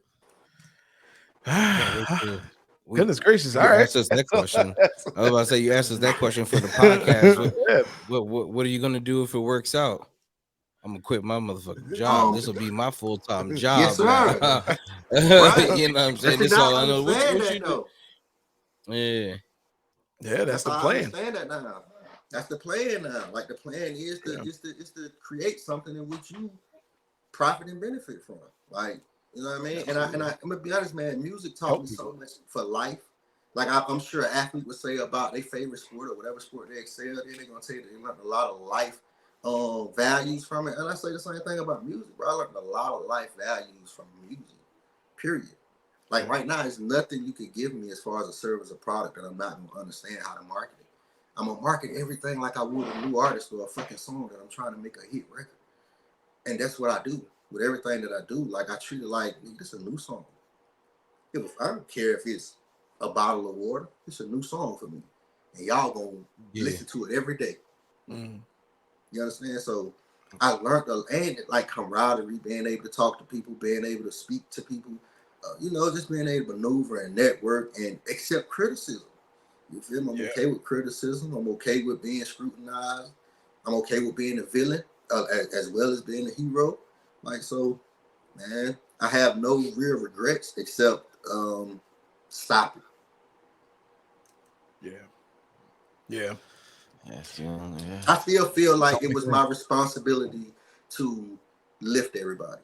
Goodness gracious! All right, ask us that question. I was about to say you asked us that question for the podcast. What are you gonna do if it works out? I'm gonna quit my motherfucking job. This will be my full-time job. Yes, sir. Right. You know what I'm saying? This all I know. What you do? Yeah, that's the plan. I understand that now. That's the plan now. Like the plan is to create something in which you profit and benefit from. Like, you know what I mean? And I'm gonna be honest, man. Music taught me so much for life. Like I'm sure an athlete would say about their favorite sport or whatever sport they excel in, they're gonna tell you they learned a lot of life values from it. And I say the same thing about music, bro. I learned a lot of life values from music. Period. Like right now, there's nothing you could give me as far as a service or product that I'm not gonna understand how to market it. I'm gonna market everything like I would a new artist or a fucking song that I'm trying to make a hit record. And that's what I do with everything that I do. Like I treat it like this is a new song. I don't care if it's a bottle of water. It's a new song for me, and y'all gonna listen to it every day. You understand? So I learned and like camaraderie, being able to talk to people, being able to speak to people. Just being able to maneuver and network and accept criticism. You feel me? I'm okay with criticism. I'm okay with being scrutinized. I'm okay with being a villain as well as being a hero. Like, so, man, I have no real regrets except stop it. Yeah. I still feel like it was my responsibility to lift everybody.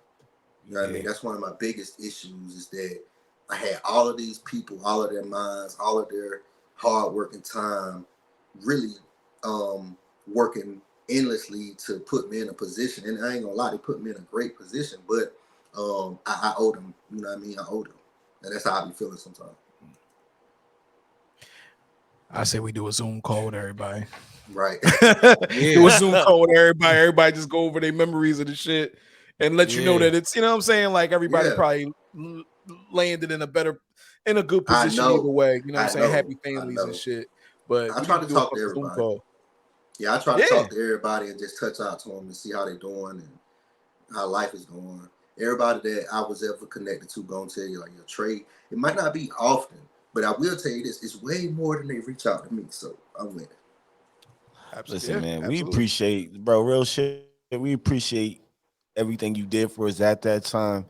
You know what I mean? That's one of my biggest issues is that I had all of these people, all of their minds, all of their hard working time, really working endlessly to put me in a position. And I ain't gonna lie, they put me in a great position, but I owe them. You know what I mean? I owe them. And that's how I be feeling sometimes. I say we do a Zoom call with everybody. Right. Do a Zoom call with everybody. Everybody just go over their memories of the shit and let you know that it's, you know what I'm saying? Like everybody probably landed in a good position either way. You know what I'm saying? Happy families and shit. But I try to talk to everybody. Yeah, I try to talk to everybody and just touch out to them and see how they're doing and how life is going. Everybody that I was ever connected to gonna tell you, like, your trade. It might not be often, but I will tell you this: it's way more than they reach out to me. So I'm winning. Listen, man, we appreciate, bro, real shit. We appreciate everything you did for us at that time,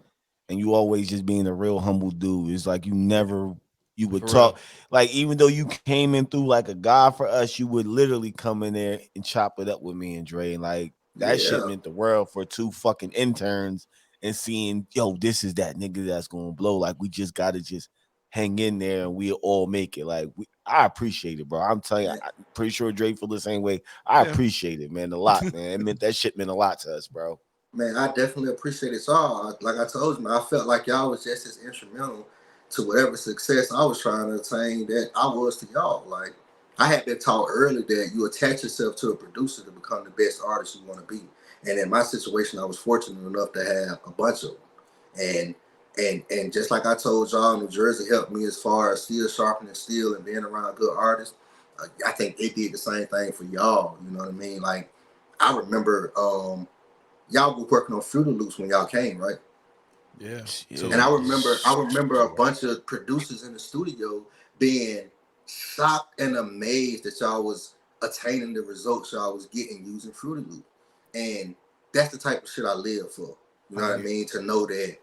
and you always just being a real humble dude. It's like you would talk, like even though you came in through like a god for us, you would literally come in there and chop it up with me and Dre, and like that shit meant the world for two fucking interns and seeing, yo, this is that nigga that's gonna blow. Like we just gotta just hang in there and we'll all make it. Like I appreciate it, bro. I'm telling you, I'm pretty sure Dre feel the same way. I appreciate it, man, a lot, man. That shit meant a lot to us, bro. Man, I definitely appreciate it all. Like I told you, man, I felt like y'all was just as instrumental to whatever success I was trying to attain that I was to y'all. Like I had been taught early that you attach yourself to a producer to become the best artist you want to be. And in my situation, I was fortunate enough to have a bunch of them. And just like I told y'all, New Jersey helped me as far as still sharpening steel and being around good artists. I think they did the same thing for y'all. You know what I mean? Like I remember y'all were working on Fruity Loops when y'all came, right? Yeah. And I remember a bunch of producers in the studio being shocked and amazed that y'all was attaining the results y'all was getting using Fruity Loop. And that's the type of shit I live for. You know what I mean? To know that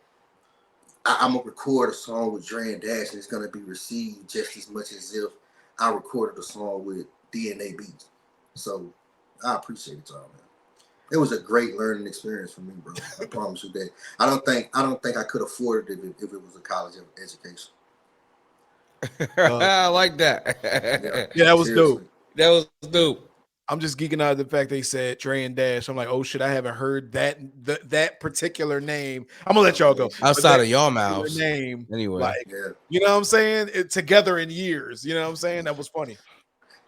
I'm gonna record a song with Dre and Dash, and it's gonna be received just as much as if I recorded a song with DNA Beats. So I appreciate it, y'all, man. It was a great learning experience for me, bro. I promise you that. I don't think I could afford it if it was a college education. I like that. Yeah, that was seriously. dope. That was dope. I'm just geeking out of the fact they said Dre and Dash. I'm like, oh shit, I haven't heard that particular name. I'm gonna let y'all go outside of y'all mouths. Name anyway, like, you know what I'm saying? Together in years. You know what I'm saying? That was funny.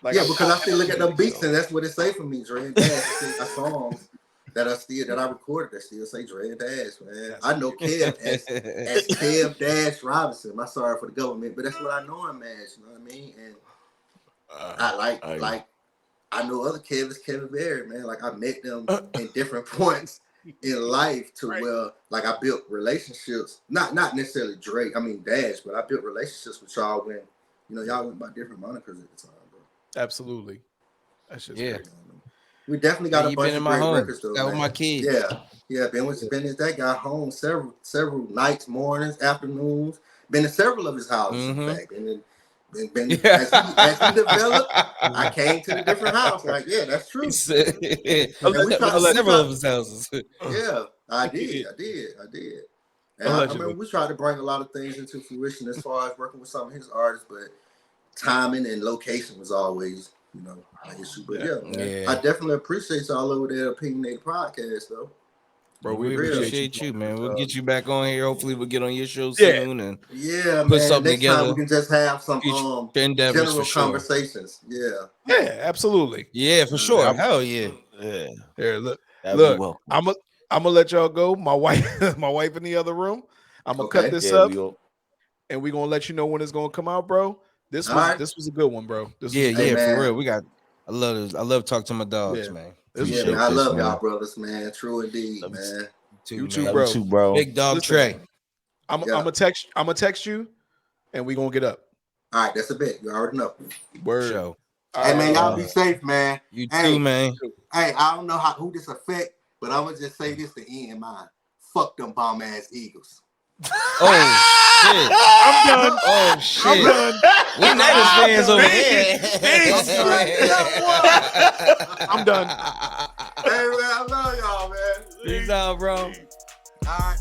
Like, yeah, because I still look at them beats and that's what it say for me. Dre and Dash. My songs that I recorded that still say Dre and Dash, man. I know Kev as Kev Dash Robinson. I'm sorry for the government, but that's what I know him as. You know what I mean? And I know other Kev is Kevin Berry, man. Like I met them in different points in life to where like I built relationships, not necessarily Dre, Dash, but I built relationships with y'all when, y'all went by different monikers at the time, bro. Absolutely. That's just great. We definitely got a bunch of great records though. That was my kid. Yeah. Ben is that guy home several nights, mornings, afternoons. Been to several of his houses, in fact. And then as he developed, I came to the different house. Like, yeah, that's true. Several of his houses. Yeah, I did. And I remember we tried to bring a lot of things into fruition as far as working with some of his artists, but timing and location was always, an issue. But I definitely appreciate y'all over there at Opinionated Podcast, though. Bro, we appreciate you, man. We'll get you back on here. Hopefully, we'll get on your show soon and put something next together. Time we can just have some general conversations. Yeah, absolutely. Yeah, for sure. Hell yeah. Here, look. I'm gonna let y'all go. My wife in the other room. I'm gonna cut this up, and we're gonna let you know when it's gonna come out, bro. This was a good one, bro. For real. I love talking to my dogs, man. Man, I love y'all brothers, man. True indeed, man. You too, bro. Big dog Trey. I'm gonna text you, and we gonna get up. All right, that's a bet. You already know. Word. Show. Hey man, y'all be safe, man. You too, man. Hey, I don't know who this affect, but I'm gonna just say this to end mine. Fuck them bomb ass Eagles. Oh shit! I'm done. Oh shit! I'm done. We Niners fans over here. I'm done. Hey man, I love y'all, man. Peace out, bro. All right.